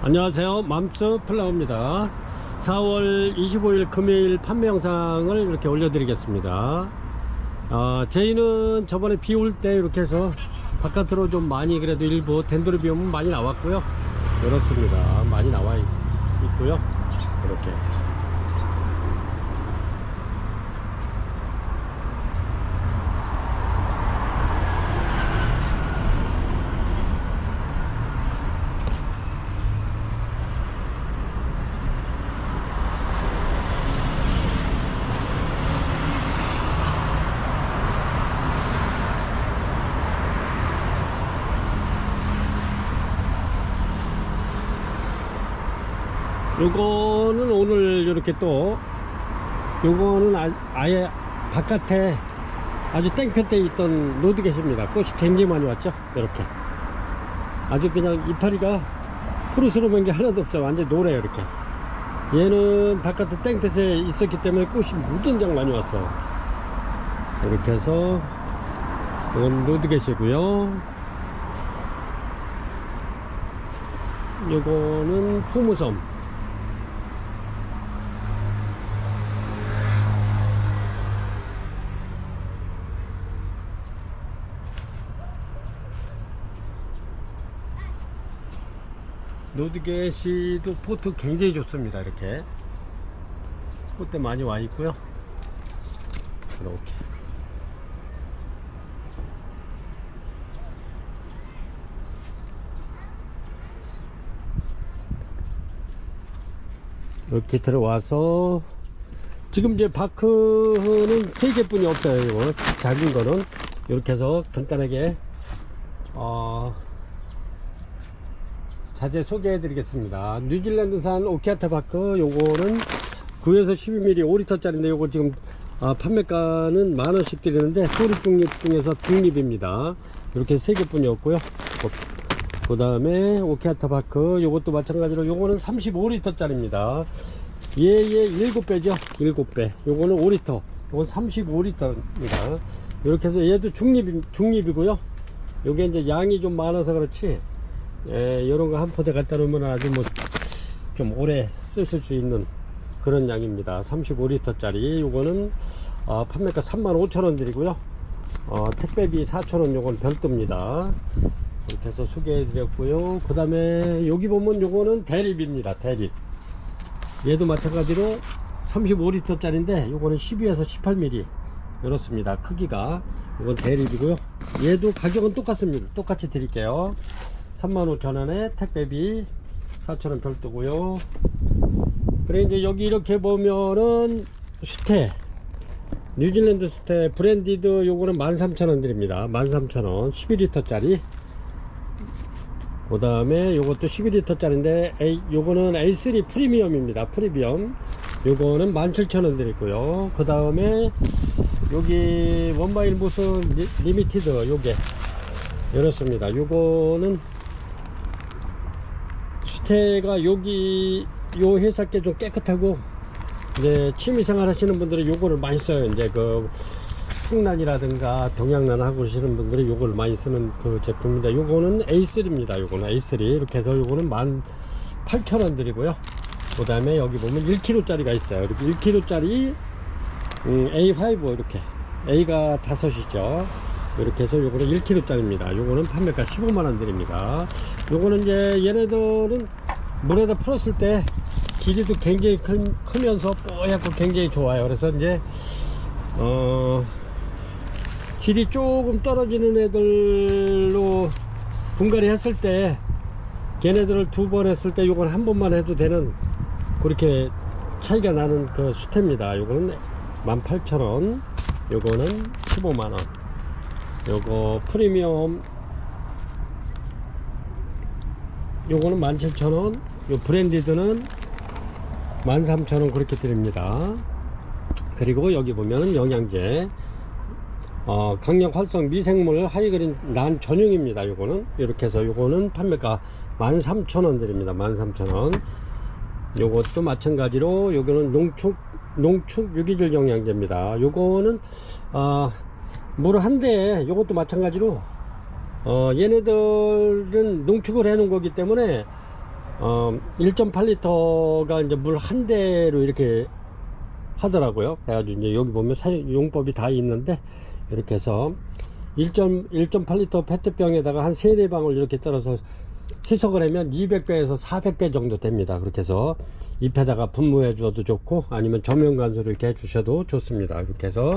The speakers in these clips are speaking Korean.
안녕하세요, 맘스 플라워입니다. 4월 25일 금요일 판매 영상을 이렇게 올려드리겠습니다. 저희는 저번에 비 올 때 이렇게 해서 바깥으로 좀 많이, 그래도 일부 덴도리 비오면 많이 나왔고요. 그렇습니다. 많이 나와 있고요. 이렇게 요거는 오늘 이렇게 또 요거는 아예 바깥에 아주 땡볕에 있던 노드겟입니다. 꽃이 굉장히 많이 왔죠. 이렇게 아주 그냥 이파리가 푸르스름한 게 하나도 없어요. 완전 노래요. 이렇게 얘는 바깥에 땡볕에 있었기 때문에 꽃이 무진장 많이 왔어요. 이렇게 해서 이건 노드겟이고요. 요거는 푸무섬. 노드겟이도 포트 굉장히 좋습니다. 이렇게 꽃대 많이 와 있고요. 이렇게 들어와서 지금 이제 바크는 3개뿐이 없어요. 이거 작은 거는 이렇게 해서 간단하게 자재 소개해 드리겠습니다. 뉴질랜드산 오키아타 바크, 요거는 9에서 12mm 5리터 짜리인데 요거 지금 판매가는 만원씩 드리는데 소립 중립 중에서 중립입니다. 이렇게 3개뿐이 없고요. 그 다음에 오키아타 바크 요것도 마찬가지로 요거는 35리터 짜리입니다. 얘의 7배죠. 7배. 요거는 5리터, 요건 35리터입니다. 이렇게 해서 얘도 중립이고요. 요게 이제 양이 좀 많아서 그렇지, 요런 거 한 포대 갖다 놓으면 아주 좀 오래 쓰실 수 있는 그런 양입니다. 35리터 짜리 요거는 판매가 35,000원 드리고요. 택배비 4,000원 요건 별도입니다. 이렇게 해서 소개해 드렸고요. 그 다음에 여기 보면 요거는 대립입니다. 대립. 얘도 마찬가지로 35리터 짜리인데 요거는 12에서 18mm 이렇습니다. 크기가. 이건 대립이고요. 얘도 가격은 똑같습니다. 똑같이 드릴게요. 35,000원에 택배비 4,000원 별도고요. 그래 이제 여기 이렇게 보면은 스테, 뉴질랜드 스테 브랜디드 요거는 13,000원 드립니다. 13,000원 11리터 짜리. 그 다음에 요것도 11리터 짜리인데 요거는 A3 프리미엄입니다. 프리미엄. 요거는 17,000원 드리고요. 그 다음에 여기 원바일 무슨 리미티드 요게 이렇습니다. 요거는 스테가 여기 요 회사께 좀 깨끗하고, 이제 취미생활 하시는 분들은 요거를 많이 써요. 이제 그 풍란이라든가 동양란 하고 계시는 분들이 요거를 많이 쓰는 그 제품입니다. 요거는 A3입니다. 요거는 A3. 이렇게 해서 요거는 18,000원 드리고요. 그 다음에 여기 보면 1kg 짜리가 있어요. 이렇게 1kg 짜리 A5, 이렇게 A가 5이죠. 이렇게 해서 요거는 1kg 짜리입니다. 요거는 판매가 15만원 드립니다. 요거는 이제 얘네들은 물에다 풀었을 때 길이도 굉장히 크면서 뽀얗고 굉장히 좋아요. 그래서 이제 질이 조금 떨어지는 애들로 분갈이 했을 때, 걔네들을 2번 했을 때 요건 한 번만 해도 되는 그렇게 차이가 나는 그 수태입니다. 요거는 18,000원, 요거는 15만원. 요거 프리미엄 요거는 17,000원, 요 브랜디드는 13,000원 그렇게 드립니다. 그리고 여기 보면은 영양제, 강력 활성 미생물 하이그린 난 전용입니다. 요거는 이렇게 해서 요거는 판매가 13,000원 드립니다. 13,000원. 요것도 마찬가지로 요거는 농축 유기질 영양제입니다. 요거는 물 한 대에 요것도 마찬가지로 얘네들은 농축을 해 놓은 거기 때문에 1.8리터가 이제 물 한 대로 이렇게 하더라고요. 그래가지고 이제 여기 보면 사용법이 다 있는데, 이렇게 해서 1.8리터 페트병에다가 한 3-4방울 이렇게 떨어서 희석을 하면 200배에서 400배 정도 됩니다. 그렇게 해서 잎에다가 분무해 줘도 좋고, 아니면 저면 관수를 이렇게 해 주셔도 좋습니다. 이렇게 해서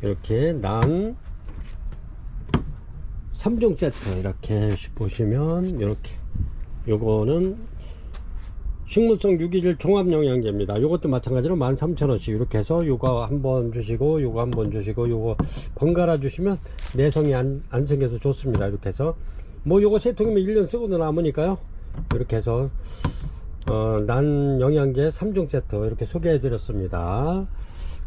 이렇게 난 3종 세트 이렇게 보시면, 이렇게 요거는 식물성 유기질 종합영양제입니다. 요것도 마찬가지로 13,000원씩 이렇게 해서 요거 한번 주시고, 요거 한번 주시고, 요거 번갈아 주시면 내성이 안 생겨서 좋습니다. 이렇게 해서 뭐 요거 세 통이면 1년 쓰고도 남으니까요. 이렇게 해서 난 영양제 3종 세트 이렇게 소개해 드렸습니다.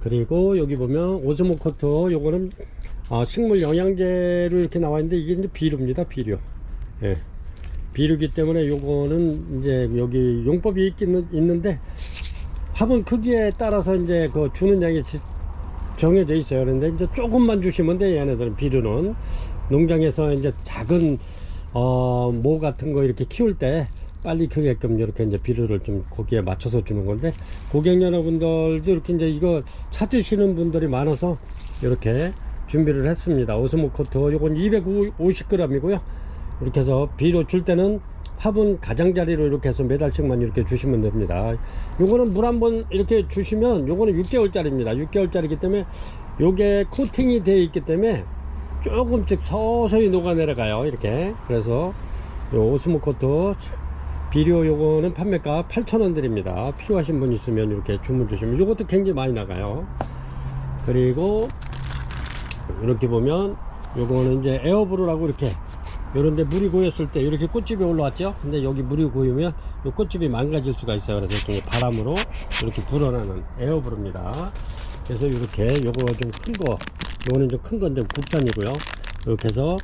그리고 여기 보면 오스모코트, 요거는 식물 영양제로 이렇게 나와 있는데, 이게 이제 비료입니다. 비료. 예. 비료기 때문에 요거는 이제 여기 용법이 있는데, 화분 크기에 따라서 이제 그 주는 양이 정해져 있어요. 그런데 이제 조금만 주시면 돼. 얘네들은 비료는 농장에서 이제 작은 모 같은 거 이렇게 키울 때 빨리 크게끔 이렇게 이제 비료를 좀 거기에 맞춰서 주는 건데, 고객 여러분들도 이렇게 이제 이거 찾으시는 분들이 많아서 이렇게 준비를 했습니다. 오스모코트 요건 250g이고요 이렇게 해서 비료 줄 때는 화분 가장자리로 이렇게 해서 매달씩만 이렇게 주시면 됩니다. 요거는 물 한번 이렇게 주시면, 요거는 6개월짜리입니다 6개월짜리기 때문에 요게 코팅이 되어 있기 때문에 조금씩 서서히 녹아 내려가요. 이렇게. 그래서 요 오스모코트 비료 요거는 판매가 8,000원 드립니다. 필요하신 분 있으면 이렇게 주문 주시면, 요것도 굉장히 많이 나가요. 그리고 이렇게 보면 요거는 이제 에어브루라고, 이렇게 요런데 물이 고였을 때 이렇게 꽃집이 올라왔죠. 근데 여기 물이 고이면 요 꽃집이 망가질 수가 있어요. 그래서 이렇게 바람으로 이렇게 불어나는 에어브루입니다. 그래서 이렇게 요거 좀 큰 거, 요거는 좀 큰 건데 국산이고요. 이렇게 해서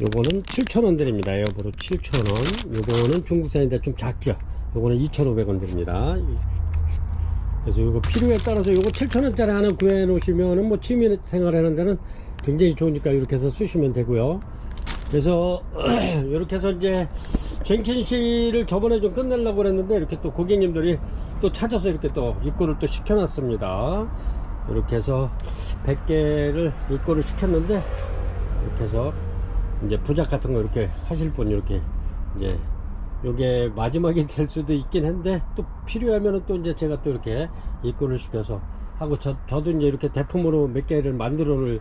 요거는 7,000원 드립니다. 에어브루 7,000원. 요거는 중국산인데 좀 작죠. 요거는 2,500원 드립니다. 그래서 요거 필요에 따라서 요거 7,000원짜리 하나 구해 놓으시면은 뭐 취미 생활 하는 데는 굉장히 좋으니까 이렇게 해서 쓰시면 되고요. 그래서 이렇게 해서 이제 쟁킨씨를 저번에 좀 끝내려고 그랬는데, 이렇게 또 고객님들이 또 찾아서 이렇게 또 입고를 또 시켜놨습니다. 이렇게 해서 100개를 입고를 시켰는데, 이렇게 해서 이제 부작 같은 거 이렇게 하실 분, 이렇게 이제 요게 마지막이 될 수도 있긴 한데, 또 필요하면은 또 이제 제가 또 이렇게 입고를 시켜서 하고, 저도 이제 이렇게 대품으로 몇 개를 만들어 놓을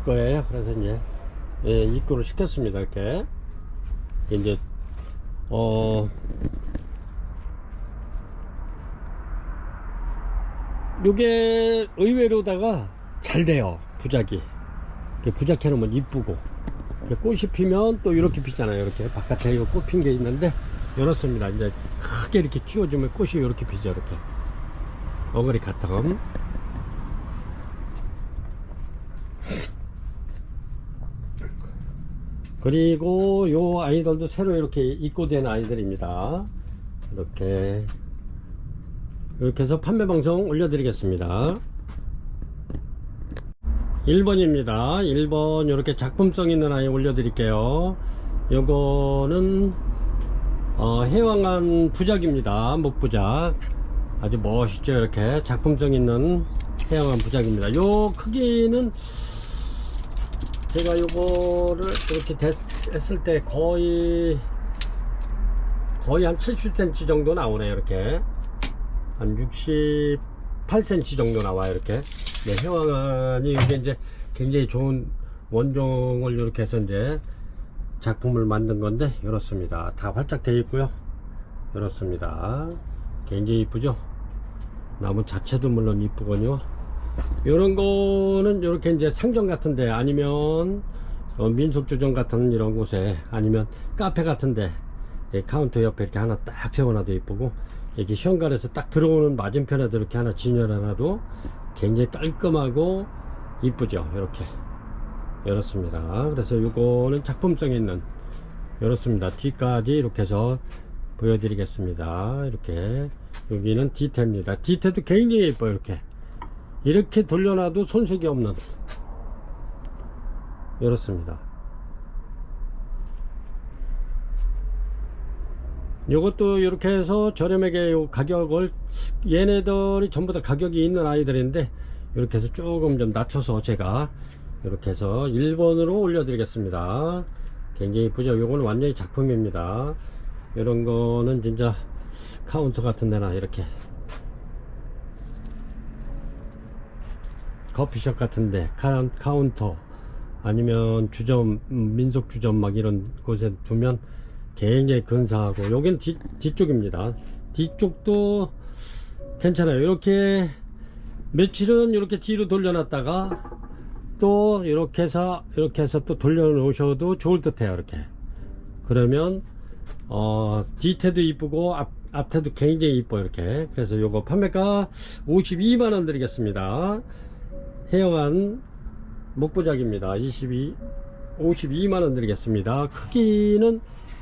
거예요. 그래서 이제 입고를 시켰습니다. 이렇게 이제 요게 의외로다가 잘 돼요. 부작이 부작해 놓으면 이쁘고, 꽃이 피면 또 이렇게 피잖아요. 이렇게 바깥에 요 꽃 핀 게 있는데, 이렇습니다. 이제 크게 이렇게 키워주면 꽃이 이렇게 피죠. 이렇게 어거리 같은. 그리고 요 아이들도 새로 이렇게 입고된 아이들입니다. 이렇게 해서 판매 방송 올려드리겠습니다. 1번입니다 1번 이렇게 작품성 있는 아이 올려드릴게요. 요거는 해왕한 부작입니다. 목부작 아주 멋있죠. 이렇게 작품성 있는 해왕한 부작입니다. 요 크기는 제가 요거를 이렇게 했을 때 거의 한 70cm 정도 나오네요. 이렇게 한 68cm 정도 나와요. 이렇게. 네, 해왕한이 이게 이제 굉장히 좋은 원종을 이렇게 해서 이제 작품을 만든 건데, 이렇습니다. 다 활짝 되어 있고요. 이렇습니다. 굉장히 이쁘죠. 나무 자체도 물론 이쁘거든요. 이런 거는 이렇게 이제 상점 같은데, 아니면 민속주점 같은 이런 곳에, 아니면 카페 같은데 카운터 옆에 이렇게 하나 딱 세워놔도 이쁘고, 이렇게 현관에서 딱 들어오는 맞은편에도 이렇게 하나 진열해놔도 굉장히 깔끔하고 이쁘죠. 이렇게 이렇습니다. 그래서 이거는 작품성 있는, 이렇습니다. 뒤까지 이렇게 해서 보여드리겠습니다. 이렇게 여기는 뒤태입니다. 뒤태도 굉장히 예뻐요. 이렇게 돌려놔도 손색이 없는, 이렇습니다. 요것도 이렇게 해서 저렴하게 요 가격을, 얘네들이 전부 다 가격이 있는 아이들인데 이렇게 해서 조금 좀 낮춰서 제가 이렇게 해서 1번으로 올려드리겠습니다. 굉장히 이쁘죠. 요거는 완전히 작품입니다. 이런 거는 진짜 카운터 같은 데나 이렇게 커피숍 같은데 카운터 아니면 주점, 민속 주점 막 이런 곳에 두면 굉장히 근사하고, 여긴 뒤쪽입니다. 뒤쪽도 괜찮아요. 이렇게 며칠은 이렇게 뒤로 돌려놨다가 또 이렇게 해서 또 돌려놓으셔도 좋을 듯해요. 이렇게 그러면 뒤태도 이쁘고 앞태도 굉장히 이뻐. 이렇게. 그래서 요거 판매가 52만원 드리겠습니다. 해영한 목부작입니다. 52만원 드리겠습니다. 크기는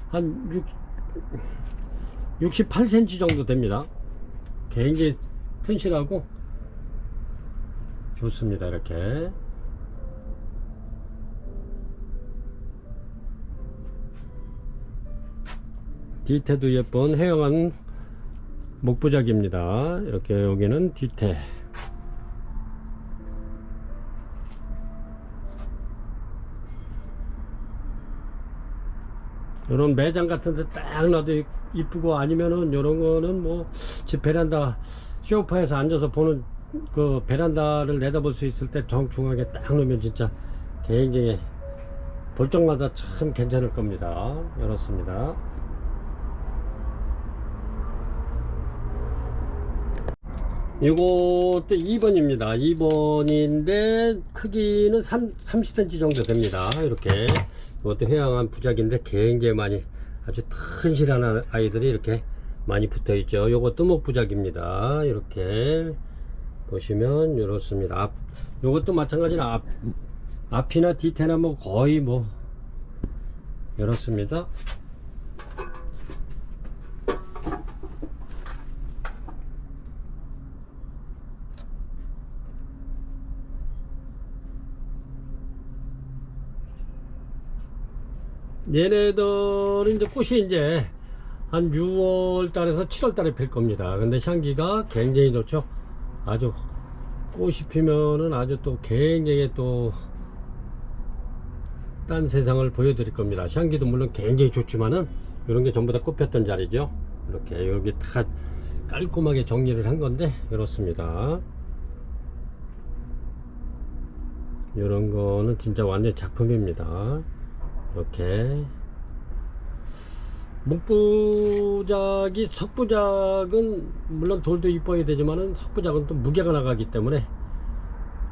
한 68cm 정도 됩니다. 굉장히 튼실하고 좋습니다. 이렇게 뒤태도 예쁜 해영한 목부작입니다. 이렇게 여기는 뒤태. 요런 매장 같은 데 딱 놔도 이쁘고, 아니면은 요런 거는 뭐 집 베란다 소파에서 앉아서 보는 그 베란다를 내다볼 수 있을 때 정중하게 딱 놓으면 진짜 굉장히 볼 적마다 참 괜찮을 겁니다. 이렇습니다. 이것도 2번입니다. 2번인데 크기는 30cm 정도 됩니다. 이렇게. 이것도 회양한 부작인데 굉장히 많이, 아주 튼실한 아이들이 이렇게 많이 붙어 있죠. 이것도 목부작입니다. 이렇게 보시면 이렇습니다. 이것도 마찬가지로 앞이나 뒤태나 뭐 거의 뭐 이렇습니다. 얘네들은 이제 꽃이 이제 한 6월 달에서 7월 달에 필 겁니다. 근데 향기가 굉장히 좋죠. 아주 꽃이 피면은 아주 또 굉장히 또 딴 세상을 보여드릴 겁니다. 향기도 물론 굉장히 좋지만은 이런 게 전부 다 꽃 폈던 자리죠. 이렇게 여기 다 깔끔하게 정리를 한 건데 이렇습니다. 이런 거는 진짜 완전 작품입니다. 이렇게 목부작이, 석부작은 물론 돌도 이뻐야 되지만은 석부작은 또 무게가 나가기 때문에,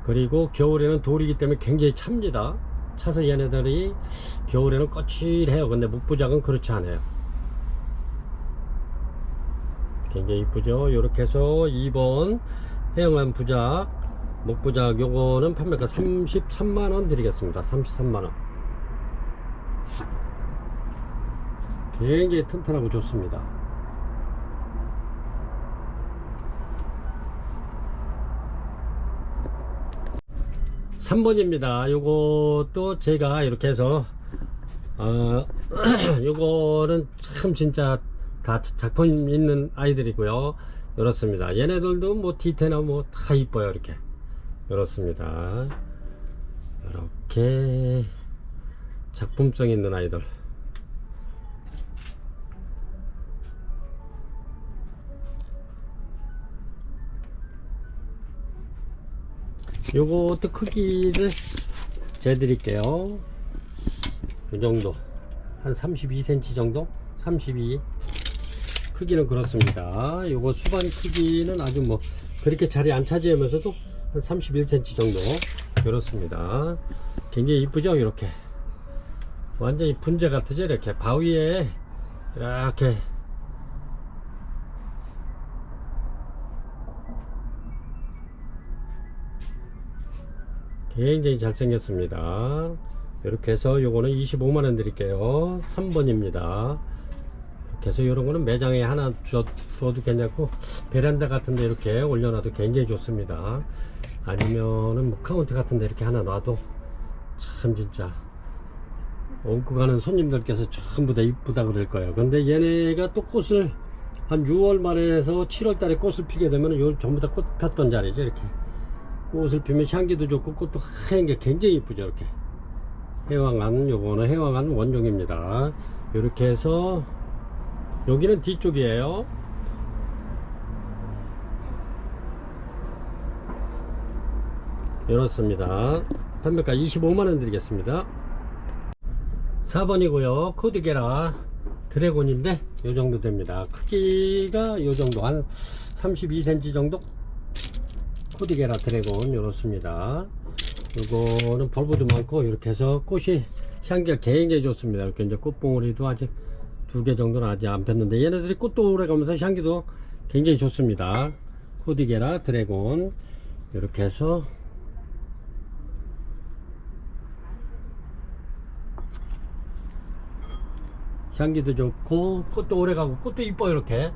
그리고 겨울에는 돌이기 때문에 굉장히 찹니다. 차서 얘네들이 겨울에는 거칠해요. 근데 목부작은 그렇지 않아요. 굉장히 이쁘죠. 이렇게 해서 2번 해영한 부작 목부작, 요거는 판매가 33만원 드리겠습니다. 33만원. 굉장히 튼튼하고 좋습니다. (3번입니다) 요것도 제가 이렇게 해서 요거는 참 진짜 다 작품 있는 아이들이고요. 이렇습니다. 얘네들도 뭐 디테나 뭐 다 이뻐요. 이렇게 이렇습니다. 이렇게 작품성 있는 아이들. 요것도 크기를 재드릴게요. 이 정도, 한 32cm 정도, 32. 크기는 그렇습니다. 요거 수반 크기는 아주 뭐 그렇게 자리 안 차지하면서도 한 31cm 정도 그렇습니다. 굉장히 이쁘죠. 이렇게 완전히 분재 같으죠. 이렇게 바위에 이렇게 굉장히 잘생겼습니다. 이렇게 해서 요거는 25만원 드릴게요. 3번입니다. 이렇게 해서 요런 거는 매장에 하나 줘도 괜찮고, 베란다 같은데 이렇게 올려놔도 굉장히 좋습니다. 아니면은 뭐 카운트 같은데 이렇게 하나 놔도 참 진짜 오고 가는 손님들께서 전부 다 이쁘다 그럴 거예요. 근데 얘네가 또 꽃을 한 6월 말에서 7월 달에 꽃을 피게 되면 요 전부 다 꽃 폈던 자리죠. 이렇게 꽃을 피면 향기도 좋고 꽃도 하얀 게 굉장히 이쁘죠. 이렇게 해왕안, 요거는 해왕안 원종입니다. 이렇게 해서 여기는 뒤쪽이에요. 이렇습니다. 판매가 25만원 드리겠습니다. 4번이고요 코드게라 드래곤인데 요정도 됩니다. 크기가 요정도 한 32cm 정도. 코드게라 드래곤 이렇습니다. 이거는 벌브도 많고 이렇게 해서 꽃이 향기가 굉장히 좋습니다. 이렇게 이제 꽃봉오리도 아직 2개 정도는 아직 안 폈는데 얘네들이 꽃도 오래 가면서 향기도 굉장히 좋습니다. 코드게라 드래곤 이렇게 해서 향기도 좋고 꽃도 오래가고 꽃도 이뻐요. 이렇게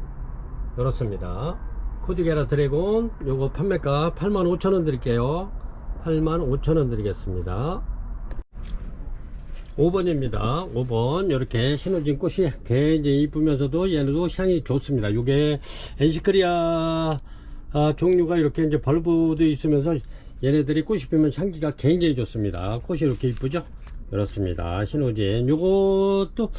이렇습니다. 코드게라 드래곤 요거 판매가 85,000원 드릴게요. 85,000원 드리겠습니다. 5번입니다 5번 이렇게 신호진 꽃이 굉장히 이쁘면서도 얘네도 향이 좋습니다. 요게 엔시크리아 종류가 이렇게 이제 벌브도 있으면서 얘네들이 꽃이 피면 향기가 굉장히 좋습니다. 꽃이 이렇게 이쁘죠. 그렇습니다. 신호진 요것도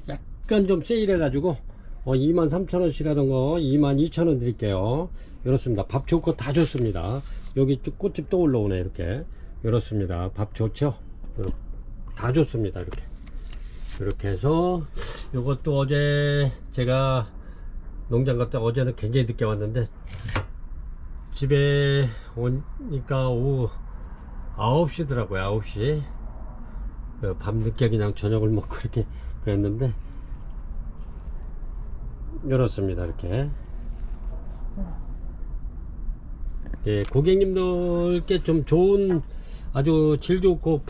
약간 좀 세일해 가지고 23,000원씩 하던 거 22,000원 드릴게요. 이렇습니다. 밥 좋고 다 좋습니다. 여기 꽃집 또 올라오네. 이렇게 이렇습니다. 밥 좋죠. 다 좋습니다. 이렇게 해서 요것도 어제 제가 농장 갔다 어제는 굉장히 늦게 왔는데 집에 오니까 오후 9시더라고요 9시. 밤늦게 그냥 저녁을 먹고 이렇게 그랬는데 이렇습니다. 이렇게 예, 고객님들께 좀 좋은 아주 질 좋고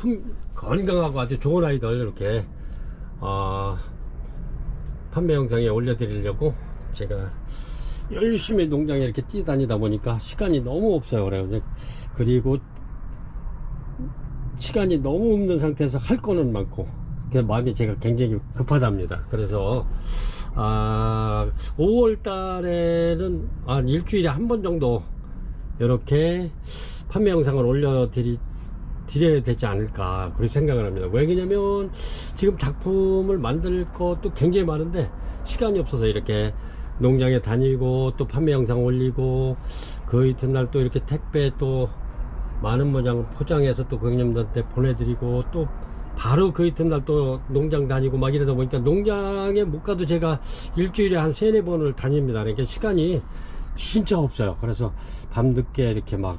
건강하고 아주 좋은 아이들 이렇게 판매 영상에 올려드리려고 제가 열심히 농장에 이렇게 뛰다니다 보니까 시간이 너무 없어요. 그리고 시간이 너무 없는 상태에서 할 거는 많고 마음이 제가 굉장히 급하답니다. 그래서 5월 달에는 한 일주일에 한 번 정도 이렇게 판매 영상을 드려야 되지 않을까 그렇게 생각을 합니다. 왜냐면 지금 작품을 만들 것도 굉장히 많은데 시간이 없어서 이렇게 농장에 다니고 또 판매 영상 올리고 그 이튿날 또 이렇게 택배 또 많은 모양 포장해서 또 고객님들한테 보내드리고 또 바로 그 이튿날 또 농장 다니고 막 이러다 보니까 농장에 못 가도 제가 일주일에 한 3-4번을 다닙니다. 그러니까 시간이 진짜 없어요. 그래서 밤늦게 이렇게 막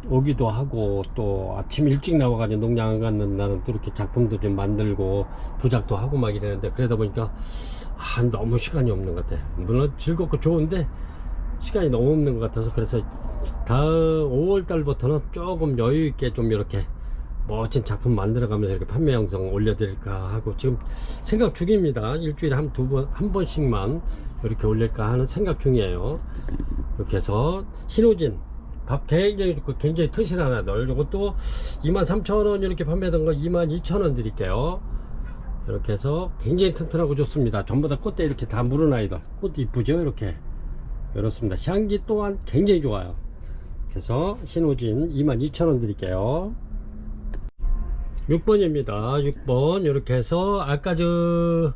오기도 하고 또 아침 일찍 나와가지고 농장 가는 날은 또 이렇게 작품도 좀 만들고 부작도 하고 막 이러는데 그러다 보니까 너무 시간이 없는 것 같아요. 물론 즐겁고 좋은데 시간이 너무 없는 것 같아서 그래서 다음 5월 달부터는 조금 여유 있게 좀 이렇게 멋진 작품 만들어 가면서 이렇게 판매 영상 올려드릴까 하고 지금 생각 중입니다. 일주일에 한 번씩만 이렇게 올릴까 하는 생각 중이에요. 이렇게 해서 신호진 밥 굉장히 좋고 굉장히 튼실한 아들 이것도 23,000원 이렇게 판매하던 거 22,000원 드릴게요. 이렇게 해서 굉장히 튼튼하고 좋습니다. 전부 다 꽃대 이렇게 다 물은 아이들 꽃 이쁘죠. 이렇게 이렇습니다. 향기 또한 굉장히 좋아요. 그래서 신호진 22,000원 드릴게요. 6번입니다 6번 이렇게 해서 아까 저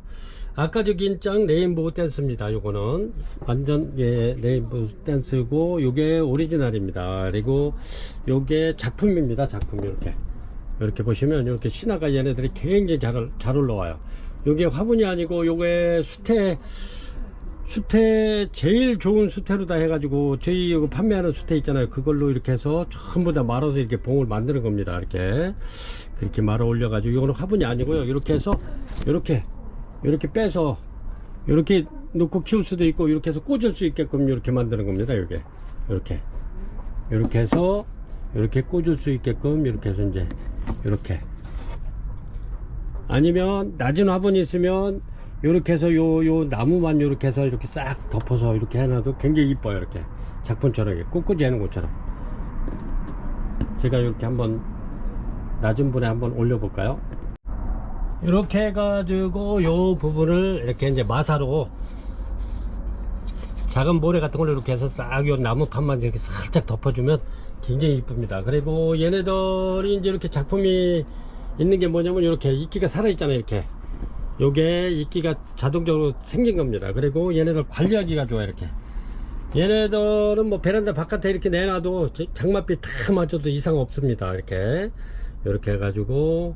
긴장 레인보우 댄스입니다. 요거는 완전 레인보우 댄스고 요게 오리지널입니다. 그리고 요게 작품입니다. 작품 이렇게 보시면 이렇게 신화가 얘네들이 굉장히 잘 올라와요. 요게 화분이 아니고 요게 수태 제일 좋은 수태로 다 해가지고 저희 이거 판매하는 수태 있잖아요. 그걸로 이렇게 해서 전부 다 말아서 이렇게 봉을 만드는 겁니다. 그렇게 말아 올려가지고 이거는 화분이 아니고요. 이렇게 해서 이렇게 빼서 이렇게 놓고 키울 수도 있고 이렇게 해서 꽂을 수 있게끔 이렇게 만드는 겁니다. 이렇게 해서 이렇게 꽂을 수 있게끔 이렇게 해서 이제 이렇게 아니면 낮은 화분이 있으면 이렇게 해서 요 나무만 이렇게 해서 이렇게 싹 덮어서 이렇게 해놔도 굉장히 이뻐요. 이렇게 작품처럼 이렇게 꿋꿋이 하는 것처럼 제가 이렇게 한번 낮은 분에 한번 올려볼까요? 이렇게 해가지고 요 부분을 이렇게 이제 마사로 작은 모래 같은 걸로 이렇게 해서 싹 요 나무판만 이렇게 살짝 덮어주면 굉장히 이쁩니다. 그리고 얘네들이 이제 이렇게 작품이 있는 게 뭐냐면 이렇게 이끼가 살아있잖아요. 이렇게 요게 이끼가 자동적으로 생긴 겁니다. 그리고 얘네들 관리하기가 좋아요. 이렇게 얘네들은 뭐 베란다 바깥에 이렇게 내놔도 장맛비 다 맞아도 이상 없습니다. 이렇게 해가지고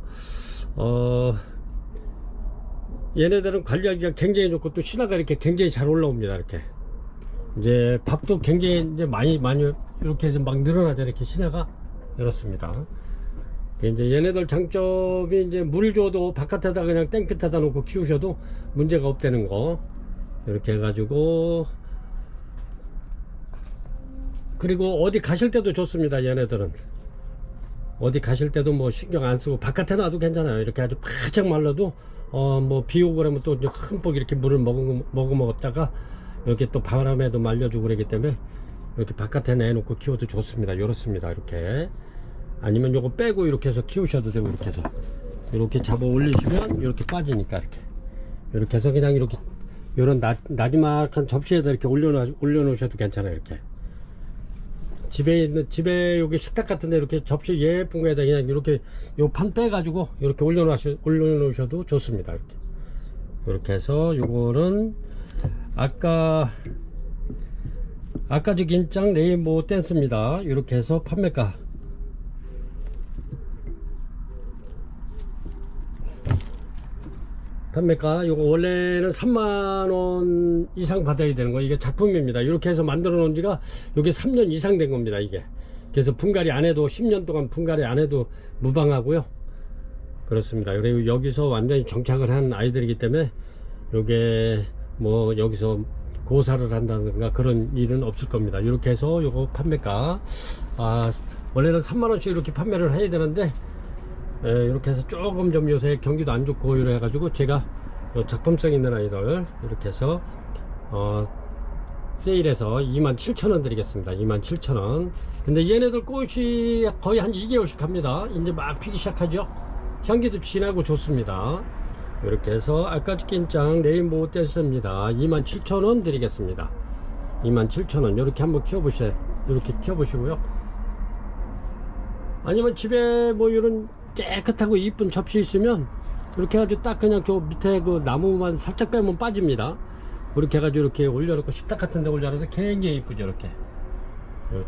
얘네들은 관리하기가 굉장히 좋고 또 신화가 이렇게 굉장히 잘 올라옵니다. 이렇게 이제 밥도 굉장히 이제 많이 이렇게 해서 막 늘어나죠. 이렇게 신화가 이렇습니다. 이제 얘네들 장점이 이제 물 줘도 바깥에다 그냥 땡볕에다 놓고 키우셔도 문제가 없다는 거. 이렇게 해가지고 그리고 어디 가실 때도 좋습니다. 얘네들은 어디 가실 때도 뭐 신경 안 쓰고 바깥에 놔도 괜찮아요. 이렇게 아주 바짝 말라도 뭐 비 오고 그러면 또 흠뻑 이렇게 물을 먹었다가 이렇게 또 바람에도 말려주고 그러기 때문에 이렇게 바깥에 내놓고 키워도 좋습니다. 이렇습니다. 이렇게 아니면 요거 빼고 이렇게 해서 키우셔도 되고 이렇게 잡아 올리시면 이렇게 빠지니까 이렇게 해서 그냥 이렇게 요런 나지막한 접시에다 이렇게 올려놓으셔도 괜찮아요. 이렇게 집에 여기 식탁 같은데 이렇게 접시 예쁜 거에다 그냥 이렇게 요 판 빼가지고 이렇게 올려놓으셔도 좋습니다. 이렇게 해서 요거는 아까 저 긴장 레인보우 댄스입니다. 이렇게 해서 판매가 요거 원래는 3만원 이상 받아야 되는 거 이게 작품입니다. 이렇게 해서 만들어 놓은 지가 요게 3년 이상 된 겁니다. 이게 그래서 분갈이 안 해도 10년 동안 분갈이 안 해도 무방하고요. 그렇습니다. 그리고 여기서 완전히 정착을 한 아이들이기 때문에 요게 뭐 여기서 고사를 한다든가 그런 일은 없을 겁니다. 이렇게 해서 요거 판매가 원래는 3만원씩 이렇게 판매를 해야 되는데 이렇게 해서 조금 좀 요새 경기도 안 좋고 이래 가지고 제가 요 작품성 있는 아이들 이렇게 해서 세일해서 27,000원 드리겠습니다. 27,000원. 근데 얘네들 꽃이 거의 한 2개월씩 합니다. 이제 막 피기 시작하죠. 향기도 진하고 좋습니다. 이렇게 해서 아까지 긴장 레인보우 댄스입니다. 27,000원 드리겠습니다. 27,000원. 이렇게 한번 키워보시고요. 아니면 집에 뭐 이런 깨끗하고 이쁜 접시 있으면 이렇게 해가지고 딱 그냥 저 밑에 그 나무만 살짝 빼면 빠집니다. 그렇게 해가지고 이렇게 올려놓고 식탁 같은 데 올려놔서 굉장히 이쁘죠. 이렇게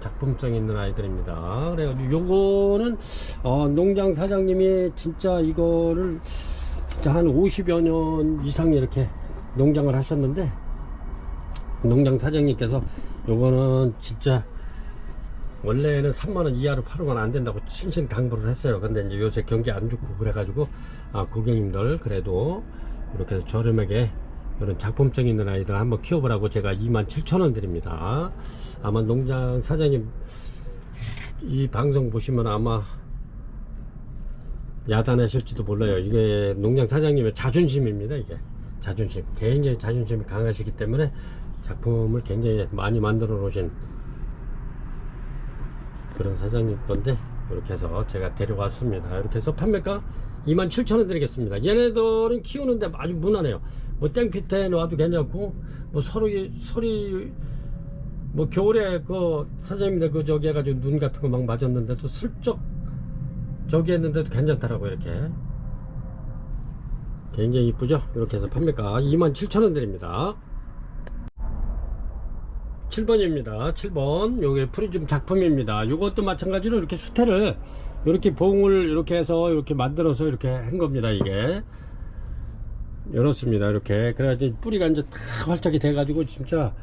작품성 있는 아이들입니다. 그래가지고 요거는 농장 사장님이 진짜 이거를 진짜 한 50여 년 이상 이렇게 농장을 하셨는데 농장 사장님께서 요거는 진짜 원래는 3만원 이하로 팔으면 안 된다고 신신당부를 했어요. 근데 이제 요새 경기 안 좋고 그래가지고 고객님들 그래도 이렇게 해서 저렴하게 이런 작품성 있는 아이들 한번 키워보라고 제가 27,000원 드립니다. 아마 농장 사장님 이 방송 보시면 아마 야단하실지도 몰라요. 이게 농장 사장님의 자존심입니다. 이게 자존심, 굉장히 자존심이 강하시기 때문에 작품을 굉장히 많이 만들어 놓으신 그런 사장님 건데 이렇게 해서 제가 데려왔습니다. 이렇게 해서 판매가 27,000원 드리겠습니다. 얘네들은 키우는데 아주 무난해요. 뭐 땡볕에 놔도 괜찮고 뭐 소리 뭐 겨울에 그 사장님들 그 저기 해가지고 눈 같은 거 막 맞았는데도 슬쩍 저기 했는데도 괜찮더라고요. 이렇게 굉장히 이쁘죠. 이렇게 해서 판매가 27,000원 드립니다. 7번입니다. 7번 요게 프리즘 작품입니다. 요것도 마찬가지로 이렇게 수태를 이렇게 봉을 이렇게 해서 이렇게 만들어서 이렇게 한 겁니다. 이게 이렇습니다. 이렇게 그래가지고 뿌리가 이제 다 활짝이 돼 가지고 진짜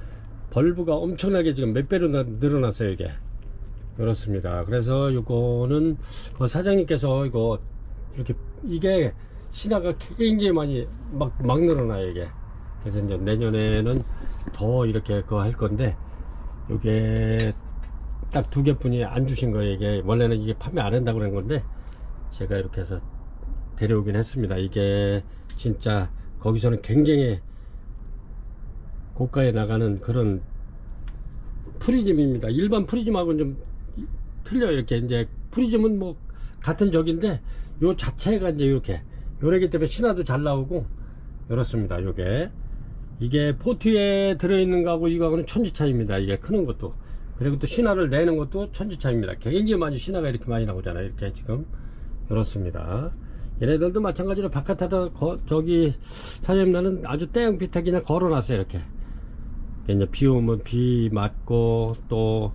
벌브가 엄청나게 지금 몇 배로 늘어났어요. 이게 이렇습니다. 그래서 요거는 사장님께서 이거 이렇게 이게 신화가 굉장히 많이 막 늘어나요. 이게 그래서 이제 내년에는 더 이렇게 그거 할 건데 요게 딱 2개뿐이 안 주신 거예요. 이게 원래는 이게 판매 안 한다고 그런 건데 제가 이렇게 해서 데려오긴 했습니다. 이게 진짜 거기서는 굉장히 고가에 나가는 그런 프리즘입니다. 일반 프리즘하고는 좀 틀려요. 이렇게 이제 프리즘은 뭐 같은 적인데 요 자체가 이제 이렇게 요래기 때문에 신화도 잘 나오고 이렇습니다. 이게 포트에 들어있는 거하고 이거하고는 천지 차이입니다. 이게 크는 것도. 그리고 또 신화를 내는 것도 천지 차이입니다. 굉장히 많이 신화가 이렇게 많이 나오잖아요. 이렇게 지금 이렇습니다. 얘네들도 마찬가지로 바깥에다 저기 사장님 나는 아주 떼형 비타 그냥 걸어놨어요. 이렇게 이제 비 오면 비 맞고 또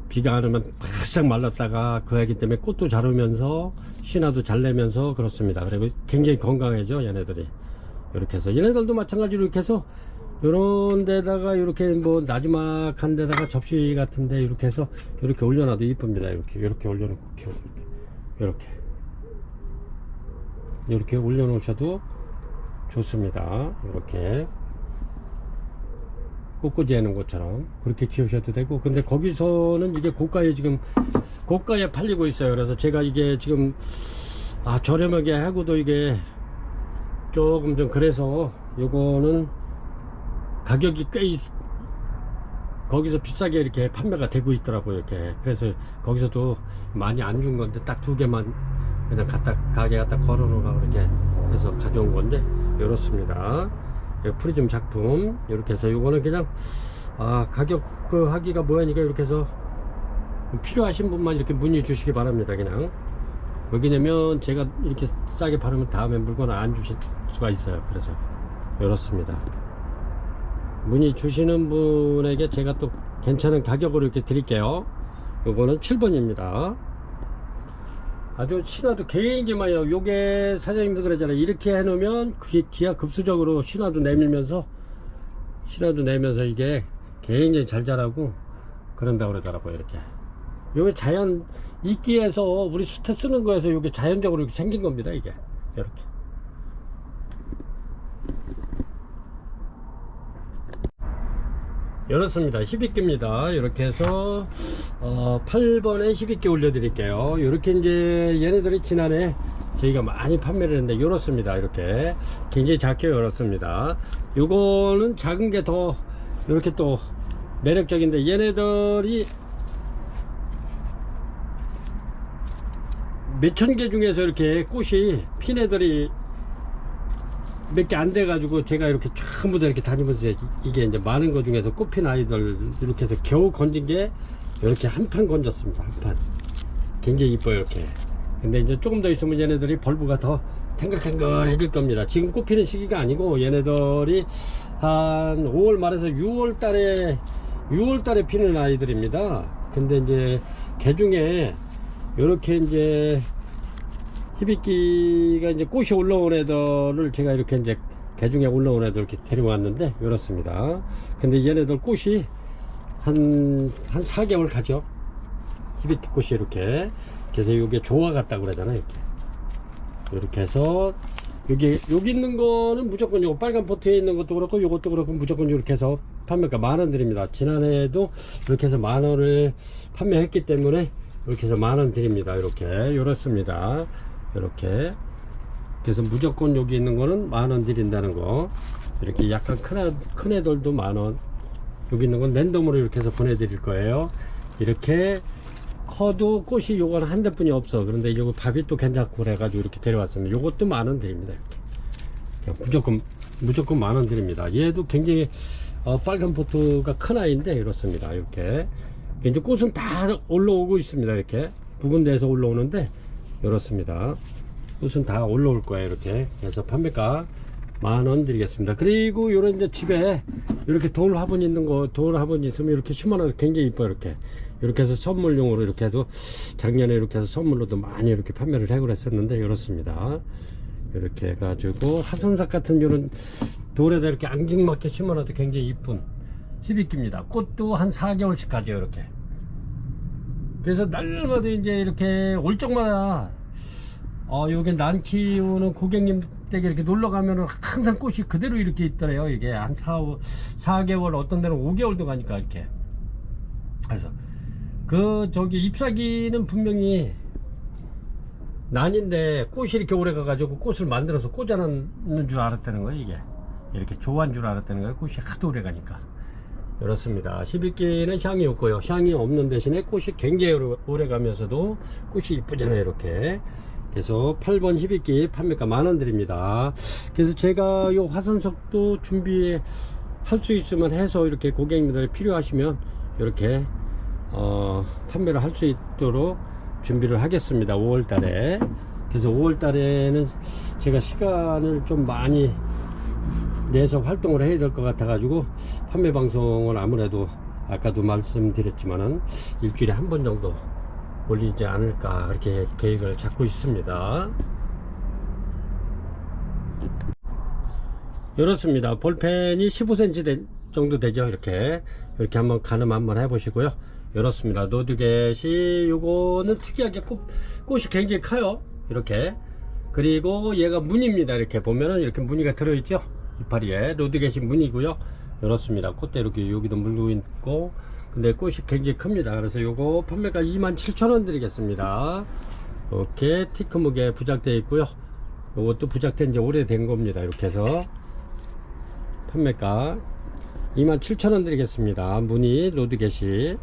비가 안 오면 바싹 말랐다가 그 애기 때문에 꽃도 잘 오면서 신화도 잘 내면서 그렇습니다. 그리고 굉장히 건강해져 얘네들이. 이렇게 해서 얘네들도 마찬가지로 이렇게 해서 요런 데다가 이렇게 뭐 나지막한 데다가 접시 같은데 이렇게 해서 이렇게 올려놔도 이쁩니다. 이렇게 올려놓고 이렇게 올려놓으셔도 좋습니다. 이렇게 꽃꽂이 해놓은 것처럼 그렇게 키우셔도 되고, 근데 거기서는 이게 고가에 팔리고 있어요. 그래서 제가 이게 지금 저렴하게 하고도 이게 조금 좀 그래서 요거는 가격이 꽤 거기서 비싸게 이렇게 판매가 되고 있더라고요. 이렇게 그래서 거기서도 많이 안 준 건데 딱 2개만 그냥 가게 갖다 걸어 놓으라고 이렇게 해서 가져온 건데 이렇습니다. 프리즘 작품 이렇게 해서 요거는 그냥 가격 하기가 뭐하니까 이렇게 해서 필요하신 분만 이렇게 문의 주시기 바랍니다. 그냥 왜냐면 제가 이렇게 싸게 팔으면 다음에 물건을 안 주실 수가 있어요. 그래서 이렇습니다. 문의 주시는 분에게 제가 또 괜찮은 가격으로 이렇게 드릴게요. 요거는 7번입니다 아주 신화도 굉장히 많이요. 요게 사장님도 그러잖아요. 이렇게 해놓으면 그게 기하급수적으로 신화도 내면서 이게 굉장히 잘 자라고 그런다고 그러더라고요. 이렇게 요게 자연 이끼에서 우리 수태 쓰는 거에서 요게 자연적으로 이렇게 생긴 겁니다. 이게 이렇게 이렇습니다. 12개입니다. 이렇게 해서 8번에 12개 올려드릴게요. 이렇게 이제 얘네들이 지난해 저희가 많이 판매를 했는데 이렇습니다. 이렇게 굉장히 작게 이렇습니다. 요거는 작은 게 더 이렇게 또 매력적인데, 얘네들이 몇천 개 중에서 이렇게 꽃이 핀 애들이 몇 개 안 돼가지고 제가 이렇게 전부 다 이렇게 다니면서 이게 이제 많은 거 중에서 꽃핀 아이들 이렇게 해서 겨우 건진 게 이렇게 한 판 건졌습니다. 한 판 굉장히 이뻐요. 이렇게. 근데 이제 조금 더 있으면 얘네들이 벌브가 더 탱글탱글해질 겁니다. 지금 꽃 피는 시기가 아니고 얘네들이 한 5월 말에서 6월 달에 피는 아이들입니다. 근데 이제 개중에 이렇게 이제 히비키가 이제 꽃이 올라온 애들을 제가 이렇게 이제 개중에 올라온 애들 이렇게 데려왔는데 이렇습니다. 근데 얘네들 꽃이 한 4개월 가죠. 히비키 꽃이 이렇게. 그래서 이게 조화 같다고 그러잖아요. 이렇게 해서 여기 있는 거는 무조건 요거 빨간 포트에 있는 것도 그렇고 요것도 그렇고 무조건 이렇게 해서 판매가 10,000원 드립니다. 지난해에도 이렇게 해서 10,000원을 판매했기 때문에 이렇게 해서 10,000원 드립니다. 이렇게 이렇습니다. 이렇게. 그래서 무조건 여기 있는 거는 10,000원 드린다는 거. 이렇게 약간 큰 애들도 10,000원. 여기 있는 건 랜덤으로 이렇게 해서 보내드릴 거예요. 이렇게 커도 꽃이 요건 한 대뿐이 없어. 그런데 요거 밥이 또 괜찮고 그래가지고 이렇게 데려왔습니다. 요것도 10,000원 드립니다. 이렇게 무조건 10,000원 드립니다. 얘도 굉장히 빨간 포트가 큰 아이인데 이렇습니다. 이렇게 이제 꽃은 다 올라오고 있습니다. 이렇게 부근 데에서 올라오는데 이렇습니다. 꽃은 다 올라올 거예요. 이렇게 그래서 판매가 10,000원 드리겠습니다. 그리고 요런 이제 집에 이렇게 돌 화분 있으면 이렇게 심어놔도 굉장히 이뻐요. 이렇게 해서 선물용으로 이렇게 해도 작년에 이렇게 해서 선물로도 많이 이렇게 판매를 하고 그랬었는데 이렇습니다. 이렇게 해가지고 하선삭 같은 요런 돌에다 이렇게 앙증맞게 심어놔도 굉장히 이쁜 히비키입니다. 꽃도 한 4개월씩 가죠. 이렇게. 그래서 날마다 이제 이렇게 올 적마다 여기 난 키우는 고객님 댁에 이렇게 놀러 가면은 항상 꽃이 그대로 이렇게 있더래요. 이게 한 4개월, 어떤 데는 5개월도 가니까 이렇게. 그래서 잎사귀는 분명히 난인데 꽃이 이렇게 오래 가가지고 꽃을 만들어서 꽂아놓는 줄 알았다는 거예요. 이게 이렇게 조한 줄 알았다는 거예요. 꽃이 하도 오래 가니까. 이렇습니다. 히비키는 향이 없고요. 향이 없는 대신에 꽃이 굉장히 오래 가면서도 꽃이 이쁘잖아요. 이렇게 그래서 8번 히비키 판매가 만원 드립니다. 그래서 제가 요 화산석도 준비할 수 있으면 해서 이렇게 고객님들이 필요하시면 이렇게 판매를 할 수 있도록 준비를 하겠습니다. 5월 달에. 그래서 5월 달에는 제가 시간을 좀 많이 내서 활동을 해야 될 것 같아 가지고 판매 방송을 아무래도 아까도 말씀드렸지만은 일주일에 한 번 정도 올리지 않을까 그렇게 계획을 잡고 있습니다. 이렇습니다. 볼펜이 15cm 정도 되죠. 이렇게 한번 가늠 한번 해보시고요. 이렇습니다. 노드겟이 요거는 특이하게 꽃이 굉장히 커요. 이렇게. 그리고 얘가 무늬입니다. 이렇게 보면은 이렇게 무늬가 들어있죠. 이파리에 노드겟이 무늬고요. 이렇습니다. 꽃대 이렇게 여기도 물고 있고, 근데 꽃이 굉장히 큽니다. 그래서 요거 판매가 27,000원 드리겠습니다. 이렇게 티크목에 부착되어 있고요. 요것도 부착된 지 오래된 겁니다. 이렇게 해서 판매가 27,000원 드리겠습니다. 무늬 노드겟이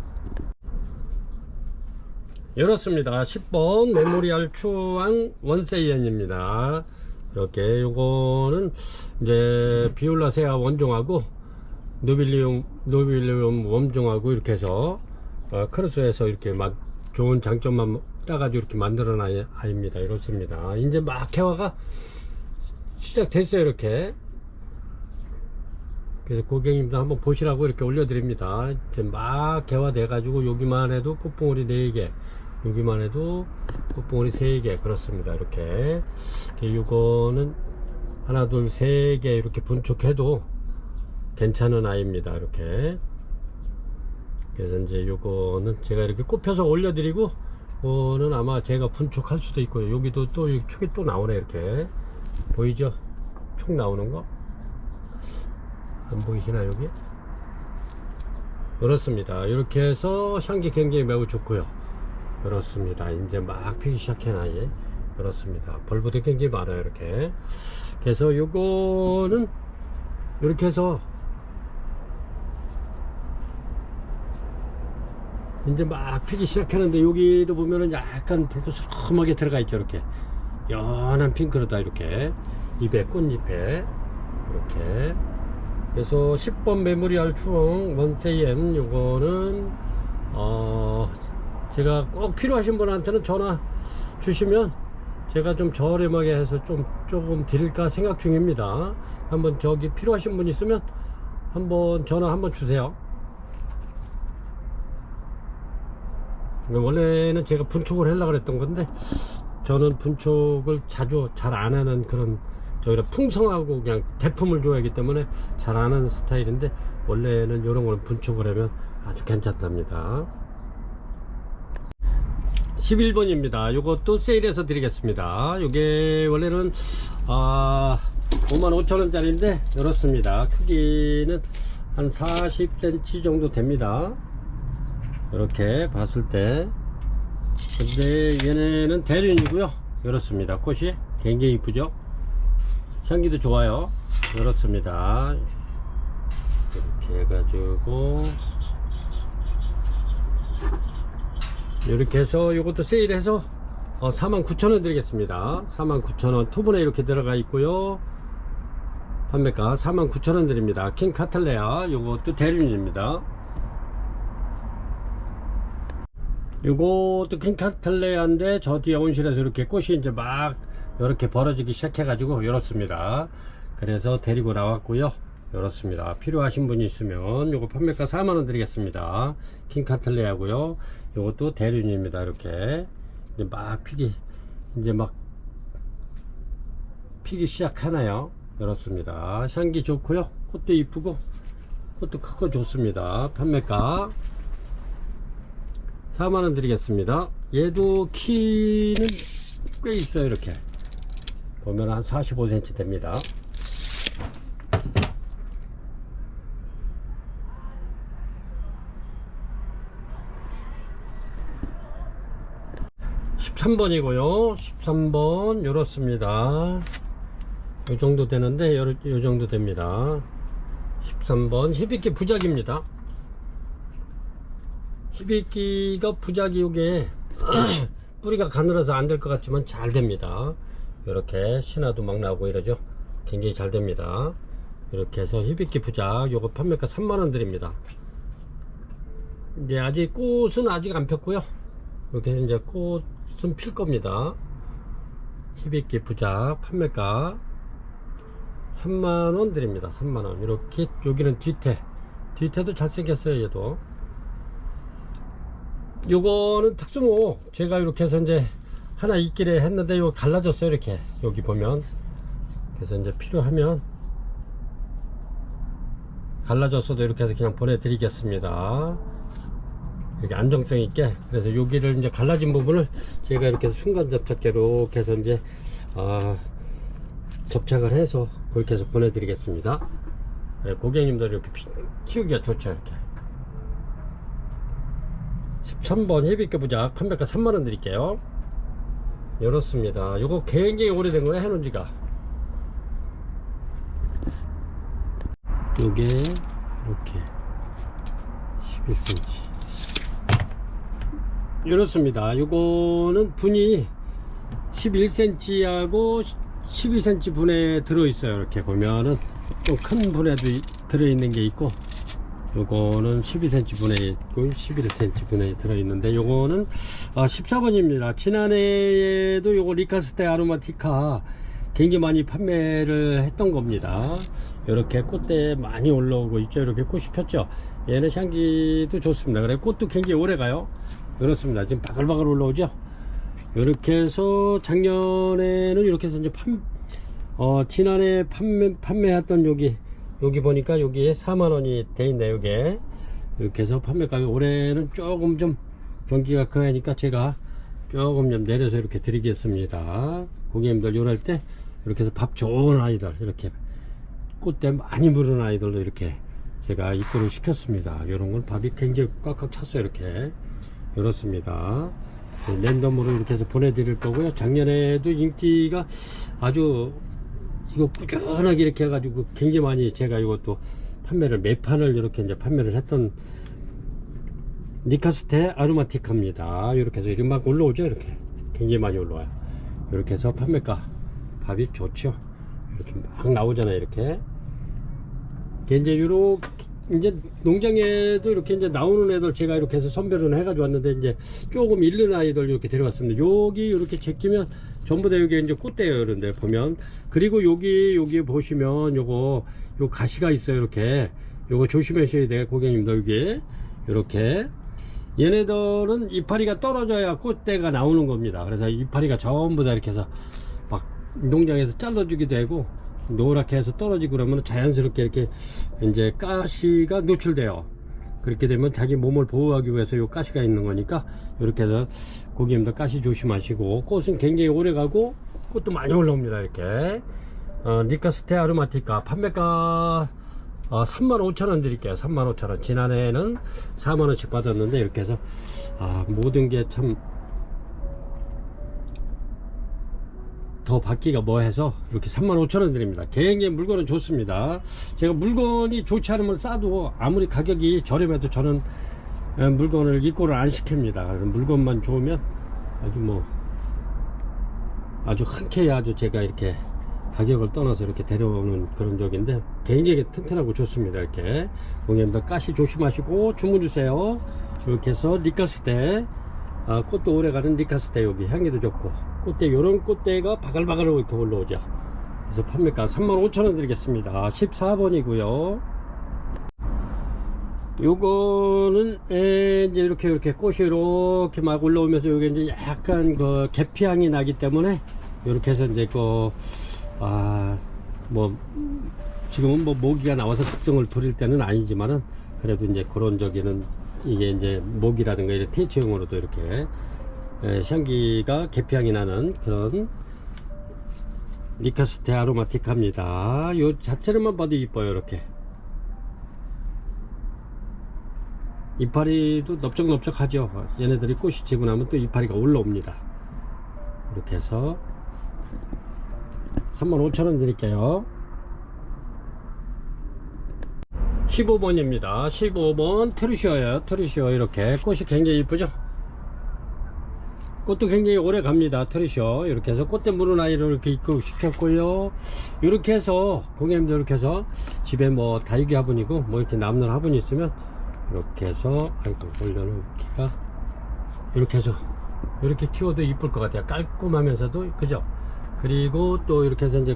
이렇습니다. 10번 메모리알 추앙 원세이엔입니다. 이렇게 요거는 이제 비올라세아 원종하고 노빌리움 원종하고 이렇게 해서 크로스해서 이렇게 막 좋은 장점만 따가지고 이렇게 만들어 놔야 아입니다. 이렇습니다. 이제 막 개화가 시작됐어요. 이렇게. 그래서 고객님도 한번 보시라고 이렇게 올려드립니다. 이제 막 개화돼 가지고 여기만 해도 꽃봉오리 4개, 여기만 해도 꽃봉오리 3개. 그렇습니다. 이렇게 요거는 하나 둘 3개 이렇게 분촉해도 괜찮은 아이입니다. 이렇게. 그래서 이제 요거는 제가 이렇게 꼽혀서 올려드리고, 이거는 아마 제가 분촉할 수도 있고요. 여기도 또 촉이 또 나오네. 이렇게 보이죠? 촉 나오는 거 안 보이시나? 여기 그렇습니다. 이렇게 해서 향기 굉장히 매우 좋고요. 그렇습니다. 이제 막 피기 시작해나. 예. 그렇습니다. 벌브도 굉장히 많아요. 이렇게. 그래서 요거는 이렇게 해서 이제 막 피기 시작하는데, 여기도 보면은 약간 붉은스름하게 들어가 있죠. 이렇게 연한 핑크로다. 이렇게 잎에, 꽃잎에 이렇게. 그래서 10번 메모리알 추엉 원세이엔 요거는 제가 꼭 필요하신 분한테는 전화 주시면 제가 좀 저렴하게 해서 조금 드릴까 생각 중입니다. 한번 저기 필요하신 분 있으면 한번 전화 한번 주세요. 원래는 제가 분촉을 하려고 그랬던 건데, 저는 분촉을 자주 잘 안 하는 그런, 저희가 풍성하고 그냥 대품을 좋아하기 때문에 잘 안 하는 스타일인데, 원래는 이런 거는 분촉을 하면 아주 괜찮답니다. 11번입니다. 요것도 세일해서 드리겠습니다. 요게 원래는 55,000원짜리인데 이렇습니다. 크기는 한 40cm 정도 됩니다. 이렇게 봤을 때. 근데 얘네는 대륜이고요. 이렇습니다. 꽃이 굉장히 이쁘죠. 향기도 좋아요. 이렇습니다. 이렇게 해가지고 이렇게 해서 이것도 세일해서 49,000원 드리겠습니다. 49,000원 투분에 이렇게 들어가 있고요. 판매가 49,000원 드립니다. 킹 카틀레아 요것도 대륜입니다. 요것도 킹 카틀레아인데 저 뒤에 온실에서 이렇게 꽃이 이제 막 이렇게 벌어지기 시작해 가지고 이렇습니다. 그래서 데리고 나왔고요. 이렇습니다. 필요하신 분이 있으면 요거 판매가 4만원 드리겠습니다. 킹 카틀레아고요. 요것도 대륜입니다. 이렇게 이제 막 피기 시작하나요? 이렇습니다. 향기 좋고요. 꽃도 이쁘고 꽃도 크고 좋습니다. 판매가 4만원 드리겠습니다. 얘도 키는 꽤 있어요. 이렇게 보면 한 45cm 됩니다. (13번이고요) 13번 이렇습니다. 요 정도 되는데 요 정도 됩니다. 13번 히비키 부작입니다. 히비키가 부작이 요게 뿌리가 가늘어서 안 될 것 같지만 잘 됩니다. 이렇게 신화도 막 나오고 이러죠. 굉장히 잘 됩니다. 이렇게 해서 히비키 부작 요거 판매가 3만원 드립니다. 이제 아직 꽃은 아직 안 폈고요. 이렇게 해서 이제 꽃은 필 겁니다. 히비키 부작 판매가 3만원 드립니다. 3만원. 이렇게 여기는 뒤태도 잘생겼어요. 얘도 요거는 특수모 제가 이렇게 해서 이제 하나 있기를 했는데 이거 갈라졌어요. 이렇게 여기 보면 그래서 이제 필요하면 갈라졌어도 이렇게 해서 그냥 보내드리겠습니다. 이렇게 안정성 있게. 그래서 여기를 이제 갈라진 부분을 제가 이렇게 해서 순간 접착제로 이렇게 해서 이제 접착을 해서 그렇게 해서 보내드리겠습니다. 네, 고객님들 이렇게 키우기가 좋죠. 이렇게 13번 헤비급 부작 판매가 3만원 드릴게요. 이렇습니다. 요거 굉장히 오래된 거예요. 해놓은지가. 요게 이렇게 11cm 이렇습니다. 요거는 분이 11cm하고 12cm 분에 들어있어요. 이렇게 보면은 좀 큰 분에도 들어있는 게 있고, 요거는 12cm 분에 있고 11cm 분에 들어있는데, 요거는 14번입니다. 지난해에도 요거 리카스테 아로마티카 굉장히 많이 판매를 했던 겁니다. 이렇게 꽃대 많이 올라오고 있죠. 이렇게 꽃이 폈죠. 얘는 향기도 좋습니다. 그래 꽃도 굉장히 오래 가요. 그렇습니다. 지금 바글바글 올라오죠. 이렇게 해서 작년에는 이렇게 해서 이제 지난해 판매했던 여기 보니까 여기에 4만원이 돼 있네요. 요게 이렇게 해서 판매가 올해는 조금 좀 경기가 강하니까 제가 조금 좀 내려서 이렇게 드리겠습니다. 고객님들 요럴 때 이렇게 해서 밥 좋은 아이들, 이렇게 꽃대 많이 물은 아이들로 이렇게 제가 입고를 시켰습니다. 이런 건 밥이 굉장히 꽉꽉 찼어요. 이렇게 이렇습니다. 랜덤으로 이렇게 해서 보내드릴 거고요. 작년에도 인기가 아주 이거 꾸준하게 이렇게 해가지고 굉장히 많이 제가 이것도 판매를 매판을 이렇게 이제 판매를 했던 니카스테 아로마티카입니다. 이렇게 해서 이름 막 올라오죠. 이렇게 굉장히 많이 올라와요. 이렇게 해서 판매가 밥이 좋죠. 이렇게 막 나오잖아요. 이렇게 이제 요렇게 이제 농장에도 이렇게 이제 나오는 애들 제가 이렇게 해서 선별을 해가지고 왔는데, 이제 조금 잃는 아이들 이렇게 데려왔습니다. 여기 이렇게 제끼면 전부 다 여기 이제 꽃대예요. 그런데 보면, 그리고 여기 보시면 요 가시가 있어요. 이렇게 요거 조심하셔야 돼요. 고객님들 여기 이렇게 얘네들은 이파리가 떨어져야 꽃대가 나오는 겁니다. 그래서 이파리가 전부 다 이렇게 해서 막 농장에서 잘라주기도 되고 노랗게 해서 떨어지고 그러면 자연스럽게 이렇게 이제 가시가 노출돼요. 그렇게 되면 자기 몸을 보호하기 위해서 요 가시가 있는 거니까 이렇게 해서 고객님들 가시 조심하시고, 꽃은 굉장히 오래 가고 꽃도 많이 올라옵니다. 이렇게 니카스테 아로마티카 판매가 35,000원 드릴게요. 35,000원. 지난해에는 4만원씩 받았는데 이렇게 해서 모든 게 참 더 받기가 뭐해서 이렇게 35,000원 드립니다. 굉장히 물건은 좋습니다. 제가 물건이 좋지 않으면 싸도 아무리 가격이 저렴해도 저는 물건을 입고를 안 시킵니다. 그래서 물건만 좋으면 아주 흔쾌히 아주 제가 이렇게 가격을 떠나서 이렇게 데려오는 그런 적인데 굉장히 튼튼하고 좋습니다. 이렇게 고객님들 가시 조심하시고 주문 주세요. 이렇게 해서 니카스테 꽃도 오래가는 니카스테, 여기 향기도 좋고 꽃대, 요런 꽃대가 바글바글 이렇게 올라오죠. 그래서 판매가 35,000원 드리겠습니다. 14번이고요 요거는 이제 이렇게 꽃이 이렇게 막 올라오면서 요게 이제 약간 그 계피향이 나기 때문에 이렇게 해서 이제 지금은 모기가 나와서 특성을 부릴 때는 아니지만은 그래도 이제 그런 저기는 이게 이제 모기라든가 이런 퇴치용으로도 이렇게 향기가 계피향이 나는 그런 니카스테 아로마티카입니다. 요 자체로만 봐도 이뻐요. 이렇게 이파리도 넓적넓적하죠. 얘네들이 꽃이 지고 나면 또 이파리가 올라옵니다. 이렇게 해서 35,000원 드릴게요. 15번입니다. 15번 트루시오예요. 트루시오. 이렇게 꽃이 굉장히 이쁘죠. 꽃도 굉장히 오래 갑니다. 트리셔. 이렇게 해서 꽃대 무른 아이를 이렇게 입국시켰고요. 이렇게 해서, 고객님들 이렇게 해서 집에 뭐 다육이 화분이고, 뭐 이렇게 남는 화분이 있으면, 이렇게 해서, 아이고, 올려놓기가, 이렇게 해서, 이렇게 키워도 이쁠 것 같아요. 깔끔하면서도, 그죠? 그리고 또 이렇게 해서 이제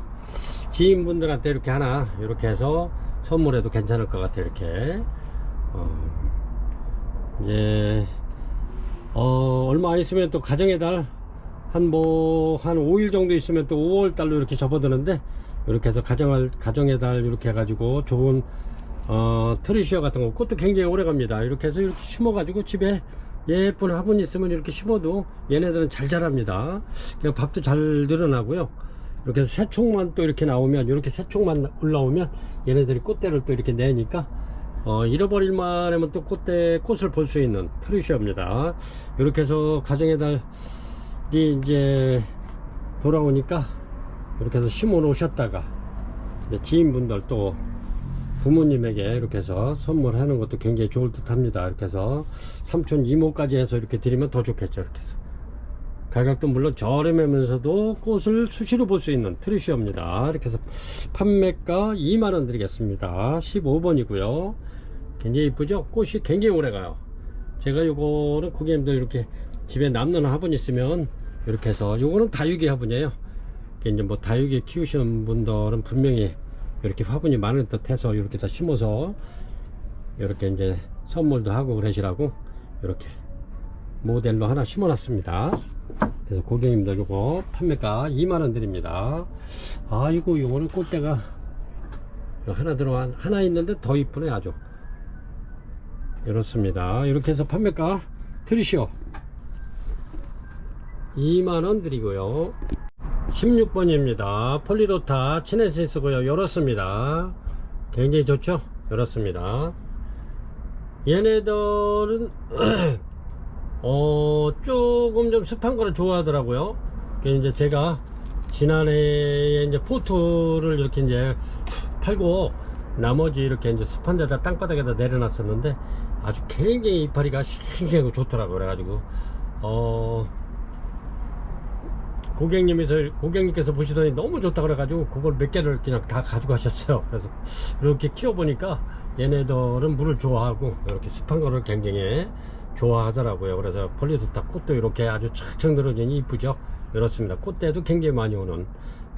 지인분들한테 이렇게 하나, 이렇게 해서 선물해도 괜찮을 것 같아요. 이렇게. 이제, 얼마 안 있으면 또 가정의 달, 한 5일 정도 있으면 또 5월 달로 이렇게 접어드는데, 이렇게 해서 가정의 달 이렇게 해가지고 좋은, 트리시어 같은 거, 꽃도 굉장히 오래 갑니다. 이렇게 해서 이렇게 심어가지고 집에 예쁜 화분 있으면 이렇게 심어도 얘네들은 잘 자랍니다. 그냥 밥도 잘 늘어나고요. 이렇게 해서 새총만 또 이렇게 나오면, 이렇게 새총만 올라오면 얘네들이 꽃대를 또 이렇게 내니까, 잃어버릴만 하면 또 꽃을 볼 수 있는 트리시어입니다. 이렇게 해서 가정의 달이 이제 돌아오니까 이렇게 해서 심어 놓으셨다가 지인분들 또 부모님에게 이렇게 해서 선물하는 것도 굉장히 좋을 듯 합니다. 이렇게 해서 삼촌 이모까지 해서 이렇게 드리면 더 좋겠죠. 이렇게 해서 가격도 물론 저렴하면서도 꽃을 수시로 볼 수 있는 트리시어입니다. 이렇게 해서 판매가 2만원 드리겠습니다. 15번이고요 굉장히 이쁘죠? 꽃이 굉장히 오래 가요. 제가 요거는 고객님들 이렇게 집에 남는 화분 있으면 이렇게 해서, 요거는 다육이 화분이에요. 이제 뭐 다육이 키우시는 분들은 분명히 이렇게 화분이 많을 듯 해서 이렇게 다 심어서 이렇게 이제 선물도 하고 그러시라고 이렇게 모델로 하나 심어 놨습니다. 그래서 고객님들 요거 판매가 2만원 드립니다. 아이고, 요거는 꽃대가 하나 있는데 더 이쁘네. 아주 이렇습니다. 이렇게 해서 판매가 트리시어 2만원 드리고요. 16번입니다 폴리도타 치네시스고요. 이렇습니다. 굉장히 좋죠? 이렇습니다. 얘네들은 조금 좀 습한 거를 좋아하더라고요. 이제 제가 지난해에 이제 포트를 이렇게 이제 팔고 나머지 이렇게 이제 습한 데다 땅바닥에다 내려놨었는데 아주 굉장히 이파리가 싱싱하고 좋더라고요. 그래가지고 고객님께서 보시더니 너무 좋다 그래가지고 그걸 몇 개를 그냥 다 가지고 가셨어요. 그래서 이렇게 키워보니까 얘네들은 물을 좋아하고 이렇게 습한 거를 굉장히 좋아하더라고요. 그래서 폴리도타 꽃도 이렇게 아주 착착 늘어지니 이쁘죠? 이렇습니다. 꽃대도 굉장히 많이 오는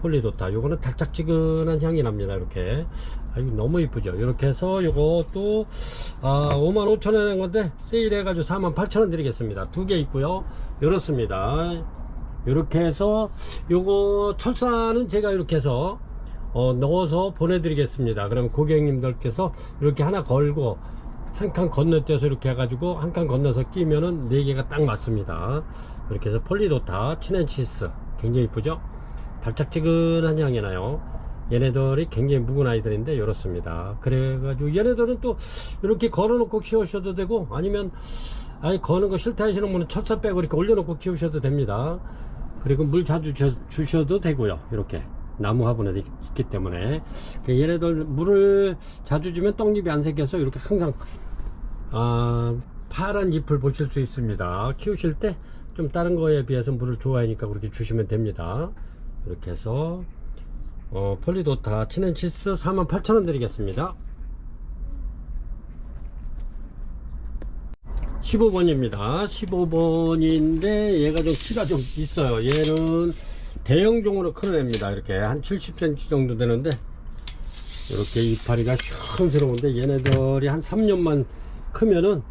폴리도타. 요거는 달짝지근한 향이 납니다. 이렇게. 아유, 너무 이쁘죠? 이렇게 해서 요것도 55,000원에 낸 건데 세일해가지고 48,000원 드리겠습니다. 두 개 있고요. 이렇습니다. 이렇게 해서 요거 철사는 제가 이렇게 해서 넣어서 보내드리겠습니다. 그러면 고객님들께서 이렇게 하나 걸고 한 칸 건너뛰어서 이렇게 해가지고 한 칸 건너서 끼면은 4개가 딱 맞습니다. 이렇게 해서 폴리도타 치넨시스 굉장히 이쁘죠? 달짝지근한 향이 나요. 얘네들이 굉장히 묵은 아이들인데 이렇습니다. 그래가지고 얘네들은 또 이렇게 걸어놓고 키우셔도 되고, 아니면 아예 거는 거 싫다 하시는 분은 철사 빼고 이렇게 올려놓고 키우셔도 됩니다. 그리고 물 자주 주셔도 되고요. 이렇게 나무 화분에 있기 때문에 얘네들 물을 자주 주면 떡잎이 안 생겨서 이렇게 항상 파란 잎을 보실 수 있습니다. 키우실 때 좀 다른 거에 비해서 물을 좋아하니까 그렇게 주시면 됩니다. 이렇게 해서 폴리도타 치넨시스 48,000원 드리겠습니다. 15번입니다 15번인데 얘가 좀 키가 좀 있어요. 얘는 대형종으로 큰 애입니다. 이렇게 한 70cm 정도 되는데 이렇게 이파리가 시원스러운데 얘네들이 한 3년만 크면은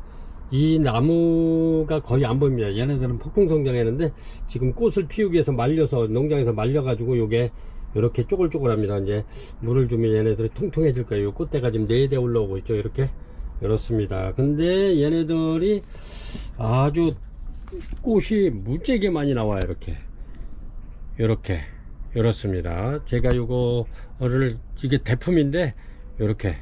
이 나무가 거의 안 보입니다. 얘네들은 폭풍성장했는데 지금 꽃을 피우기 위해서 말려서 농장에서 말려가지고 요게 이렇게 쪼글쪼글합니다. 이제 물을 주면 얘네들이 통통해질 거예요. 요 꽃대가 지금 4대 올라오고 있죠. 이렇게 이렇습니다. 근데 얘네들이 아주 꽃이 무지하게 많이 나와요. 이렇게 이렇습니다. 제가 요거를 이게 대품인데 이렇게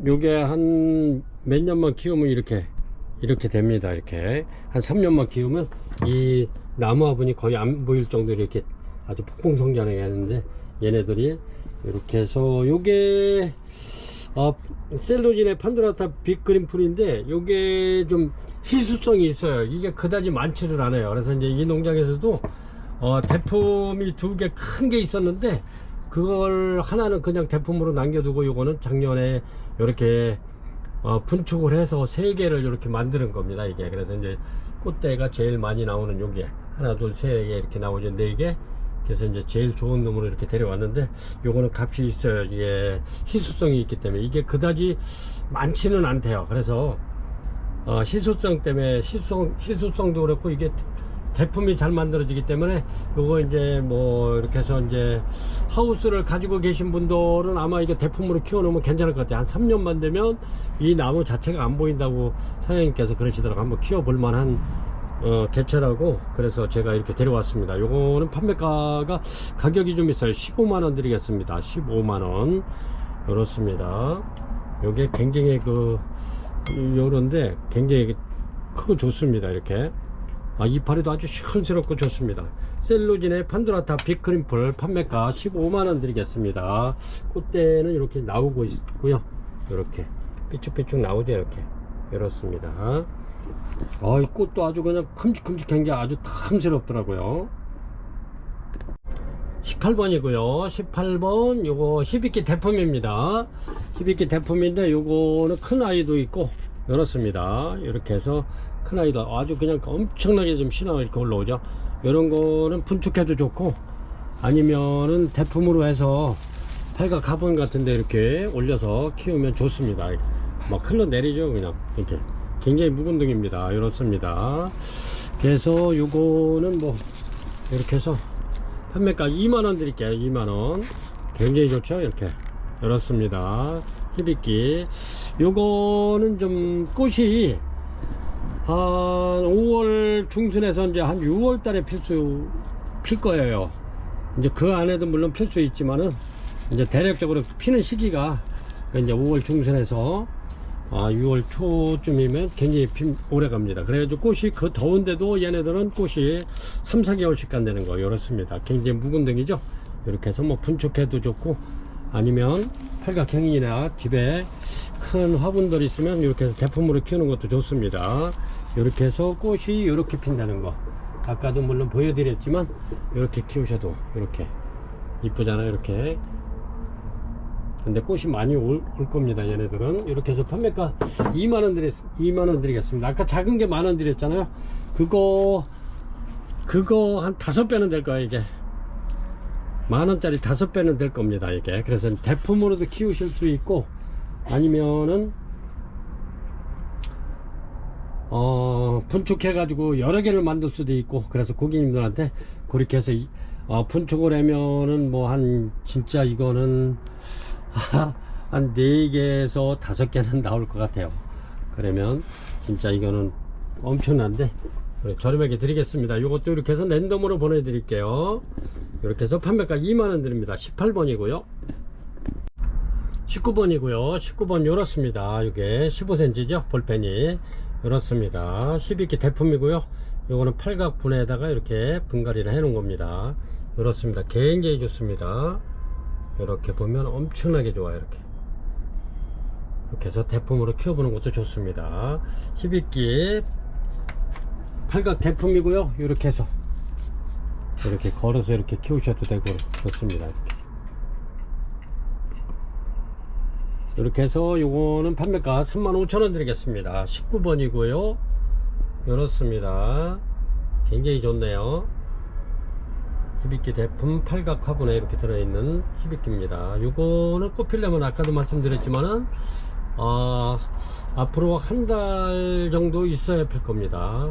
요게 한 몇 년만 키우면 이렇게 됩니다. 이렇게 한 3년만 키우면 이 나무 화분이 거의 안 보일 정도로 이렇게 아주 폭풍성장을 하는데 얘네들이 이렇게 해서 요게 셀로진의 판도라타 빅그린 풀인데 요게 좀 희수성이 있어요. 이게 그다지 많지를 않아요. 그래서 이제 이 농장에서도 대품이 두 개 큰 게 있었는데 그걸 하나는 그냥 대품으로 남겨두고 요거는 작년에 이렇게 분축을 해서 세 개를 이렇게 만드는 겁니다. 이게 그래서 이제 꽃대가 제일 많이 나오는 요게 하나 둘 세 개 이렇게 나오죠. 네 개. 그래서 이제 제일 좋은 놈으로 이렇게 데려왔는데 요거는 값이 있어요. 이게 희소성이 있기 때문에 이게 그다지 많지는 않대요. 그래서 희소성 때문에 희소성도 그렇고 이게 대품이 잘 만들어지기 때문에 요거 이제 뭐 이렇게 해서 이제 하우스를 가지고 계신 분들은 아마 이게 대품으로 키워놓으면 괜찮을 것 같아요. 한 3년만 되면 이 나무 자체가 안 보인다고 사장님께서 그러시더라고요. 한번 키워볼 만한 개체라고. 그래서 제가 이렇게 데려왔습니다. 요거는 판매가가 가격이 좀 있어요. 15만원 드리겠습니다. 15만원 그렇습니다. 요게 굉장히 요런데 굉장히 크고 좋습니다. 이렇게 이파리도 아주 시원스럽고 좋습니다. 셀로진의 판도라타 빅크림풀 판매가 15만원 드리겠습니다. 꽃대는 이렇게 나오고 있고요. 이렇게 삐쭉삐쭉 나오죠. 이렇게 이렇습니다. 이 꽃도 아주 그냥 큼직큼직한 게 아주 탐스럽더라고요. 18번이고요 18번 요거 히비키 대품입니다. 히비키 대품인데 요거는 큰 아이도 있고 이렇습니다. 이렇게 해서 큰 아이도 아주 그냥 엄청나게 좀 신화가 이렇게 올라오죠. 이런 거는 분축해도 좋고 아니면은 대품으로 해서 팔각 가본 같은데 이렇게 올려서 키우면 좋습니다. 막 흘러내리죠. 그냥 이렇게 굉장히 묵은 등입니다. 이렇습니다. 그래서 요거는 뭐 이렇게 해서 판매가 2만원 드릴게요. 2만원 굉장히 좋죠. 이렇게 이렇습니다. 히비키 요거는 좀 꽃이 한 5월 중순에서 이제 한 6월 달에 필 거예요. 이제 그 안에도 물론 필 수 있지만은 이제 대략적으로 피는 시기가 이제 5월 중순에서 6월 초쯤이면 굉장히 오래 갑니다. 그래가지고 꽃이 그 더운데도 얘네들은 꽃이 3, 4개월씩 간다는 거. 이렇습니다. 굉장히 묵은 등이죠. 이렇게 해서 뭐 분축해도 좋고 아니면 팔각형이나 집에 큰 화분들 있으면 이렇게 해서 대품으로 키우는 것도 좋습니다. 이렇게 해서 꽃이 이렇게 핀다는 거. 아까도 물론 보여드렸지만 이렇게 키우셔도 이렇게 이쁘잖아요. 이렇게. 근데 꽃이 많이 올 겁니다. 얘네들은. 이렇게 해서 판매가 2만원 드리겠습니다. 아까 작은 게 만원 드렸잖아요. 그거 한 5배는 될 거예요. 이게 만원짜리 5배는 될 겁니다. 이게. 그래서 대품으로도 키우실 수 있고 아니면은 분축해 가지고 여러 개를 만들 수도 있고. 그래서 고객님들한테 그렇게 해서 분축을 하면은 뭐 진짜 이거는 한 4개에서 5개는 나올 것 같아요. 그러면 진짜 이거는 엄청난데 저렴하게 드리겠습니다. 이것도 이렇게 해서 랜덤으로 보내드릴게요. 이렇게 해서 판매가 2만원 드립니다. 18번이고요 19번이고요 19번 요렇습니다. 이게 15cm죠. 볼펜이 요렇습니다. 히비키 대품이고요. 요거는 팔각 분에다가 이렇게 분갈이를 해 놓은 겁니다. 요렇습니다. 굉장히 좋습니다. 이렇게 보면 엄청나게 좋아요. 이렇게 해서 대품으로 키워보는 것도 좋습니다. 히비키 팔각 대품이고요. 이렇게 해서 이렇게 걸어서 이렇게 키우셔도 되고 좋습니다. 이렇게 해서 요거는 판매가 35,000원 드리겠습니다. 19번이고요 이렇습니다. 굉장히 좋네요. 히비키 대품 팔각 화분에 이렇게 들어있는 히비키입니다. 요거는 꽃 피려면 아까도 말씀드렸지만은 앞으로 한 달 정도 있어야 필 겁니다.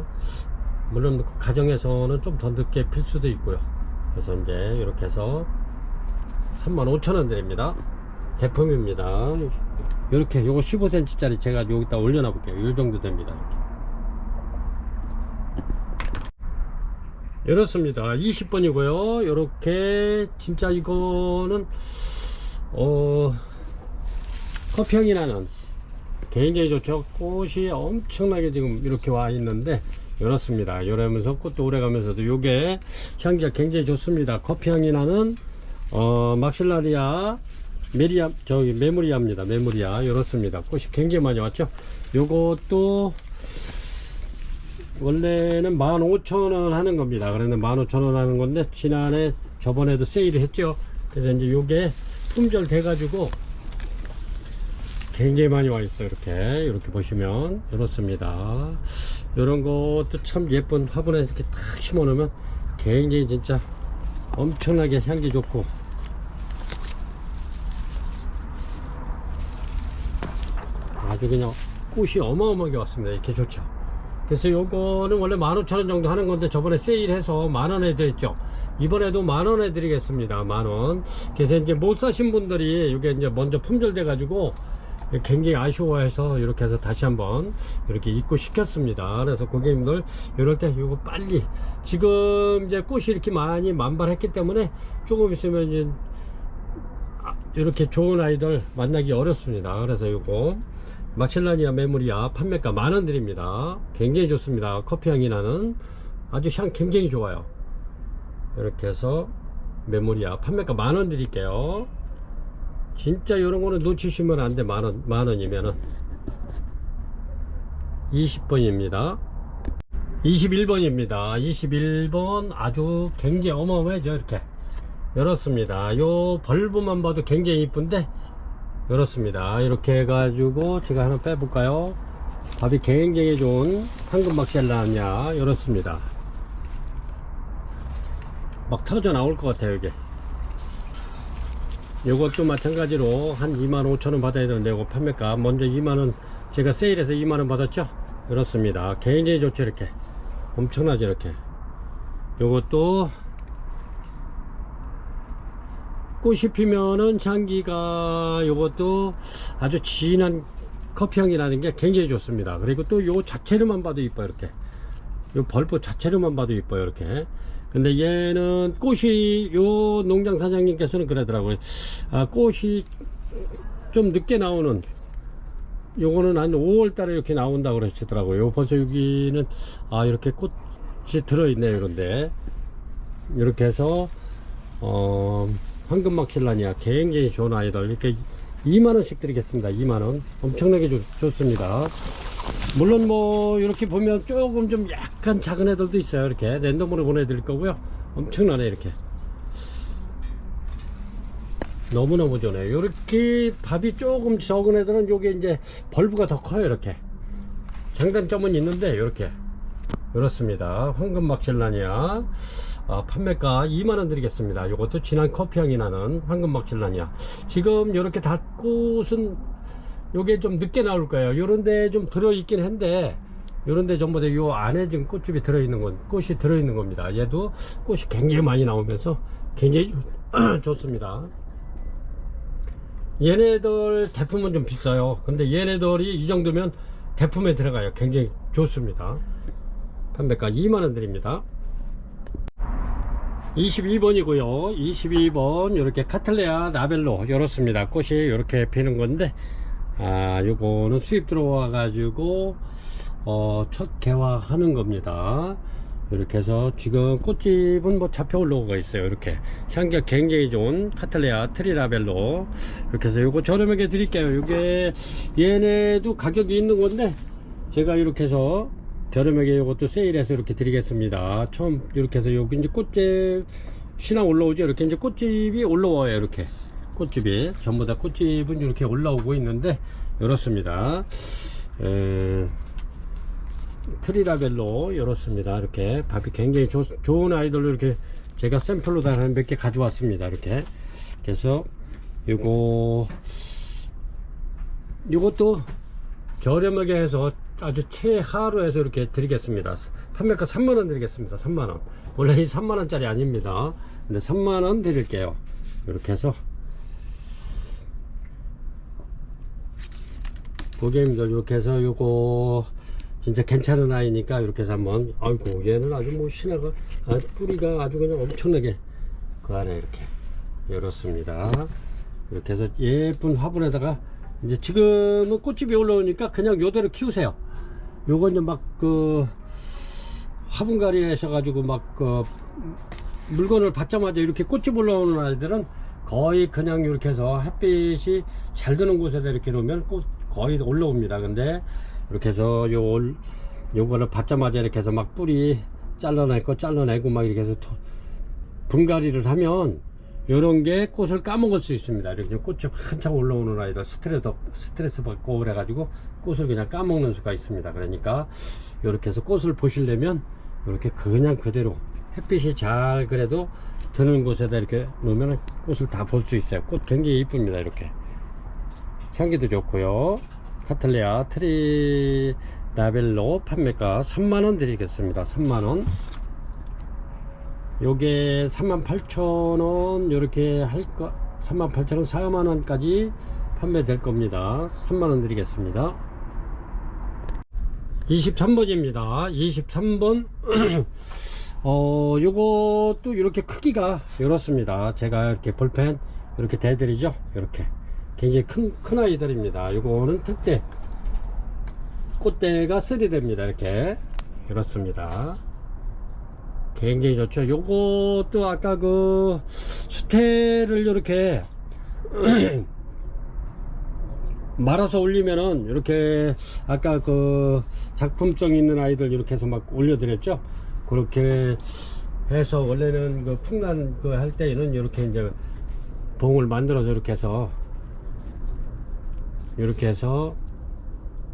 물론 가정에서는 좀 더 늦게 필 수도 있고요. 그래서 이제 이렇게 해서 35,000원 드립니다. 대품입니다. 이렇게 요거 15cm 짜리 제가 여기다 올려놔 볼게요. 이 정도 됩니다. 이렇습니다. 20번이고요 이렇게 진짜 이거는 커피향이 나는 굉장히 좋죠. 꽃이 엄청나게 지금 이렇게 와 있는데 이렇습니다. 이러면서 꽃도 오래 가면서도 요게 향기가 굉장히 좋습니다. 커피향이 나는 막실라리아 메리아, 저기 메모리아입니다. 메모리아. 이렇습니다. 꽃이 굉장히 많이 왔죠. 요것도 원래는 15,000원 하는 겁니다. 그런데 15,000원 하는 건데 지난해 저번에도 세일을 했죠. 그래서 이제 요게 품절 돼가지고 굉장히 많이 와 있어요. 이렇게 보시면 이렇습니다. 이런 것도 참 예쁜 화분에 이렇게 딱 심어 놓으면 굉장히 진짜 엄청나게 향기 좋고 아주 그냥 꽃이 어마어마하게 왔습니다. 이렇게 좋죠. 그래서 요거는 원래 15,000원 정도 하는 건데 저번에 세일해서 만원에 드렸죠. 이번에도 만원에 드리겠습니다. 만원. 그래서 이제 못 사신 분들이 이게 이제 먼저 품절돼 가지고 굉장히 아쉬워해서 이렇게 해서 다시 한번 이렇게 입고시켰습니다. 그래서 고객님들 이럴 때 이거 빨리 지금 이제 꽃이 이렇게 많이 만발했기 때문에 조금 있으면 이제 이렇게 좋은 아이들 만나기 어렵습니다. 그래서 이거 막실라니아 메모리아 판매가 만원 드립니다. 굉장히 좋습니다. 커피향이 나는 아주 향 굉장히 좋아요. 이렇게 해서 메모리아 판매가 만원 드릴게요. 진짜 이런 거는 놓치시면 안 돼. 만원이면은 20번입니다 21번입니다 21번 아주 굉장히 어마어마하죠. 이렇습니다. 요 벌브만 봐도 굉장히 이쁜데 이렇습니다. 이렇게 해가지고 제가 하나 빼볼까요? 밥이 굉장히 좋은 황금막셀라냐 이렇습니다. 막 터져 나올 것 같아요. 이게 요것도 마찬가지로 한 25,000원 받아야 되는데 요거 판매가 먼저 2만원 제가 세일해서 2만원 받았죠. 그렇습니다. 굉장히 좋죠. 이렇게 엄청나죠. 이렇게 요것도 꽃이 피면은 향기가 요것도 아주 진한 커피향이 나는 게 굉장히 좋습니다. 그리고 또 요 자체로만 봐도 이뻐요. 이렇게 요 벌브 자체로만 봐도 이뻐요. 이렇게 근데 얘는 꽃이 요 농장 사장님께서는 그러더라고요. 꽃이 좀 늦게 나오는 요거는 한 5월 달에 이렇게 나온다 그러시더라고요. 벌써 여기는 이렇게 꽃이 들어있네요. 이런데 이렇게 해서 황금막실라니아 굉장히 좋은 아이들 이렇게 2만원씩 드리겠습니다. 2만원 엄청나게 좋습니다. 물론 뭐 이렇게 보면 조금 좀 약간 작은 애들도 있어요. 이렇게 랜덤으로 보내드릴 거고요. 엄청나네. 이렇게 너무너무 좋네요. 이렇게 밥이 조금 적은 애들은 요게 이제 벌브가 더 커요. 이렇게 장단점은 있는데 이렇게 이렇습니다. 황금막실라니아 판매가 2만원 드리겠습니다. 이것도 진한 커피향이 나는 황금막실라니아. 지금 이렇게 닷꽃은 요게 좀 늦게 나올 거예요. 요런데 좀 들어있긴 한데 요런데 전부 다 요 안에 지금 꽃집이 들어있는 건 꽃이 들어있는 겁니다. 얘도 꽃이 굉장히 많이 나오면서 굉장히 좋습니다. 얘네들 대품은 좀 비싸요. 근데 얘네들이 이 정도면 대품에 들어가요. 굉장히 좋습니다. 판매가 2만원 드립니다. 22번이고요 22번 이렇게 카틀레아 라벨로 이렇습니다. 꽃이 이렇게 피는 건데 요거는 수입 들어와 가지고 첫 개화하는 겁니다. 이렇게 해서 지금 꽃집은 뭐 잡혀 올라오고 있어요. 이렇게 향기가 굉장히 좋은 카틀레아 트리라벨로 이렇게 해서 요거 저렴하게 드릴게요. 요게 얘네도 가격이 있는 건데 제가 이렇게 해서 저렴하게 이것도 세일해서 이렇게 드리겠습니다. 처음 이렇게 해서 여기 이제 꽃집 신화 올라오죠. 이렇게 이제 꽃집이 올라와요. 이렇게 꽃집이 전부 다 꽃집은 이렇게 올라오고 있는데 이렇습니다. 트리라벨로 이렇습니다. 이렇게 밥이 굉장히 좋은 아이들로 이렇게 제가 샘플로 다 몇 개 가져왔습니다. 이렇게 그래서 요것도 저렴하게 해서 아주 최하로 해서 이렇게 드리겠습니다. 판매가 3만원 드리겠습니다. 3만원. 원래 이 3만원짜리 아닙니다. 근데 3만원 드릴게요. 이렇게 해서 고객님들 이렇게 해서 요거 진짜 괜찮은 아이니까 이렇게 해서 한번 아이고 얘는 아주 뭐 신화가 뿌리가 아주 그냥 엄청나게 그 안에 이렇게 이렇습니다. 이렇게 해서 예쁜 화분에다가 이제 지금은 꽃집이 올라오니까 그냥 요대로 키우세요. 요건 이제 막 그 화분갈이 하셔가지고 막 그 물건을 받자마자 이렇게 꽃집 올라오는 아이들은 거의 그냥 이렇게 해서 햇빛이 잘 드는 곳에다 이렇게 놓으면 꽃 거의 올라옵니다. 근데 이렇게 해서 요거를 받자마자 이렇게 해서 막 뿌리 잘라내고 막 이렇게 해서 분갈이를 하면 요런 게 꽃을 까먹을 수 있습니다. 이렇게 꽃이 한참 올라오는 아이들 스트레스 받고 그래가지고 꽃을 그냥 까먹는 수가 있습니다. 그러니까 이렇게 해서 꽃을 보시려면 이렇게 그냥 그대로 햇빛이 잘 그래도 드는 곳에다 이렇게 놓으면 꽃을 다 볼 수 있어요. 꽃 굉장히 이쁩니다. 이렇게 향기도 좋고요. 카틀레아 트리 라벨로 판매가 3만원 드리겠습니다. 3만원. 요게 38,000원 요렇게 할거 38,000원 4만원까지 판매될 겁니다. 3만원 드리겠습니다. 23번입니다 23번 요것도 이렇게 크기가 이렇습니다. 제가 이렇게 볼펜 이렇게 대드리죠. 이렇게 굉장히 큰 아이들입니다. 요거는 특대 꽃대가 3대입니다. 이렇게 이렇습니다. 굉장히 좋죠. 요것도 아까 그 수태를 이렇게 말아서 올리면은 이렇게 아까 그 작품성 있는 아이들 이렇게 해서 막 올려드렸죠. 그렇게 해서 원래는 그 풍란 그 할 때는 이렇게 이제 봉을 만들어서 이렇게 해서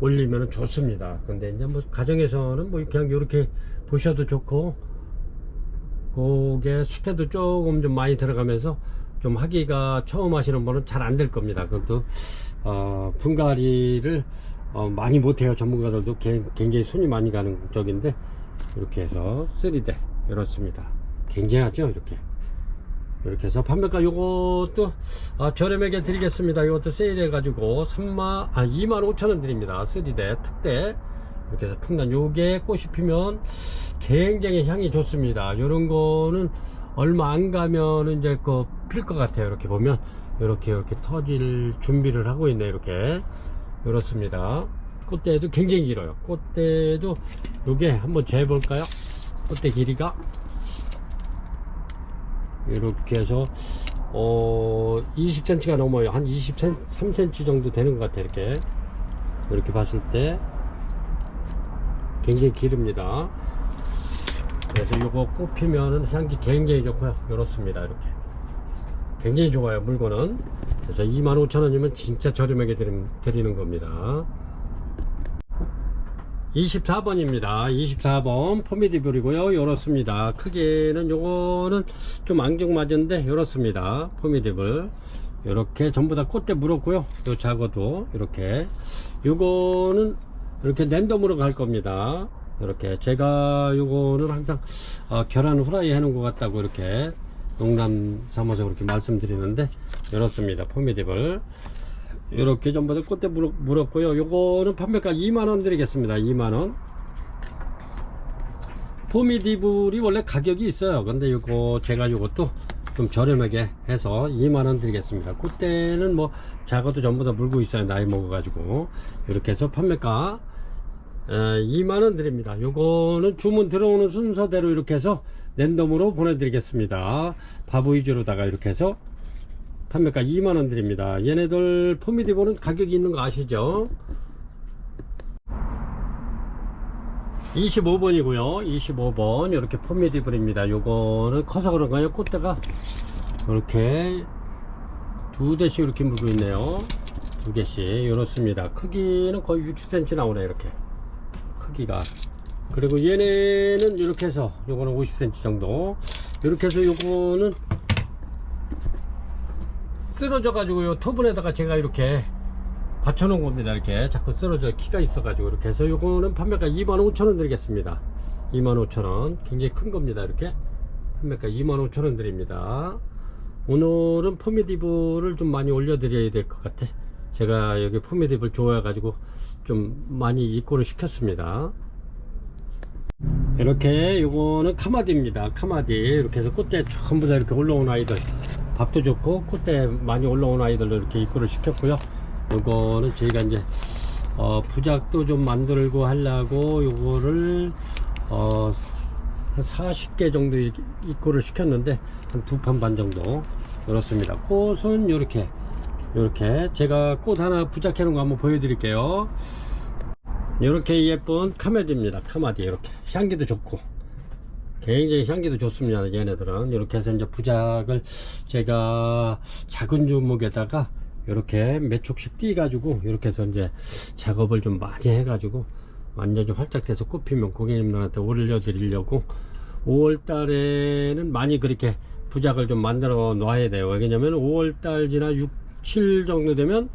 올리면은 좋습니다. 근데 이제 뭐 가정에서는 뭐 그냥 이렇게 보셔도 좋고, 그게 수태도 조금 좀 많이 들어가면서 좀 하기가 처음 하시는 분은 잘 안 될 겁니다. 그것도 분갈이를 많이 못해요. 전문가들도 굉장히 손이 많이 가는 쪽인데, 이렇게 해서 3대 이렇습니다. 굉장하죠. 이렇게 해서 판매가 요것도 저렴하게 드리겠습니다. 이것도 세일해 가지고 25,000원 드립니다. 3대 특대. 이렇게 해서 풍란 요게 꽃이 피면 굉장히 향이 좋습니다. 요런 거는 얼마 안 가면 이제 그 필 것 같아요. 이렇게 보면 이렇게 터질 준비를 하고 있네. 이렇습니다. 꽃대도 굉장히 길어요. 꽃대도 요게 한번 재볼까요? 꽃대 길이가 이렇게 해서 20cm가 넘어요. 한 23cm 정도 되는 것 같아요. 이렇게 봤을 때 굉장히 기릅니다. 그래서 요거 꼽히면은 향기 굉장히 좋고요. 이렇습니다. 이렇게 굉장히 좋아요. 물건은. 그래서 25,000원이면 진짜 저렴하게 드리는 겁니다. 24번입니다 24번 포미디블이고요. 이렇습니다. 크기는 요거는 좀 앙증맞은데 이렇습니다. 포미디블 이렇게 전부 다 꽃대 물었고요. 요 작어도 이렇게, 요거는 이렇게 랜덤으로 갈 겁니다. 이렇게 제가 요거는 항상 계란 후라이 해놓은 것 같다고 이렇게 농담 삼아서 그렇게 말씀드리는데, 이렇습니다. 포미디블 이렇게 전부 다 꽃대 물었고요. 요거는 판매가 2만원 드리겠습니다. 2만원. 포미디블이 원래 가격이 있어요. 근데 요거 제가 요것도 좀 저렴하게 해서 2만원 드리겠습니다. 꽃대는 뭐 작아도 전부 다 물고 있어요. 나이 먹어가지고. 이렇게 해서 판매가 2만원 드립니다. 요거는 주문 들어오는 순서대로 이렇게 해서 랜덤으로 보내드리겠습니다. 바보 위주로다가 이렇게 해서 판매가 2만원 드립니다. 얘네들 포미디볼은 가격이 있는 거 아시죠? 25번이고요 25번 이렇게 포미디볼입니다. 요거는 커서 그런가요? 꽃대가 이렇게 2대씩 이렇게 물고 있네요. 2개씩 이렇습니다. 크기는 거의 60cm 나오네. 이렇게 크기가. 그리고 얘네는 이렇게 해서 요거는 50cm 정도. 이렇게 해서 요거는 쓰러져 가지고 요 토분에다가 제가 이렇게 받쳐 놓은 겁니다. 이렇게 자꾸 쓰러져 키가 있어 가지고. 이렇게 해서 요거는 판매가 25,000원 드리겠습니다. 25,000원. 굉장히 큰 겁니다. 이렇게 판매가 25,000원 드립니다. 오늘은 포미디블을 좀 많이 올려 드려야 될 것 같아. 제가 여기 포미디블 좋아해 가지고 좀 많이 입고를 시켰습니다. 이렇게 요거는 카마디입니다. 카마디. 이렇게 해서 꽃대 전부 다 이렇게 올라온 아이들, 밥도 좋고 꽃대 많이 올라온 아이들로 이렇게 입고를 시켰고요. 요거는 저희가 이제 부작도 좀 만들고 하려고 요거를 한 40개 정도 입고를 시켰는데 한 2판 반 정도 그렇습니다. 꽃은 요렇게 제가 꽃 하나 부착해 놓은 거 한번 보여드릴게요. 요렇게 예쁜 카마디입니다. 카마디. 이렇게 향기도 좋고 굉장히 향기도 좋습니다. 얘네들은 이렇게 해서 이제 부작을 제가 작은 주먹에다가 이렇게 몇 촉씩 띄 가지고 이렇게 해서 이제 작업을 좀 많이 해 가지고 완전히 활짝 돼서 꽃 피면 고객님들한테 올려 드리려고 5월 달에는 많이 그렇게 부작을 좀 만들어 놔야 돼요. 왜냐면 5월 달 지나 6, 7 정도 되면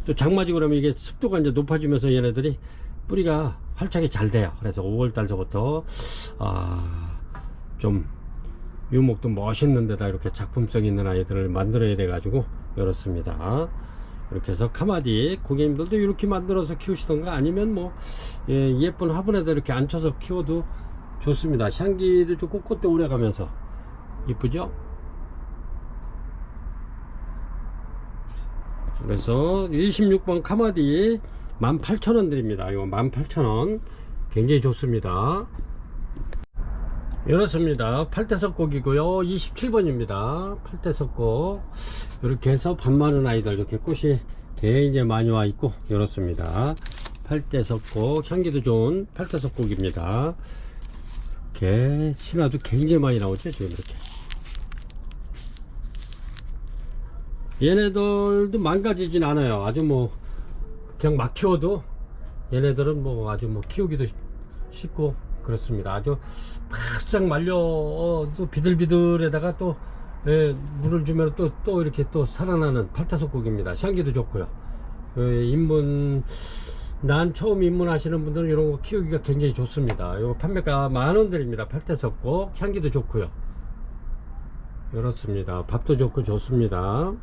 또 장마지고 그러면 이게 습도가 이제 높아지면서 얘네들이 뿌리가 활착이 잘 돼요. 그래서 5월 달서부터 좀 유목도 멋있는 데다 이렇게 작품성 있는 아이들을 만들어야 돼 가지고 이렇습니다. 이렇게 해서 카마디 고객님들도 이렇게 만들어서 키우시던가 아니면 뭐 예쁜 화분에다 이렇게 앉혀서 키워도 좋습니다. 향기도 좋고 꽃도 오래 가면서 이쁘죠? 그래서 26번 카마디 18,000원 드립니다. 이거 18,000원 굉장히 좋습니다. 이렇습니다. 팔대석곡이고요. 27번입니다. 팔대석곡. 이렇게 해서 밥 많은 아이들 이렇게 꽃이 굉장히 많이 와 있고 이렇습니다. 팔대석곡 향기도 좋은 팔대석곡입니다. 이렇게 신화도 굉장히 많이 나오죠. 지금 이렇게 얘네들도 망가지진 않아요. 아주 뭐 그냥 막 키워도 얘네들은 뭐 아주 뭐 키우기도 쉽고 그렇습니다. 아주 바싹 말려 또 비들비들에다가 또 물을 주면 또 이렇게 또 살아나는 팔타석곡입니다. 향기도 좋고요. 난 처음 입문하시는 분들은 이런 거 키우기가 굉장히 좋습니다. 이거 판매가 만원 드립니다. 팔타석곡 향기도 좋고요. 이렇습니다. 밥도 좋고 좋습니다.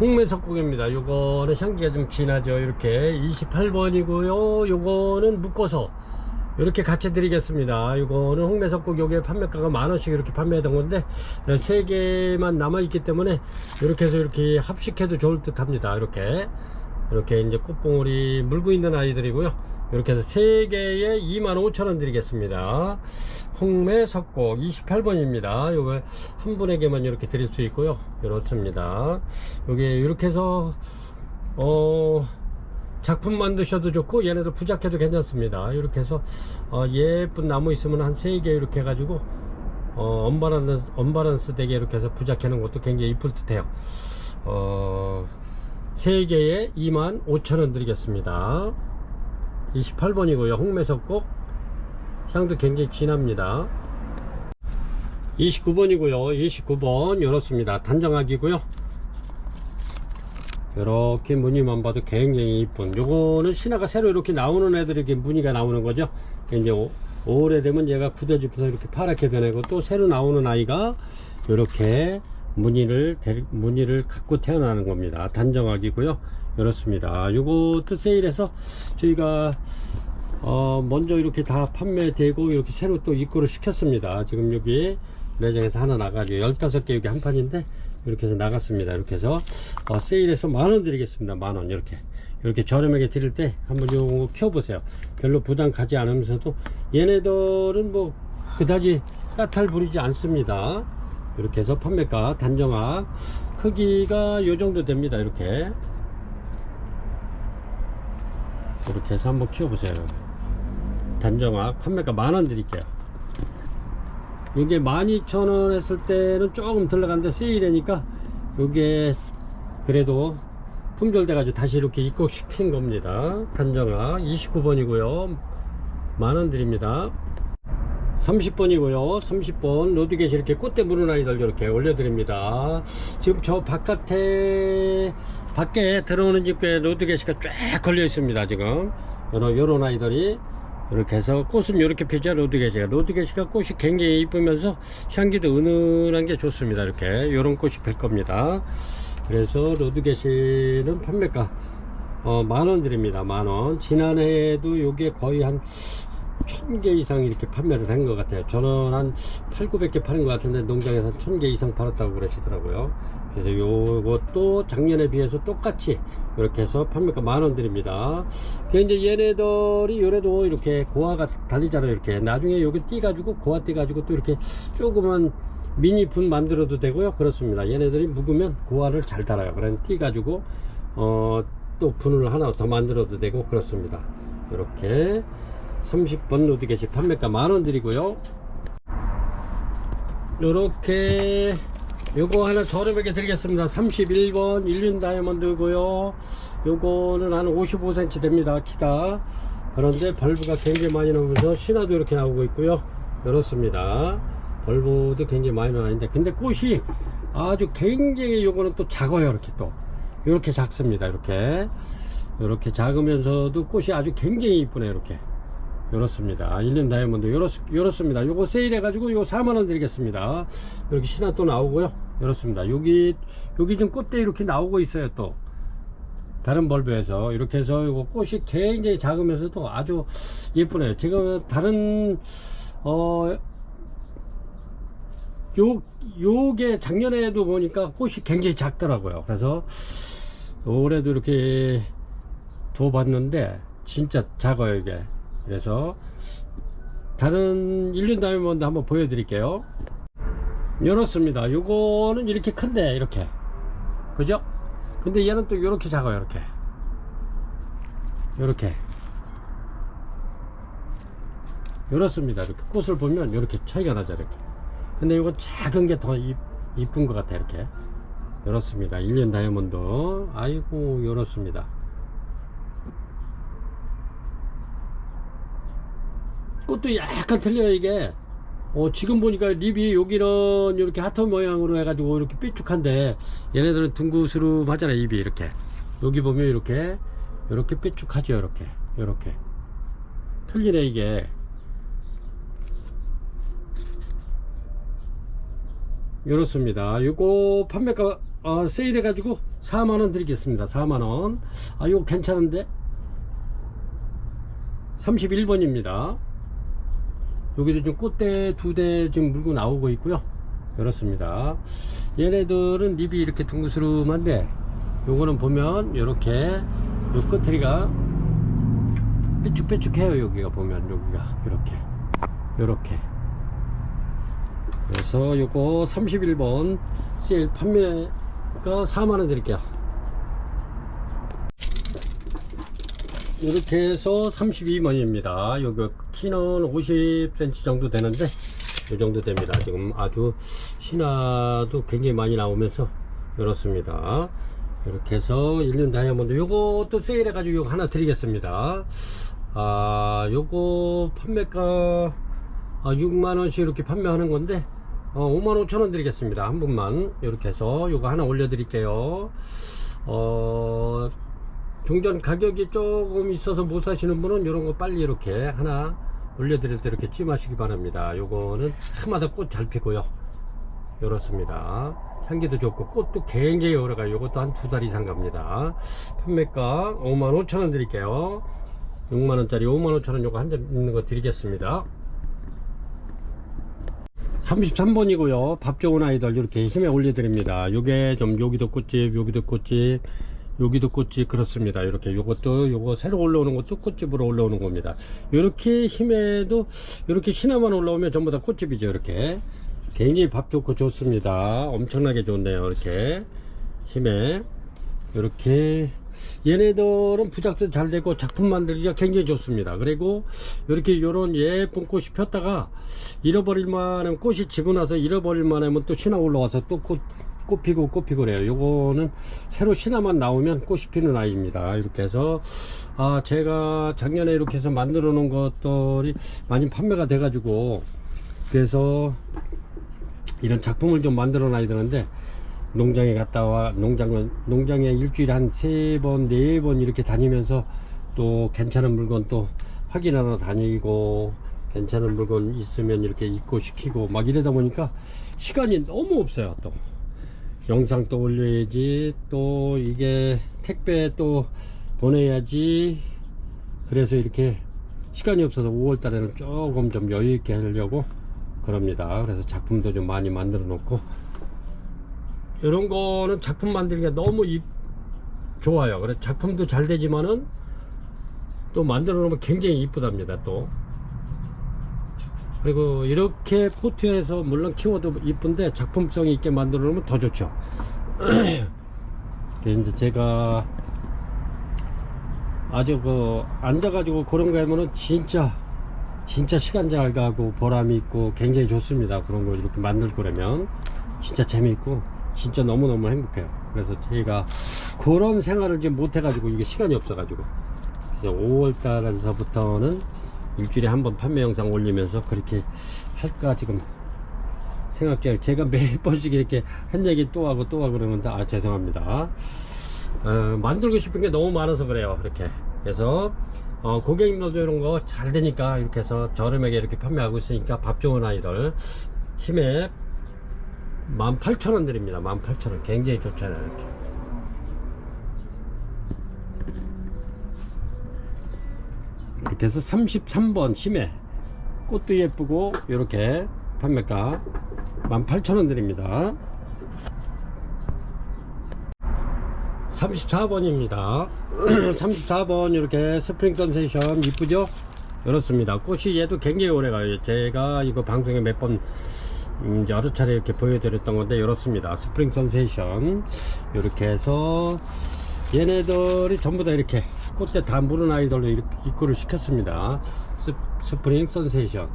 홍매석곡입니다. 요거는 향기가 좀 진하죠. 이렇게 28번이고요. 요거는 묶어서 이렇게 같이 드리겠습니다. 이거는 홍매석곡 요게 판매가가 만원씩 이렇게 판매하던 건데 3개만 남아있기 때문에 이렇게 해서 이렇게 합식해도 좋을 듯 합니다. 이렇게 이제 꽃봉오리 물고 있는 아이들이고요. 이렇게 해서 3개에 25,000원 드리겠습니다. 홍매석곡 28번입니다. 요거 한 분에게만 이렇게 드릴 수 있고요. 이렇습니다. 요게 이렇게 해서 작품 만드셔도 좋고 얘네들 부작해도 괜찮습니다. 이렇게 해서 예쁜 나무 있으면 한 3개 이렇게 해가지고 언바란스 되게 이렇게 해서 부작해 놓은 것도 굉장히 이쁠 듯 해요. 3개에 25,000원 드리겠습니다. 28번이고요. 홍매석곡 향도 굉장히 진합니다. 29번이고요. 29번 이렇습니다. 단정하기고요. 이렇게 무늬만 봐도 굉장히 이쁜, 요거는 신화가 새로 이렇게 나오는 애들이 이렇게 무늬가 나오는 거죠. 이제 오래되면 얘가 굳어지면서 이렇게 파랗게 변하고 또 새로 나오는 아이가 이렇게 무늬를 갖고 태어나는 겁니다. 단정하기고요. 이렇습니다. 요것도 세일해서 저희가 먼저 이렇게 다 판매되고 이렇게 새로 또 입고를 시켰습니다. 지금 여기 매장에서 하나 나가지고 15개 여기 한 판인데 이렇게 해서 나갔습니다. 이렇게 해서 세일해서 만원 드리겠습니다. 만원. 이렇게 저렴하게 드릴 때 한번 요거 키워보세요. 별로 부담 가지 않으면서도 얘네들은 뭐 그다지 까탈 부리지 않습니다. 이렇게 해서 판매가 단정한 크기가 요 정도 됩니다. 이렇게 해서 한번 키워보세요. 단정한 판매가 만원 드릴게요. 이게 12,000원 했을 때는 조금 들어갔는데 세일이니까 이게 그래도 품절돼 가지고 다시 이렇게 입고시킨 겁니다. 단정아 29번이고요 만원 드립니다. 30번이고요 30번 로드겟이 이렇게 꽃대 무는 아이들 이렇게 올려드립니다. 지금 저 밖에 들어오는 집에 로드겟이가 쫙 걸려 있습니다. 지금 요런 아이들이 이렇게 해서 꽃은 이렇게 피죠. 로드게시가 꽃이 굉장히 이쁘면서 향기도 은은한 게 좋습니다. 이렇게 요런 꽃이 필 겁니다. 그래서 로드게시는 판매가 만원 드립니다. 만원. 지난해에도 요게 거의 한 1000개 이상 이렇게 판매를 한 것 같아요. 저는 한 8,900개 파는 것 같은데 농장에서 한 1000개 이상 팔았다고 그러시더라고요. 그래서 요것도 작년에 비해서 똑같이 이렇게 해서 판매가 만원 드립니다. 이제 얘네들이 요래도 이렇게 고화가 달리잖아요. 이렇게 나중에 여기 띄가지고 고화 띄가지고 또 이렇게 조그만 미니 분 만들어도 되고요. 그렇습니다. 얘네들이 묵으면 고알을 잘 달아요. 그래서 띄 가지고 또 분을 하나 더 만들어도 되고 그렇습니다. 이렇게 30번 노드개시 판매가 10,000원 드리고요. 요렇게 요거 하나 저렴하게 드리겠습니다. 31번 일륜 다이아몬드고요. 요거는 한 55cm 됩니다. 키가. 그런데 벌브가 굉장히 많이 나오면서 신화도 이렇게 나오고 있고요. 이렇습니다. 벌브도 굉장히 많이 나오는데 근데 꽃이 아주 굉장히 요거는 또 작아요. 이렇게 또 이렇게 작습니다. 이렇게 작으면서도 꽃이 아주 굉장히 이쁘네요. 이렇습니다. 일륜 다이아몬드 이렇습니다. 요거 세일해 가지고 요거 40,000원 드리겠습니다. 이렇게 신화 또 나오고요. 이렇습니다. 여기 좀 꽃대 이렇게 나오고 있어요. 또 다른 벌브에서 이렇게 해서 요거 꽃이 굉장히 작으면서도 아주 예쁘네요. 지금 다른 요게 작년에도 보니까 꽃이 굉장히 작더라고요. 그래서 올해도 이렇게 둬봤는데 진짜 작아요 이게. 그래서 다른 일륜 다이아몬드 한번 보여드릴게요. 이렇습니다. 요거는 이렇게 큰데 이렇게 그죠? 근데 얘는 또 이렇게 작아요. 이렇습니다. 이렇게 꽃을 보면 이렇게 차이가 나죠. 근데 이거 작은 게 더 이쁜 것 같아. 이렇습니다. 일륜 다이아몬드. 아이고 이렇습니다. 꽃도 약간 틀려요 이게. 지금 보니까 립이 여기는 이렇게 하트 모양으로 해가지고 이렇게 삐쭉한데 얘네들은 둥그스름 하잖아요. 입이 이렇게 여기 보면 이렇게 삐쭉하죠. 이렇게 틀리네 이게. 이렇습니다. 요거 판매가 세일해 가지고 40,000원 드리겠습니다. 40,000원. 요거 괜찮은데 31번입니다 여기도 좀 꽃대 2대 좀 물고 나오고 있고요. 이렇습니다. 얘네들은 립이 이렇게 둥그스름한데 요거는 보면 이렇게 요 끝트리가 삐쭉삐쭉해요. 여기가 보면 이렇게 그래서 요거 31번 세일 판매가 40,000원 드릴게요. 이렇게 해서 32번입니다. 여기 키는 50cm 정도 되는데 이 정도 됩니다. 지금 아주 신화도 굉장히 많이 나오면서 이렇습니다. 이렇게 해서 일륜 다이아몬드 요것도 세일해 가지고 요거 하나 드리겠습니다. 요거 판매가 60,000원씩 이렇게 판매하는 건데 55,000원 드리겠습니다. 한 분만. 이렇게 해서 요거 하나 올려 드릴게요. 종전 가격이 조금 있어서 못 사시는 분은 이런 거 빨리 이렇게 하나 올려드릴 때 이렇게 찜하시기 바랍니다. 요거는 해마다 꽃 잘 피고요. 이렇습니다. 향기도 좋고 꽃도 굉장히 오래가요. 요것도 한 2달 이상 갑니다. 판매가 55,000원 드릴게요. 6만원짜리 55,000원 요거 한 점 있는 거 드리겠습니다. 33번이고요 밥 좋은 아이들 이렇게 힘에 올려드립니다. 요게 좀 여기도 꽃집 여기도 꽃집 그렇습니다. 이렇게 요거 새로 올라오는 것도 꽃집으로 올라오는 겁니다. 이렇게 힘에도 이렇게 신화만 올라오면 전부 다 꽃집이죠. 이렇게 굉장히 밥 좋고 좋습니다. 엄청나게 좋네요. 이렇게 힘에 이렇게 얘네들은 부작도 잘 되고 작품 만들기가 굉장히 좋습니다. 그리고 이렇게 요런 예쁜 꽃이 폈다가 잃어버릴 만하면 꽃이 지고 나서 잃어버릴 만하면 또 신화 올라와서 또 꽃 피고 그래요. 요거는 새로 신화만 나오면 꽃이 피는 아이입니다. 이렇게 해서 제가 작년에 이렇게 해서 만들어 놓은 것들이 많이 판매가 돼 가지고 그래서 이런 작품을 좀 만들어 놔야 되는데 농장에 갔다 와 농장에 일주일에 한 3번 4번 이렇게 다니면서 또 괜찮은 물건 또 확인하러 다니고 괜찮은 물건 있으면 이렇게 입고 시키고 막 이러다 보니까 시간이 너무 없어요. 또 영상 또 올려야지 또 이게 택배 또 보내야지. 그래서 이렇게 시간이 없어서 5월 달에는 조금 좀 여유 있게 하려고 그럽니다. 그래서 작품도 좀 많이 만들어 놓고 이런 거는 작품 만들기가 너무 좋아요. 그래서 작품도 잘 되지만은 또 만들어 놓으면 굉장히 이쁘답니다. 또 그리고 이렇게 포트에서 물론 키워도 이쁜데 작품성이 있게 만들어 놓으면 더 좋죠. 이제 제가 아주 앉아가지고 그런 거 하면은 진짜 시간 잘 가고 보람이 있고 굉장히 좋습니다. 그런 거 이렇게 만들 거라면 진짜 재미있고 진짜 너무너무 행복해요. 그래서 제가 그런 생활을 지금 못 해가지고 이게 시간이 없어가지고, 그래서 5월달에서부터는 일주일에 한 번 판매 영상 올리면서 그렇게 할까 지금 생각 중에, 제가 매일 번씩 이렇게 한 얘기 또 하고 그러는데 죄송합니다. 만들고 싶은 게 너무 많아서 그래요. 이렇게 그래서 고객님들도 이런 거 잘 되니까 이렇게 해서 저렴하게 이렇게 판매하고 있으니까 밥 좋은 아이들 힘에 18,000원 드립니다. 18,000원 굉장히 좋잖아요. 이렇게 이렇게 해서 33번 심해 꽃도 예쁘고 이렇게 판매가 18,000원 드립니다. 34번입니다 34번 이렇게 스프링 선세이션 이쁘죠? 이렇습니다. 꽃이 얘도 굉장히 오래가요. 제가 이거 방송에 몇 번 여러 차례 이렇게 보여드렸던 건데 이렇습니다. 스프링 선세이션 이렇게 해서 얘네들이 전부 다 이렇게 꽃대 다 물은 아이들로 이렇게 입구를 시켰습니다. 스프링 선세이션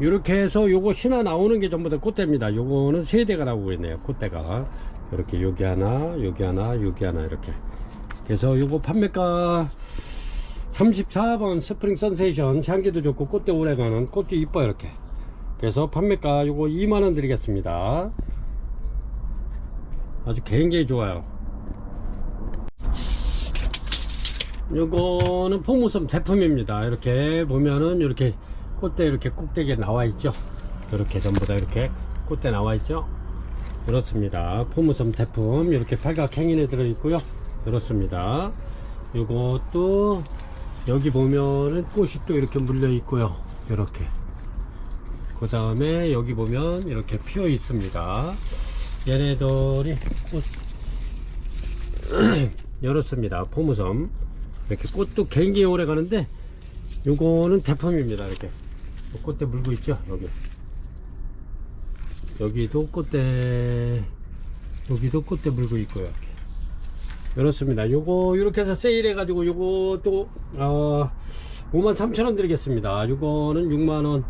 이렇게 해서 요거 신화 나오는 게 전부 다 꽃대입니다. 요거는 세 대가 나오고 있네요. 꽃대가 이렇게 여기 하나 여기 하나 여기 하나 이렇게. 그래서 요거 판매가 34번 스프링 선세이션 향기도 좋고 꽃대 오래가는 꽃도 이뻐요. 이렇게 그래서 판매가 요거 2만원 드리겠습니다. 아주 굉장히 좋아요. 요거는 포무섬 대품입니다. 이렇게 보면은 이렇게 꽃대 이렇게 꼭대기에 나와 있죠. 이렇게 전부 다 이렇게 꽃대 나와 있죠. 그렇습니다. 포무섬 대품 이렇게 팔각 행인에 들어 있고요. 그렇습니다. 요것도 여기 보면은 꽃이 또 이렇게 물려 있고요. 이렇게 그 다음에 여기 보면 이렇게 피어 있습니다. 얘네들이 꽃 이렇습니다. 포무섬 이렇게 꽃도 굉장히 오래 가는데 요거는 대품입니다. 이렇게 꽃대 물고 있죠. 여기도 꽃대 물고 있고요. 이렇게. 이렇습니다. 요거 이렇게 해서 세일해 가지고 요것도 53,000원 드리겠습니다. 요거는 6만원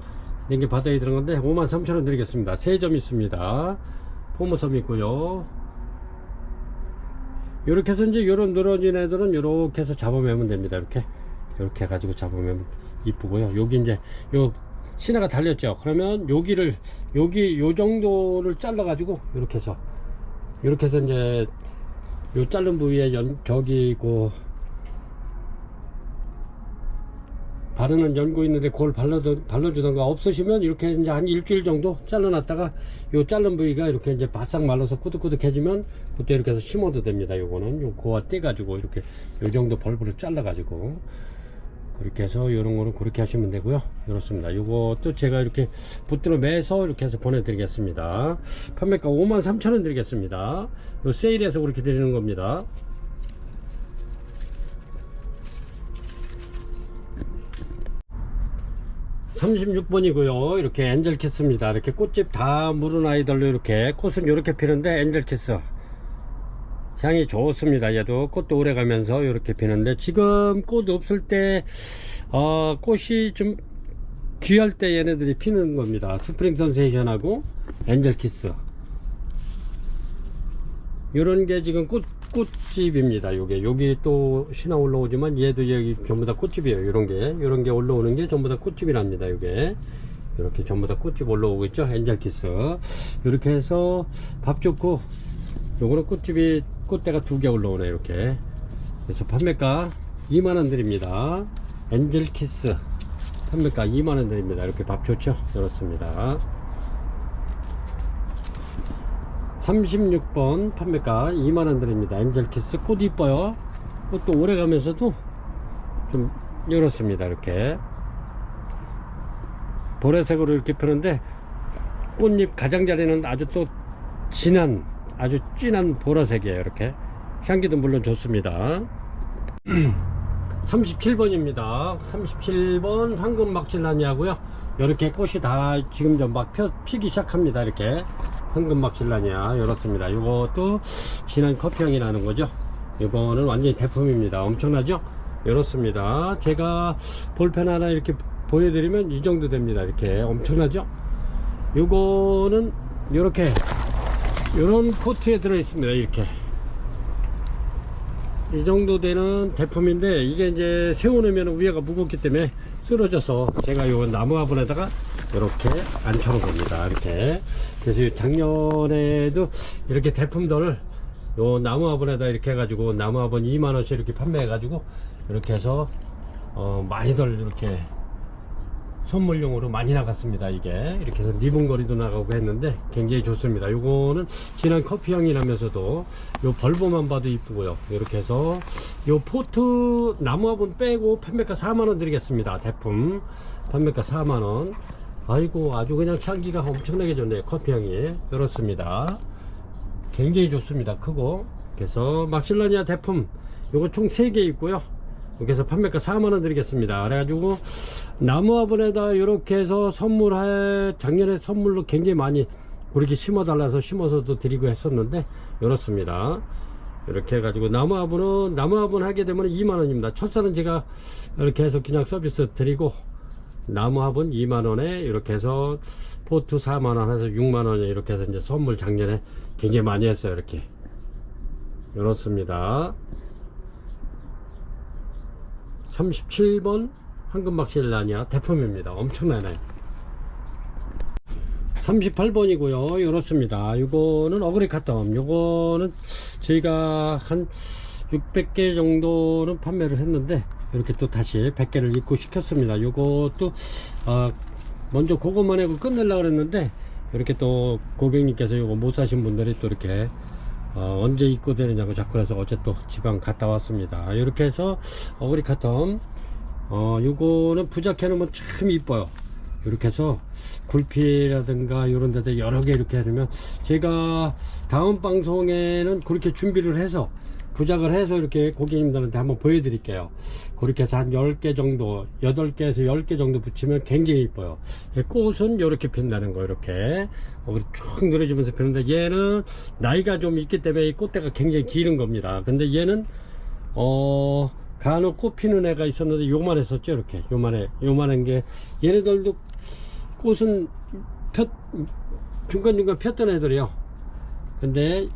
이게 바닥에 들어간 건데 53,000원 드리겠습니다. 3점 있습니다. 포무섬 있고요. 요렇게 해서 이제 요런 늘어진 애들은 요렇게 해서 잡아매면 됩니다. 이렇게 해가지고 잡아매면 이쁘고요. 여기 이제 요 신화가 달렸죠. 그러면 여기 요 정도를 잘라 가지고 이렇게 해서 이제 요 자른 부위에 저기 바르는 연고 있는데 그걸 발라주던가, 없으시면 이렇게 이제 한 일주일 정도 잘라놨다가 요 자른 부위가 이렇게 이제 바싹 말라서 꾸덕꾸덕해지면 그때 이렇게 해서 심어도 됩니다. 요거는 요거와 떼가지고 이렇게 요 정도 벌브를 잘라가지고 그렇게 해서 요런 거는 그렇게 하시면 되고요. 이렇습니다. 요것도 제가 이렇게 붙들어 매서 이렇게 해서 보내드리겠습니다. 판매가 53,000원 드리겠습니다. 요 세일해서 그렇게 드리는 겁니다. (36번이고요) 이렇게 엔젤키스입니다. 이렇게 꽃집 다 물은 아이들로 이렇게 꽃은 이렇게 피는데 엔젤키스 향이 좋습니다. 얘도 꽃도 오래 가면서 이렇게 피는데, 지금 꽃 없을 때 꽃이 좀 귀할 때 얘네들이 피는 겁니다. 스프링 선세이션하고 엔젤키스 요런 게 지금 꽃집입니다. 여기 또 신화 올라오지만 얘도 여기 전부 다 꽃집이에요. 요런 게 올라오는 게 전부 다 꽃집이랍니다. 요게 이렇게 전부 다 꽃집 올라오고 있죠. 엔젤키스 이렇게 해서 밥 좋고, 요거는 꽃대가 2개 올라오네. 이렇게 그래서 판매가 2만원 드립니다. 엔젤키스 판매가 2만원 드립니다. 이렇게 밥 좋죠. 그렇습니다. 36번 판매가 2만원 드립니다. 엔젤키스 꽃 이뻐요. 꽃도 오래 가면서도 좀 이렇습니다. 이렇게 보라색으로 이렇게 펴는데 꽃잎 가장자리는 아주 또 진한 보라색이에요. 이렇게 향기도 물론 좋습니다. 37번입니다. 37번 황금 막질라니아고요. 이렇게 꽃이 다 지금 좀 막 피기 시작합니다. 이렇게 황금 막질라니아 이렇습니다. 이것도 진한 커피향이 나는 거죠. 이거는 완전히 대품입니다. 엄청나죠? 이렇습니다. 제가 볼펜 하나 이렇게 보여드리면 이 정도 됩니다. 이렇게 엄청나죠? 요거는 요렇게 요런 포트에 들어 있습니다. 이렇게 이 정도 되는 대품인데, 이게 이제 세워놓으면 위에가 무겁기 때문에 쓰러져서 제가 요 나무 화분에다가 이렇게 앉혀놓은 겁니다. 이렇게. 그래서 작년에도 이렇게 대품들을 요 나무 화분에다 이렇게 해가지고 나무 화분 2만원씩 이렇게 판매해가지고 이렇게 해서 많이들 이렇게 선물용으로 많이 나갔습니다. 이게 이렇게 해서 리본거리도 나가고 했는데 굉장히 좋습니다. 요거는 진한 커피 향이 나면서도 요 벌보만 봐도 이쁘고요. 이렇게 해서 요 포트 나무 화분 빼고 판매가 4만원 드리겠습니다. 대품 판매가 4만원. 아이고, 아주 그냥 향기가 엄청나게 좋네요. 커피 향이. 이렇습니다. 굉장히 좋습니다. 크고. 그래서 막실라니아 대품 요거 총 3개 있고요. 그래서 판매가 4만원 드리겠습니다. 그래가지고 나무 화분에다 이렇게 해서 작년에 선물로 굉장히 많이 그렇게 심어달라서 심어서도 드리고 했었는데 이렇습니다. 이렇게 해가지고 나무 화분 하게 되면 2만원입니다. 첫사는 제가 이렇게 해서 그냥 서비스 드리고, 나무 화분 2만원에 이렇게 해서 포트 4만원 해서 6만원에 이렇게 해서 이제 선물 작년에 굉장히 많이 했어요. 이렇게 이렇습니다. 37번 황금막실라니아 대품입니다. 엄청나네. 38번이고요. 이렇습니다. 이거는 어그리 카텀. 이거는 저희가 한 600개 정도는 판매를 했는데 이렇게 또 다시 100개를 입고시켰습니다. 이것도 먼저 그것만 하고 끝내려고 그랬는데 이렇게 또 고객님께서 이거 못 사신 분들이 또 이렇게 언제 입고되느냐고 자꾸 해서 어제 또 지방 갔다 왔습니다. 이렇게 해서 어그리 카텀 요거는 부착해 놓으면 참 이뻐요. 이렇게 해서 굴피라든가 이런 데다 여러 개 이렇게 해놓으면, 제가 다음 방송에는 그렇게 준비를 해서 부착을 해서 이렇게 고객님들한테 한번 보여드릴게요. 그렇게 해서 한 10개 정도, 8개에서 10개 정도 붙이면 굉장히 이뻐요. 꽃은 이렇게 핀다는 거, 이렇게 쭉 늘어지면서 피는데, 얘는 나이가 좀 있기 때문에 이 꽃대가 굉장히 기는 겁니다. 근데 얘는 간혹 꽃 피는 애가 있었는데 요만했었죠. 이렇게 요만한 게, 얘네들도 꽃은 중간중간 폈던 애들이요. 근데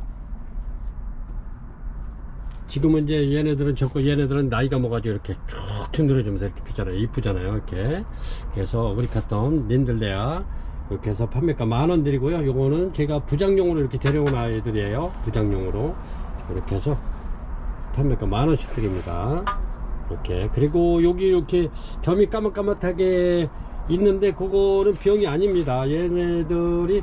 지금은 이제 얘네들은 나이가 먹어가지고 이렇게 쭉 늘어지면서 이렇게 피잖아요. 이쁘잖아요. 이렇게. 그래서 어그리 카텀 닌들레아 이렇게 해서 판매가 10,000원 드리고요. 요거는 제가 부장용으로 이렇게 데려온 아이들이에요. 부장용으로 이렇게 해서 판매가 10,000원씩 드립니다. 이렇게. 그리고 여기 이렇게 점이 까맣까맣하게 있는데 그거는 병이 아닙니다. 얘네들이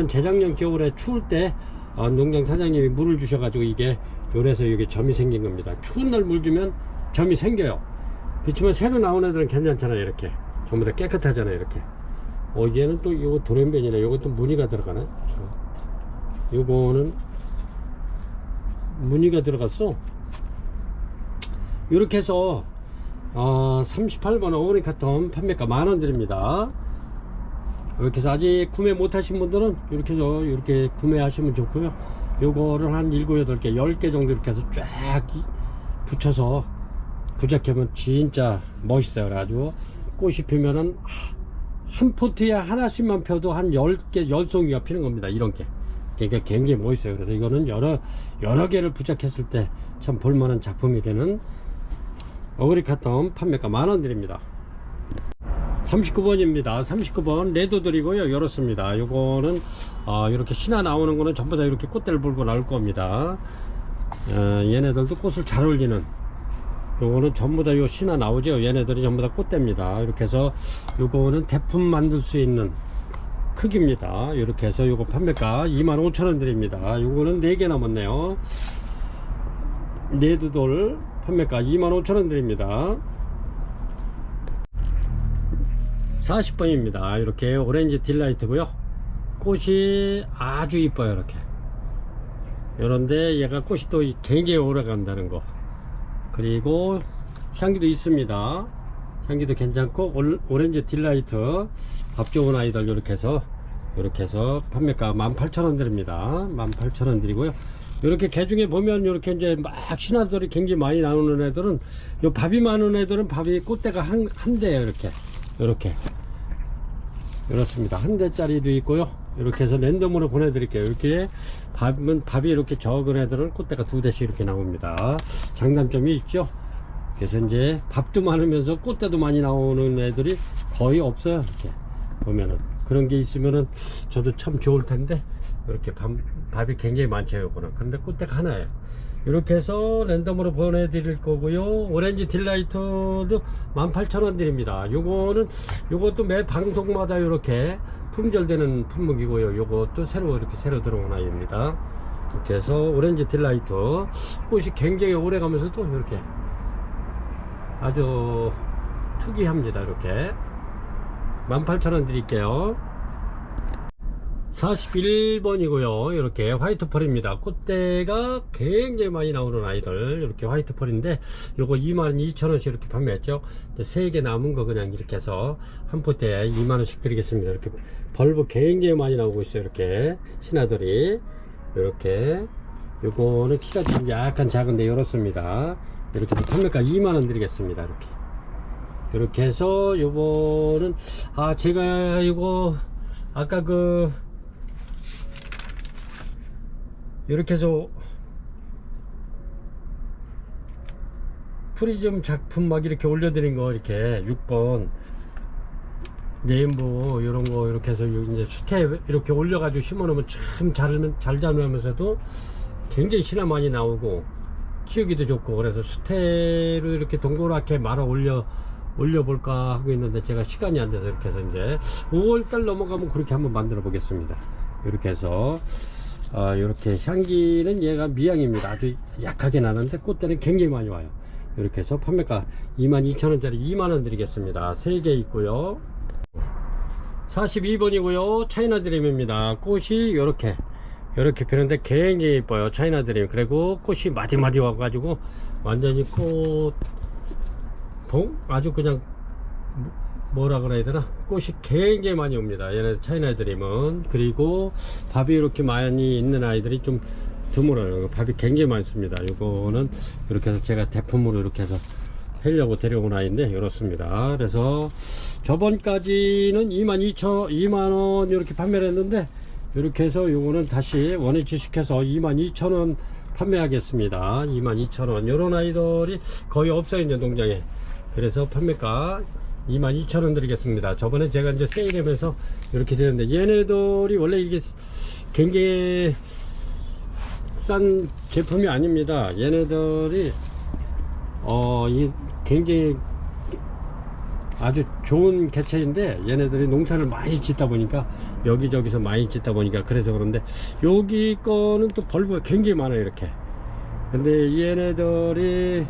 재작년 겨울에 추울 때 농장 사장님이 물을 주셔가지고 이게 요래서 여기 점이 생긴 겁니다. 추운 날 물 주면 점이 생겨요. 그렇지만 새로 나온 애들은 괜찮잖아요. 이렇게 전부 다 깨끗하잖아요. 이렇게. 얘는 또 이거 돌연변이네. 요것도 무늬가 들어가네. 요거는 무늬가 들어갔어. 이렇게 해서 38번 어그리 카텀 판매가 10,000원 드립니다. 이렇게 해서 아직 구매 못하신 분들은 이렇게 해서 이렇게 구매하시면 좋고요. 요거를 한 7, 8개, 10개 정도 이렇게 해서 쫙 붙여서 부착하면 진짜 멋있어요. 그래가지고 꽃이 피면은 한 포트에 하나씩만 펴도 한 10개, 10송이가 피는 겁니다. 이런 게. 그러니까 굉장히 멋있어요. 그래서 이거는 여러 개를 부착했을 때 참 볼만한 작품이 되는 어그리 카텀 판매가 10,000원 드립니다. 39번입니다. 39번 레드 드리고요. 이렇습니다. 요거는 이렇게 신화 나오는 거는 전부 다 이렇게 꽃대를 불고 나올 겁니다. 얘네들도 꽃을 잘 올리는, 요거는 전부 다 요 신화 나오죠. 얘네들이 전부 다 꽃대입니다. 이렇게 해서 요거는 대품 만들 수 있는 크기입니다. 이렇게 해서 요거 판매가 25,000원 드립니다. 요거는 4개 남았네요. 레드돌 판매가 25,000원 드립니다. 40번입니다. 이렇게 오렌지 딜라이트고요. 꽃이 아주 이뻐요. 이렇게. 요런데 얘가 꽃이 또 굉장히 오래 간다는 거. 그리고 향기도 있습니다. 향기도 괜찮고 오렌지 딜라이트 밥 좋은 아이들 이렇게 해서 판매가 18,000원 드립니다. 18,000원 드리고요. 이렇게 개중에 보면 이렇게 이제 막 신화들이 굉장히 많이 나오는 애들은 요 밥이 많은 애들은 밥이 꽃대가 한 대예요. 이렇게 이렇습니다. 한 대짜리도 있고요. 이렇게 해서 랜덤으로 보내드릴게요. 이렇게 밥이 이렇게 적은 애들은 꽃대가 2대씩 이렇게 나옵니다. 장단점이 있죠. 그래서 이제 밥도 많으면서 꽃대도 많이 나오는 애들이 거의 없어요. 이렇게 보면은 그런 게 있으면은 저도 참 좋을 텐데 이렇게 밥이 굉장히 많죠. 요거는 근데 꽃대가 하나예요. 이렇게 해서 랜덤으로 보내드릴 거고요. 오렌지 딜라이트도 18,000원 드립니다. 요것도 매 방송마다 이렇게 품절되는 품목이고요. 요것도 새로 들어온 아이입니다. 이렇게 해서 오렌지 딜라이트 꽃이 굉장히 오래 가면서도 이렇게 아주 특이합니다. 이렇게 18,000원 드릴게요. 41번이고요. 이렇게 화이트 펄입니다. 꽃대가 굉장히 많이 나오는 아이들 이렇게 화이트 펄인데 요거 22,000원씩 이렇게 판매했죠. 3개 남은 거 그냥 이렇게 해서 한 포대에 2만원씩 드리겠습니다. 이렇게 벌브 굉장히 많이 나오고 있어요. 이렇게 신화들이 이렇게 요거는 키가 좀 약간 작은데 이렇습니다. 이렇게 판매가 2만원 드리겠습니다. 이렇게 해서 요거는 제가 요거 아까 이렇게 해서 프리즘 작품 막 이렇게 올려드린 거 이렇게 6번 네임보 이런 거 이렇게 해서 이제 수태 이렇게 올려가지고 심어놓으면 참 잘 자라면서도 굉장히 신화 많이 나오고 키우기도 좋고 그래서 수태로 이렇게 동그랗게 말아 올려볼까 하고 있는데 제가 시간이 안 돼서 이렇게 해서 이제 5월달 넘어가면 그렇게 한번 만들어 보겠습니다. 이렇게 해서 이렇게 향기는 얘가 미향입니다. 아주 약하게 나는데 꽃대는 굉장히 많이 와요. 이렇게 해서 판매가 22,000원짜리 2만원 드리겠습니다. 3개 있고요. 42번이고요. 차이나 드림입니다. 꽃이 이렇게 피는데 굉장히 예뻐요. 차이나 드림. 그리고 꽃이 마디마디 와가지고 완전히 아주 그냥 뭐라 그래야 되나 꽃이 굉장히 많이 옵니다. 얘네 차이나 드림은. 그리고 밥이 이렇게 많이 있는 아이들이 좀 드물어요. 밥이 굉장히 많습니다. 이거는 이렇게 해서 제가 대품으로 이렇게 해서 하려고 데려온 아이인데 이렇습니다. 그래서 저번까지는 2만원 이렇게 판매를 했는데 이렇게 해서 요거는 다시 원위치 시켜서 22,000원 판매하겠습니다. 22,000원. 요런 아이들이 거의 없어요, 이제 농장에. 그래서 판매가 22,000원 드리겠습니다. 저번에 제가 이제 세일하면서 이렇게 되는데 얘네들이 원래 이게 굉장히 싼 제품이 아닙니다. 얘네들이 굉장히 아주 좋은 개체인데 얘네들이 농사를 많이 짓다 보니까 여기저기서 많이 짓다 보니까 그래서 그런데 여기 거는 또 벌브가 굉장히 많아요. 이렇게. 근데 얘네들이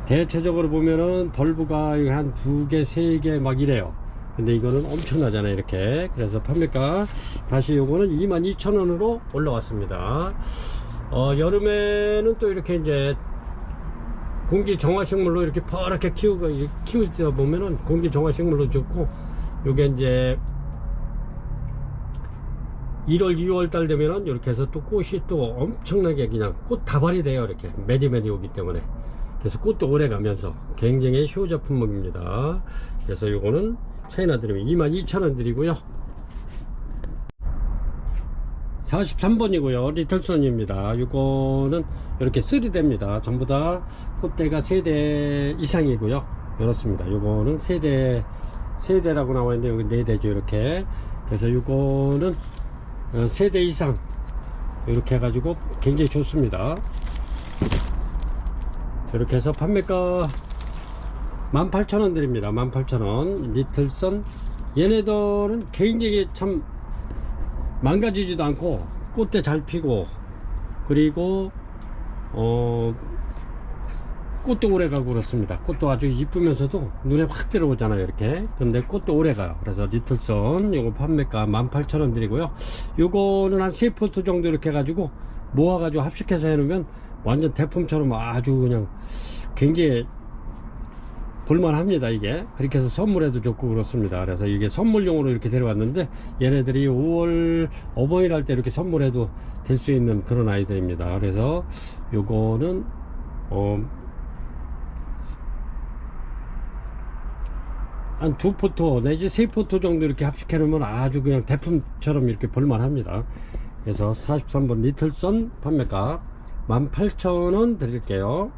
대체적으로 보면은 벌브가 한 2개 3개 막 이래요. 근데 이거는 엄청나잖아요. 이렇게. 그래서 판매가 다시 요거는 22,000원으로 올라왔습니다. 여름에는 또 이렇게 이제 공기 정화식물로 이렇게 퍼렇게 키우다 보면은 공기 정화식물로 좋고, 요게 이제 1월, 2월 달 되면은 이렇게 해서 또 꽃이 또 엄청나게 그냥 꽃 다발이 돼요. 이렇게 매디매디 오기 때문에. 그래서 꽃도 오래 가면서 굉장히 효자 품목입니다. 그래서 요거는 차이나 드리면 22,000원 드리고요. 43번이고요. 리틀손입니다. 요거는 이렇게 3대입니다. 전부 다 꽃대가 3대 이상이고요. 이렇습니다. 요거는 3대라고 나와 있는데 여기 4대죠. 이렇게. 그래서 요거는 3대 이상 이렇게 해가지고 굉장히 좋습니다. 이렇게 해서 판매가 18,000원 드립니다. 18,000원. 리틀선. 얘네들은 굉장히 참 망가지지도 않고 꽃대 잘 피고, 그리고 꽃도 오래 가고 그렇습니다. 꽃도 아주 이쁘면서도 눈에 확 들어오잖아요. 이렇게. 근데 꽃도 오래 가요. 그래서 리틀선 요거 판매가 18,000원 드리고요. 요거는 한 3포트 정도 이렇게 해가지고 모아가지고 합식해서 해놓으면 완전 대품처럼 아주 그냥 굉장히 볼만합니다. 이게 그렇게 해서 선물해도 좋고 그렇습니다. 그래서 이게 선물용으로 이렇게 데려왔는데 얘네들이 5월 어버이날 할 때 이렇게 선물해도 될 수 있는 그런 아이들입니다. 그래서 요거는 한 2포토 내지 3포토 정도 이렇게 합식해 놓으면 아주 그냥 대품처럼 이렇게 볼만합니다. 그래서 43번 리틀선 판매가 18,000원 드릴게요.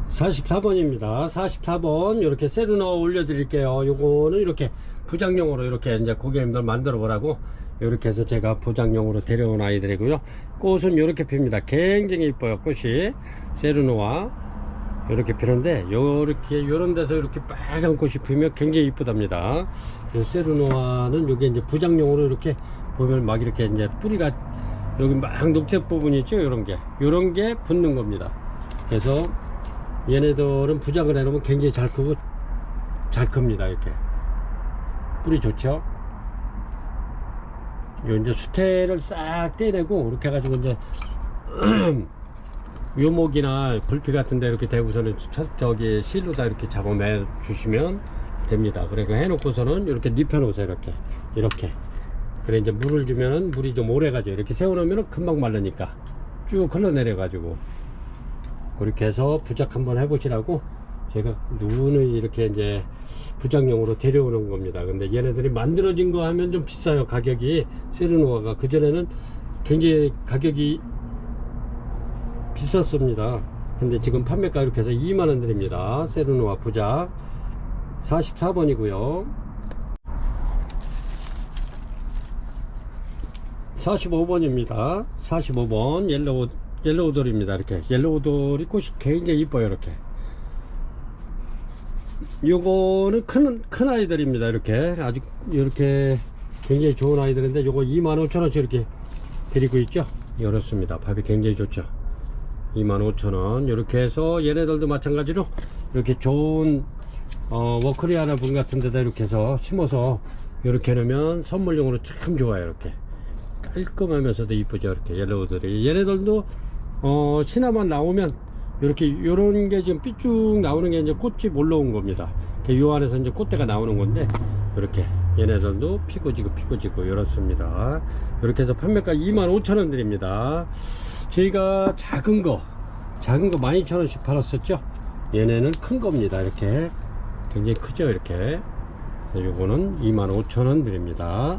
44번입니다. 44번 이렇게 세루너 올려 드릴게요. 요거는 이렇게 부장용으로 이렇게 이제 고객님들 만들어 보라고 이렇게 해서 제가 부장용으로 데려온 아이들이고요. 꽃은 이렇게 핍니다. 굉장히 이뻐요. 꽃이 세루노와 이렇게 피는데 요렇게 요런 데서 이렇게 빨간 꽃이 피면 굉장히 이쁘답니다. 세루노아는 요게 이제 부장용으로 이렇게 보면 막 이렇게 이제 뿌리가 여기 막 녹색 부분이 있죠. 요런 게 붙는 겁니다. 그래서 얘네들은 부작을 해놓으면 굉장히 잘 크고 잘 큽니다. 이렇게 뿌리 좋죠. 요 이제 수태를 싹 떼내고 이렇게 해가지고 이제 묘목이나 불피 같은데 이렇게 대고서는 저기 실로다 이렇게 잡아매 주시면 됩니다. 그러니까 해놓고서는 이렇게 눕혀 놓으세요. 이렇게 그래 이제 물을 주면은 물이 좀 오래 가죠. 이렇게 세워놓으면 금방 마르니까 쭉 흘러내려 가지고 그렇게 해서 부작 한번 해보시라고 제가 누누이 이렇게 이제 부작용으로 데려오는 겁니다. 근데 얘네들이 만들어진 거 하면 좀 비싸요. 가격이 세르노아가 그전에는 굉장히 가격이 비쌌습니다. 근데 지금 판매가 이렇게 해서 2만원 드립니다. 세르노아 부작 44번이고요 45번입니다 45번 옐로우돌입니다. 이렇게 옐로우돌이 꽃이 굉장히 이뻐요. 이렇게 요거는 큰 아이들입니다. 이렇게 아주 이렇게 굉장히 좋은 아이들인데 요거 25,000원씩 이렇게 드리고 있죠. 이렇습니다. 밥이 굉장히 좋죠. 25,000원 이렇게 해서 얘네들도 마찬가지로 이렇게 좋은 워크리아나 분 같은 데다 이렇게 해서 심어서 이렇게 해놓으면 선물용으로 참 좋아요. 이렇게 깔끔하면서도 이쁘죠. 이렇게 옐로우들이 얘네들도 신화만 나오면 이렇게 요런 게 지금 삐쭉 나오는 게 이제 꽃이 몰라온 겁니다. 요 안에서 이제 꽃대가 나오는 건데 이렇게 얘네들도 피고 지고 이렇습니다. 이렇게 해서 판매가 25,000원 드립니다. 저희가 작은 거 12,000원씩 팔았었죠. 얘네는 큰 겁니다. 이렇게 굉장히 크죠. 이렇게 요거는 25,000원 드립니다.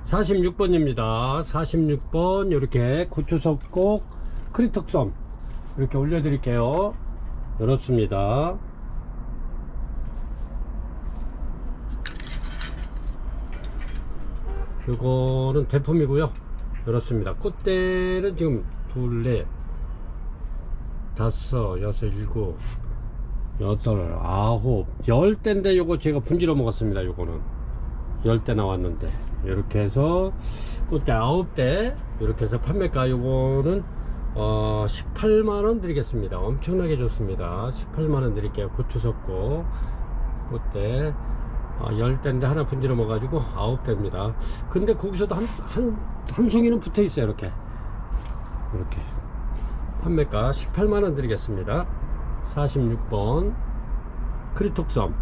46번입니다 46번 이렇게 고추석곡 크리턱섬 이렇게 올려 드릴게요. 이렇습니다. 이거는 대품이고요. 이렇습니다. 꽃대는 지금 2, 4, 5, 6, 7, 8, 9, 10대인데 요거 제가 분질러 먹었습니다. 요거는 10대 나왔는데 이렇게 해서 꽃대 9대 이렇게 해서 판매가 요거는 18만원 드리겠습니다. 엄청나게 좋습니다. 18만원 드릴게요. 고추석고 꽃대 10대인데 하나 분질러 먹어가지고 9대입니다. 근데 거기서도 한 송이는 붙어 있어요. 이렇게 판매가 18만원 드리겠습니다. 46번 크리톡섬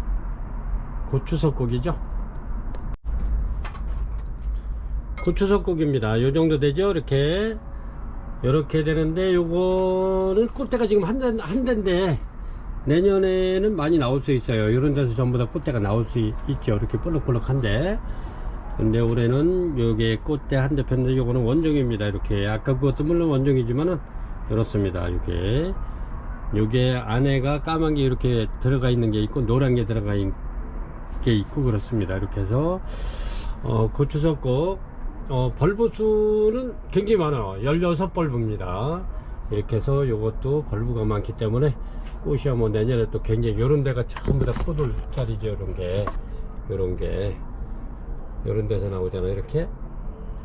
고추석곡이죠. 고추석곡입니다. 요 정도 되죠. 이렇게 되는데 요거는 꽃대가 지금 한 대인데 내년에는 많이 나올 수 있어요. 이런 데서 전부 다 꽃대가 나올 수 있죠. 이렇게 볼록볼록한데 근데 올해는 요게 꽃대 한 대 폈는데 요거는 원종입니다. 이렇게 아까 그것도 물론 원종이지만은 이렇습니다. 요게 안에가 까만 게 이렇게 들어가 있는 게 있고 노란 게 들어가 있는 게 있고 그렇습니다. 이렇게 해서 고추석곡 벌브 수는 굉장히 많아요. 16벌브입니다. 이렇게 해서 요것도 벌브가 많기 때문에 꽃이야 뭐 내년에 또 굉장히 요런 데가 전부 다 포돌 자리죠. 요런 게 요런 데서 나오잖아요. 이렇게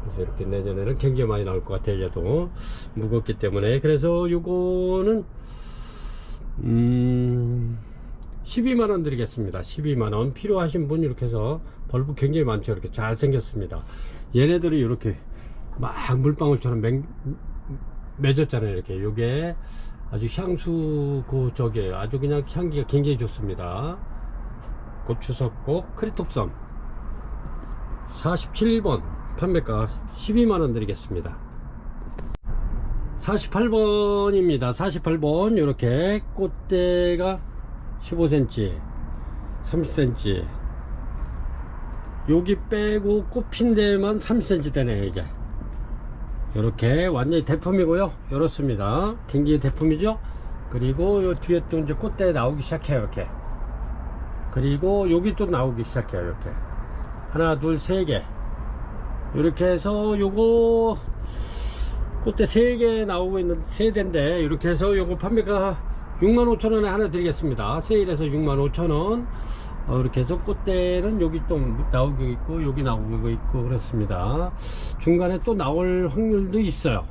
그래서 이렇게 내년에는 굉장히 많이 나올 것 같아요. 얘도 무겁기 때문에 그래서 요거는 12만원 드리겠습니다. 12만원 필요하신 분 이렇게 해서 벌브 굉장히 많죠. 이렇게 잘 생겼습니다. 얘네들이 이렇게 막 물방울처럼 맺었잖아요. 이렇게 요게 아주 향수 저게 아주 그냥 향기가 굉장히 좋습니다. 고추석곡 크리톡섬 47번 판매가 12만원 드리겠습니다. 48번입니다 48번 요렇게 꽃대가 15cm 30cm 여기 빼고 꽃핀 데만 30cm 되네요. 이게 요렇게 완전히 대품이고요. 요렇습니다. 굉장히 대품이죠. 그리고 요 뒤에 또 이제 꽃대 나오기 시작해요. 이렇게. 그리고 여기 또 나오기 시작해요. 이렇게 하나 둘 세 개 이렇게 해서 요거 꽃대 3개 나오고 있는 세대인데 이렇게 해서 요거 판매가 65,000원에 하나 드리겠습니다. 세일해서 65,000원. 이렇게 해서 꽃대는 여기 또 나오고 있고 여기 나오고 있고 그렇습니다. 중간에 또 나올 확률도 있어요.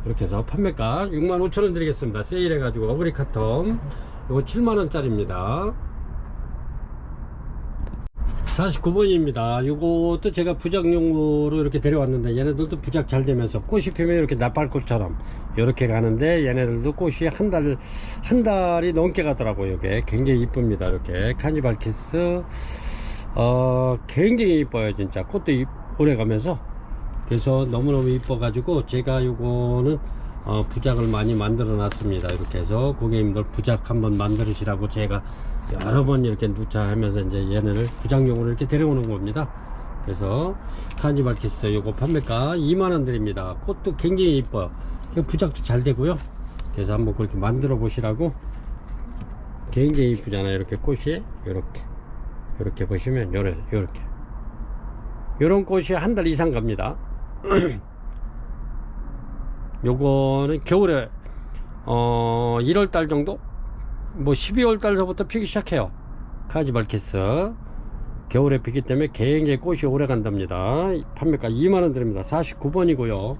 이렇게 해서 판매가 65,000원 드리겠습니다. 세일해 가지고 어그리 카텀 요거 7만원짜리입니다 49번입니다 요것도 제가 부작용으로 이렇게 데려왔는데 얘네들도 부작 잘 되면서 꽃이 피면 이렇게 나팔꽃처럼 이렇게 가는데 얘네들도 꽃이 한 달이 넘게 가더라고요. 이게 굉장히 이쁩니다. 이렇게 카니발키스 굉장히 이뻐요. 진짜 꽃도 오래 가면서 그래서 너무너무 이뻐 가지고 제가 요거는 부작을 많이 만들어 놨습니다. 이렇게 해서 고객님들 부작 한번 만들으시라고 제가 여러 번 이렇게 누차하면서 이제 얘네를 부작용으로 이렇게 데려오는 겁니다. 그래서 카니발키스 요거 판매가 2만원 드립니다. 꽃도 굉장히 이뻐요. 부작도 잘 되고요. 그래서 한번 그렇게 만들어 보시라고. 굉장히 이쁘잖아요. 이렇게 꽃이 이렇게 보시면 요렇게 요런 꽃이 한 달 이상 갑니다. 요거는 겨울에 1월달 정도 뭐 12월달서부터 피기 시작해요. 카니발키스 겨울에 피기 때문에 굉장히 꽃이 오래 간답니다. 판매가 2만원 드립니다. 49번이고요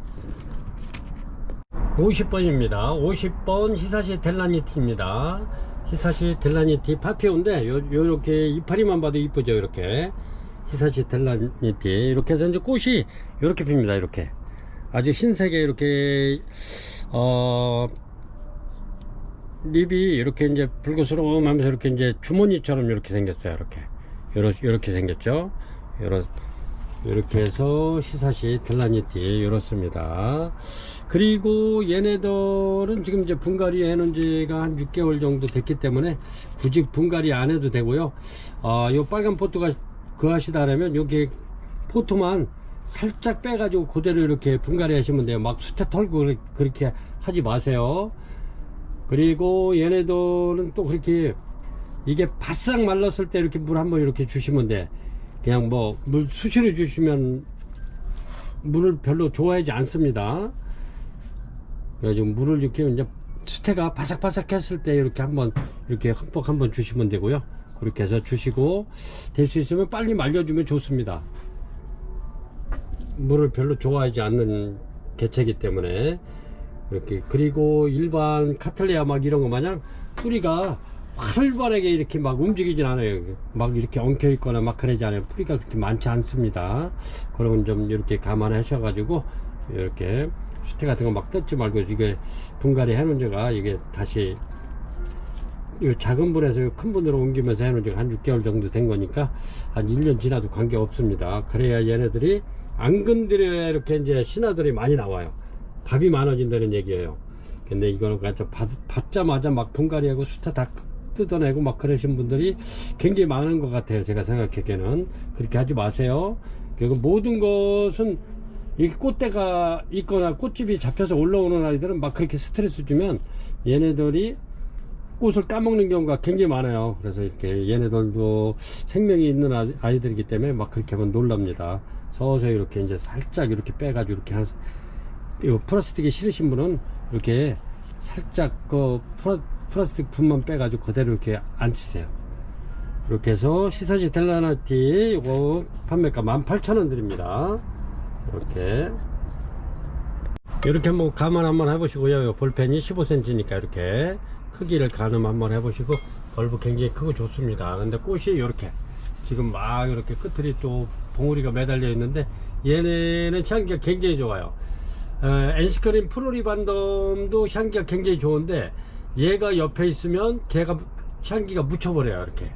50번입니다 50번 히사시 델라니티입니다. 히사시 델라니티 파피오인데 요렇게 이파리만 봐도 이쁘죠. 이렇게 히사시 델라니티 이렇게 해서 이제 꽃이 이렇게 핍니다. 이렇게 아주 흰색에 이렇게 립이 이렇게 이제 붉으스러움하면서 이렇게 이제 주머니처럼 이렇게 생겼어요. 이렇게 생겼죠. 이렇게 해서 히사시 델라니티 이렇습니다. 그리고 얘네들은 지금 이제 분갈이 해놓은 지가 한 6개월 정도 됐기 때문에 굳이 분갈이 안 해도 되고요. 요 빨간 포트가 그 하시다라면 여기 포트만 살짝 빼가지고 그대로 이렇게 분갈이 하시면 돼요. 막 수태 털고 그렇게 하지 마세요. 그리고 얘네들은 또 그렇게 이게 바싹 말랐을 때 이렇게 물 한번 이렇게 주시면 돼. 그냥 뭐 물 수시로 주시면 물을 별로 좋아하지 않습니다. 그래가지고 물을 이렇게 이제 수태가 바삭바삭 했을 때 이렇게 한번 이렇게 흠뻑 한번 주시면 되고요. 그렇게 해서 주시고 될 수 있으면 빨리 말려주면 좋습니다. 물을 별로 좋아하지 않는 개체이기 때문에 이렇게. 그리고 일반 카틀레아 막 이런 거 마냥 뿌리가 활발하게 이렇게 막 움직이진 않아요. 막 이렇게 엉켜 있거나 막 그러지 않아요. 뿌리가 그렇게 많지 않습니다. 그러면 좀 이렇게 감안하셔 가지고 이렇게 수태 같은 거 막 뜯지 말고 이게 분갈이 해놓은 지가 이게 다시 이 작은 분에서 큰 분으로 옮기면서 해놓은 지가 한 6개월 정도 된 거니까 한 1년 지나도 관계 없습니다. 그래야 얘네들이 안 건드려야 이렇게 이제 신화들이 많이 나와요. 밥이 많아진다는 얘기예요. 근데 이거는 그냥 받자마자 막 분갈이하고 수타 다 뜯어내고 막 그러신 분들이 굉장히 많은 것 같아요. 제가 생각하기에는. 그렇게 하지 마세요. 그리고 모든 것은 이 꽃대가 있거나 꽃집이 잡혀서 올라오는 아이들은 막 그렇게 스트레스 주면 얘네들이 꽃을 까먹는 경우가 굉장히 많아요. 그래서 이렇게 얘네들도 생명이 있는 아이들이기 때문에 막 그렇게 하면 놀랍니다. 서서히 이렇게 이제 살짝 이렇게 빼가지고 이렇게 플라스틱이 싫으신 분은 이렇게 살짝 그 플라스틱 분만 빼가지고 그대로 이렇게 앉히세요. 이렇게 해서 히사시 델라니티 이거 판매가 18,000원 드립니다. 이렇게 한번 감안 한번 해보시고요. 볼펜이 15cm니까 이렇게 크기를 가늠 한번 해보시고 벌브 굉장히 크고 좋습니다. 근데 꽃이 이렇게 지금 막 이렇게 끝들이 또 봉우리가 매달려 있는데 얘네는 향기가 굉장히 좋아요. 엔시크림 프로리반덤도 향기가 굉장히 좋은데 얘가 옆에 있으면 걔가 향기가 묻혀버려요. 이렇게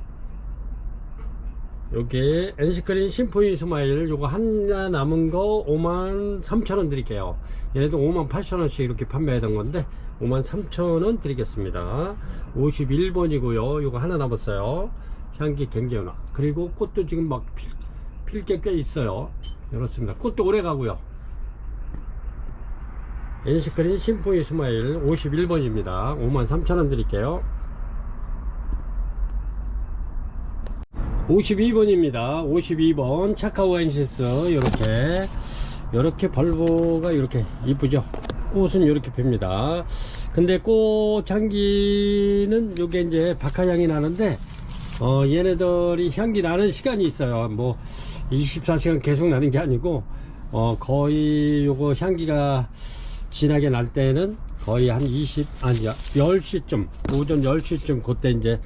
여기 엔시크림 심포니 스마일 요거 하나 남은 거 53,000원 드릴게요. 얘네도 58,000원씩 이렇게 판매하던 건데 53,000원 드리겠습니다. 51번이고요 요거 하나 남았어요. 향기 굉장히 나. 그리고 꽃도 지금 막 필 게 꽤 있어요. 이렇습니다. 꽃도 오래 가고요. 엔시크림 심포니 스마일 51번입니다 53,000원 드릴게요. 52번입니다 52번 차카오 엔시스. 요렇게 벌보가 이렇게 이쁘죠. 꽃은 이렇게 핍니다. 근데 꽃 향기는 요게 이제 박하향이 나는데 얘네들이 향기 나는 시간이 있어요. 뭐 24시간 계속 나는 게 아니고 거의 요거 향기가 진하게 날 때는 거의 한 10시쯤 오전 10시쯤 그때 이제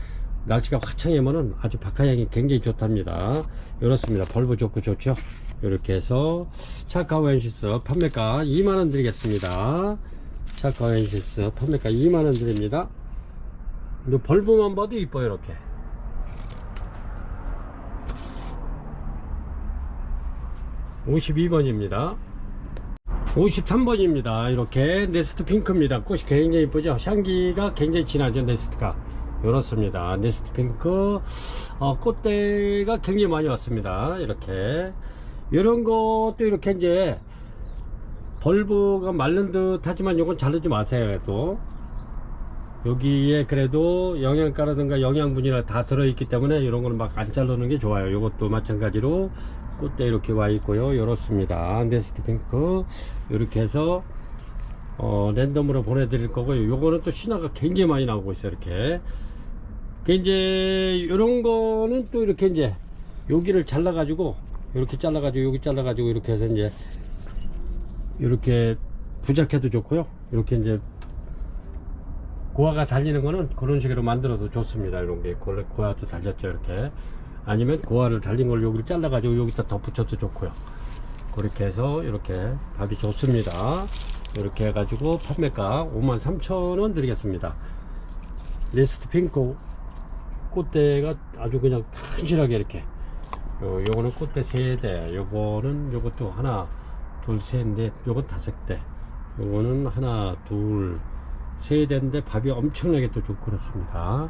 날씨가 화창하면은 아주 박하향이 굉장히 좋답니다. 이렇습니다. 벌브 좋고 좋죠. 이렇게 해서 차카오 엔시스 판매가 2만원 드리겠습니다. 차카오 엔시스 판매가 2만원 드립니다. 근데 벌브만 봐도 이뻐요. 이렇게 52번입니다 53번입니다 이렇게 네스트 핑크입니다. 꽃이 굉장히 이쁘죠. 향기가 굉장히 진하죠. 네스트가 이렇습니다. 네스트 핑크 꽃대가 굉장히 많이 왔습니다. 이렇게 이런 것도 이렇게 이제 벌브가 마른 듯 하지만 요건 자르지 마세요. 또 여기에 그래도 영양가라든가 영양분이나 다 들어있기 때문에 이런 거는 막 안 자르는 게 좋아요. 요것도 마찬가지로 꽃대 이렇게 와 있고요. 이렇습니다. 네스트 핑크 이렇게 해서 랜덤으로 보내드릴 거고요. 요거는 또 신화가 굉장히 많이 나오고 있어요. 이렇게 이제 이런 거는 또 이렇게 이제 여기를 잘라가지고 이렇게 잘라가지고 여기 잘라가지고 이렇게 해서 이제 이렇게 부작해도 좋고요. 이렇게 이제 고화가 달리는 거는 그런 식으로 만들어도 좋습니다. 이런 게 고화도 달렸죠. 이렇게 아니면 고화를 달린 걸 여기를 잘라가지고 여기다 덧붙여도 좋고요. 그렇게 해서 이렇게 밥이 좋습니다. 이렇게 해가지고 판매가 53,000원 드리겠습니다. 네스트 핑크 꽃대가 아주 그냥 튼실하게 이렇게 요거는 꽃대 3대, 요것도 하나 둘 셋 넷, 요건 5대, 요거는 하나 둘 3대인데 밥이 엄청나게 또 좋고 그렇습니다.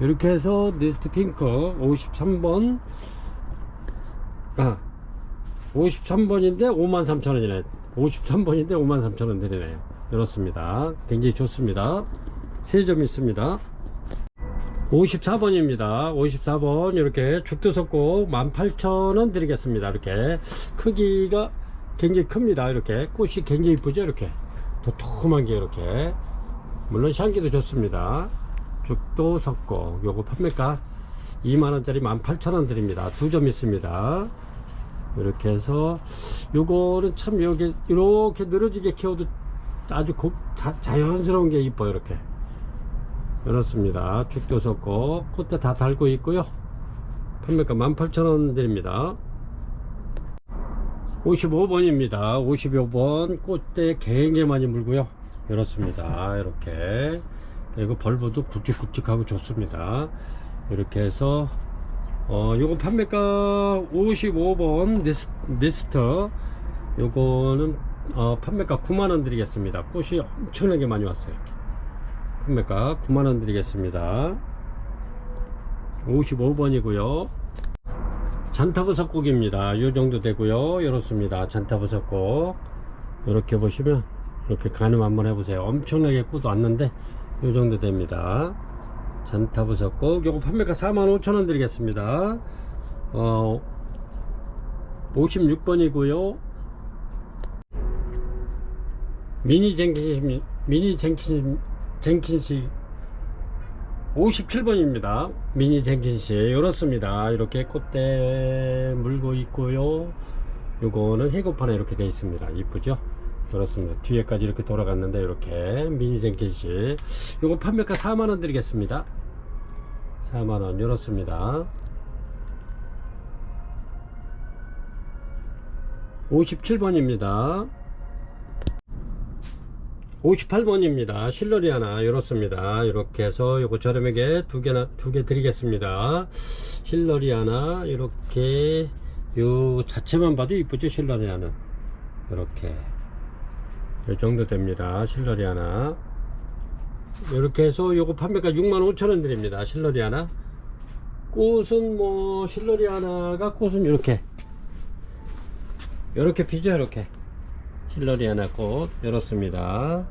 이렇게 해서 네스트 핑크 53번 53번인데 53,000원이네 53번인데 53,000원 드리네요. 이렇습니다. 굉장히 좋습니다. 3점 있습니다. 54번입니다 54번 이렇게 죽도 섞고 18,000원 드리겠습니다. 이렇게 크기가 굉장히 큽니다. 이렇게 꽃이 굉장히 이쁘죠. 이렇게 도톰한 게 이렇게 물론 향기도 좋습니다. 죽도 섞고 요거 판매가 2만원짜리 18,000원 드립니다. 2점 있습니다. 이렇게 해서 요거는 참 여기 이렇게 늘어지게 키워도 아주 자연스러운 게 이뻐요. 이렇게 이렇습니다. 죽도 섞고 꽃대 다 달고 있고요. 판매가 18,000원 드립니다. 55번입니다 55번 꽃대 굉장히 많이 물고요. 이렇습니다. 이렇게 그리고 벌브도 굵직굵직하고 좋습니다. 이렇게 해서 요거 판매가 55번 네스트 요거는 판매가 9만원 드리겠습니다. 꽃이 엄청나게 많이 왔어요. 이렇게 판매가 9만원 드리겠습니다. 55번이고요 잔타부석국입니다. 요 정도 되고요. 이렇습니다. 잔타부석국 이렇게 보시면 이렇게 가늠 한번 해보세요. 엄청나게 꽃 왔는데 요 정도 됩니다. 잔타부석국 요거 판매가 45,000원 드리겠습니다. 56번이고요 미니 쟁킨시 57번입니다 미니 쟁킨시 이렇습니다. 이렇게 꽃대 물고 있고요. 요거는 해고판에 이렇게 되어 있습니다. 이쁘죠? 그렇습니다. 뒤에까지 이렇게 돌아갔는데 이렇게 미니 쟁킨시 요거 판매가 4만원 드리겠습니다. 4만원 이렇습니다. 57번입니다 58번입니다. 실러리아나 이렇습니다. 이렇게 해서 요거 저렴하게 두 개 드리겠습니다. 실러리아나 이렇게 요 자체만 봐도 이쁘죠. 실러리아는 이렇게 이 정도 됩니다. 실러리아나 이렇게 해서 요거 판매가 65,000원 드립니다. 실러리아나 꽃은 뭐 실러리아나가 꽃은 이렇게 피죠. 이렇게 실러리아나 꽃 이렇습니다.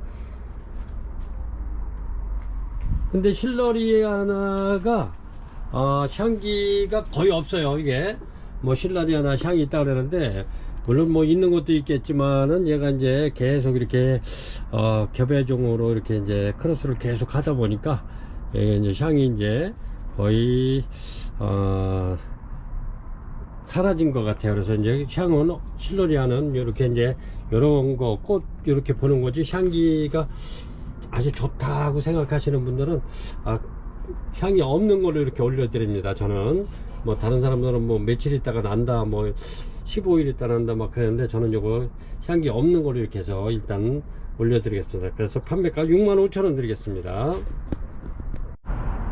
근데 실러리아나가 향기가 거의 없어요. 이게 뭐 실러리아나 향이 있다 그러는데 물론 뭐 있는 것도 있겠지만은 얘가 이제 계속 이렇게 겹애종으로 이렇게 이제 크로스를 계속 하다 보니까 얘가 이제 향이 이제 거의 사라진 것 같아요. 그래서 이제 향은 실러리아는 이렇게 이제 이런 거 꽃 이렇게 보는 거지 향기가 아주 좋다고 생각하시는 분들은 향이 없는 걸로 이렇게 올려드립니다. 저는 뭐 다른 사람들은 뭐 며칠 있다가 난다 뭐 15일 있다 난다 막 그랬는데 저는 요거 향기 없는 걸로 이렇게 해서 일단 올려드리겠습니다. 그래서 판매가 65,000원 드리겠습니다.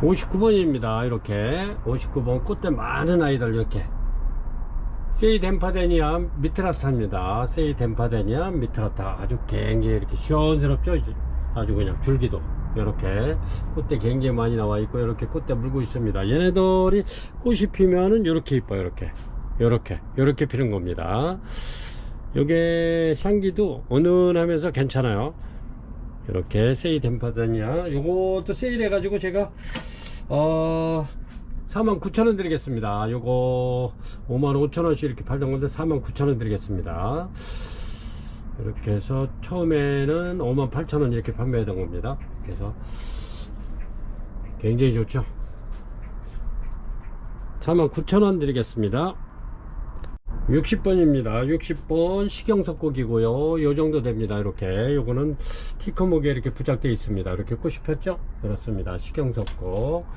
59번입니다. 이렇게 59번 꽃대 많은 아이들 이렇게 세이덴파데니아 미트라타입니다. 세이덴파데니아 미트라타 아주 굉장히 이렇게 시원스럽죠. 아주 그냥 줄기도 이렇게 꽃대 굉장히 많이 나와 있고 이렇게 꽃대 물고 있습니다. 얘네들이 꽃이 피면은 이렇게 이뻐요. 이렇게 피는 겁니다. 요게 향기도 은은하면서 괜찮아요. 이렇게 세이덴파데니아 요것도 세일해 가지고 제가 49,000원 드리겠습니다. 요거 55,000원씩 이렇게 팔던 건데 49,000원 드리겠습니다. 이렇게 해서 처음에는 58,000원 이렇게 판매하던 겁니다. 그래서 굉장히 좋죠. 49,000원 드리겠습니다. 60번입니다. 60번 식용석곡이고요. 요 정도 됩니다. 이렇게 요거는 티커목에 이렇게 부착되어 있습니다. 이렇게 꽃이 폈죠? 그렇습니다. 식용석곡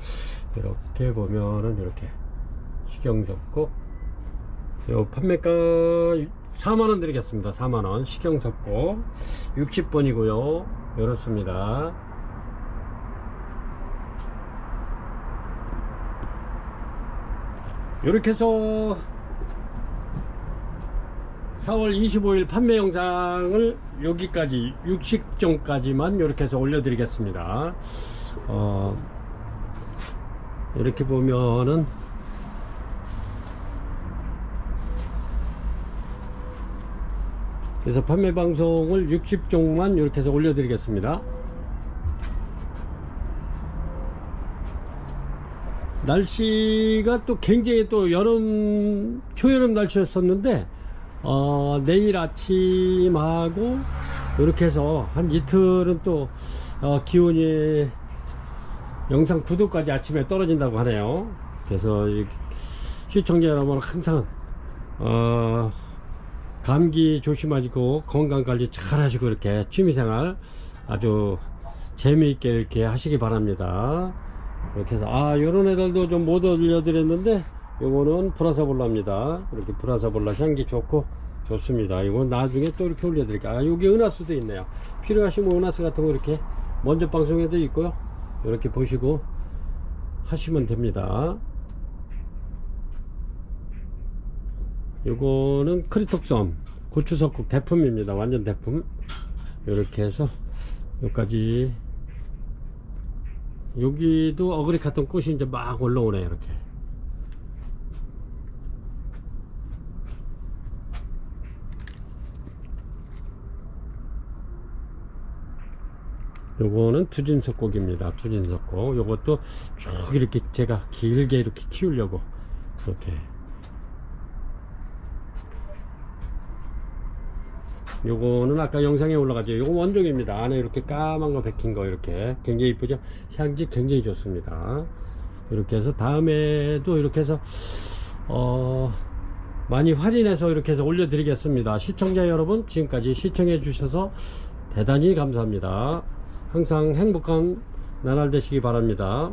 이렇게 보면은 이렇게 식용석곡 요 판매가 4만원 드리겠습니다. 4만원 식용석곡 60번이고요 이렇습니다. 이렇게 해서 4월 25일 판매 영상을 여기까지 60종까지만 이렇게 해서 올려드리겠습니다. 이렇게 보면은 그래서 판매 방송을 60종만 이렇게 해서 올려드리겠습니다. 날씨가 또 굉장히 또 초여름 날씨였었는데 내일 아침하고 이렇게 해서 한 이틀은 또 기온이 영상 9도까지 아침에 떨어진다고 하네요. 그래서 시청자 여러분 항상 감기 조심하시고 건강관리 잘 하시고 이렇게 취미생활 아주 재미있게 이렇게 하시기 바랍니다. 이렇게 해서 요런 애들도 좀 못 올려드렸는데 요거는 브라사볼라입니다. 이렇게 브라사볼라 향기 좋고 좋습니다. 이건 나중에 또 이렇게 올려드릴게요. 여기 은하수도 있네요. 필요하시면 은하수 같은 거 이렇게 먼저 방송에도 있고요. 이렇게 보시고 하시면 됩니다. 요거는 크리톱섬 고추석국 대품입니다. 완전 대품. 이렇게 해서 여기까지 여기도 어그리카톤 꽃이 이제 막 올라오네요. 이렇게 요거는 투진석곡입니다. 투진석곡 요것도 쭉 이렇게 제가 길게 이렇게 키우려고 이렇게 요거는 아까 영상에 올라가죠. 요거 원종입니다. 안에 이렇게 까만 거 박힌 거 이렇게 굉장히 이쁘죠. 향기 굉장히 좋습니다. 이렇게 해서 다음에도 이렇게 해서 많이 할인해서 이렇게 해서 올려드리겠습니다. 시청자 여러분 지금까지 시청해 주셔서 대단히 감사합니다. 항상 행복한 나날 되시기 바랍니다.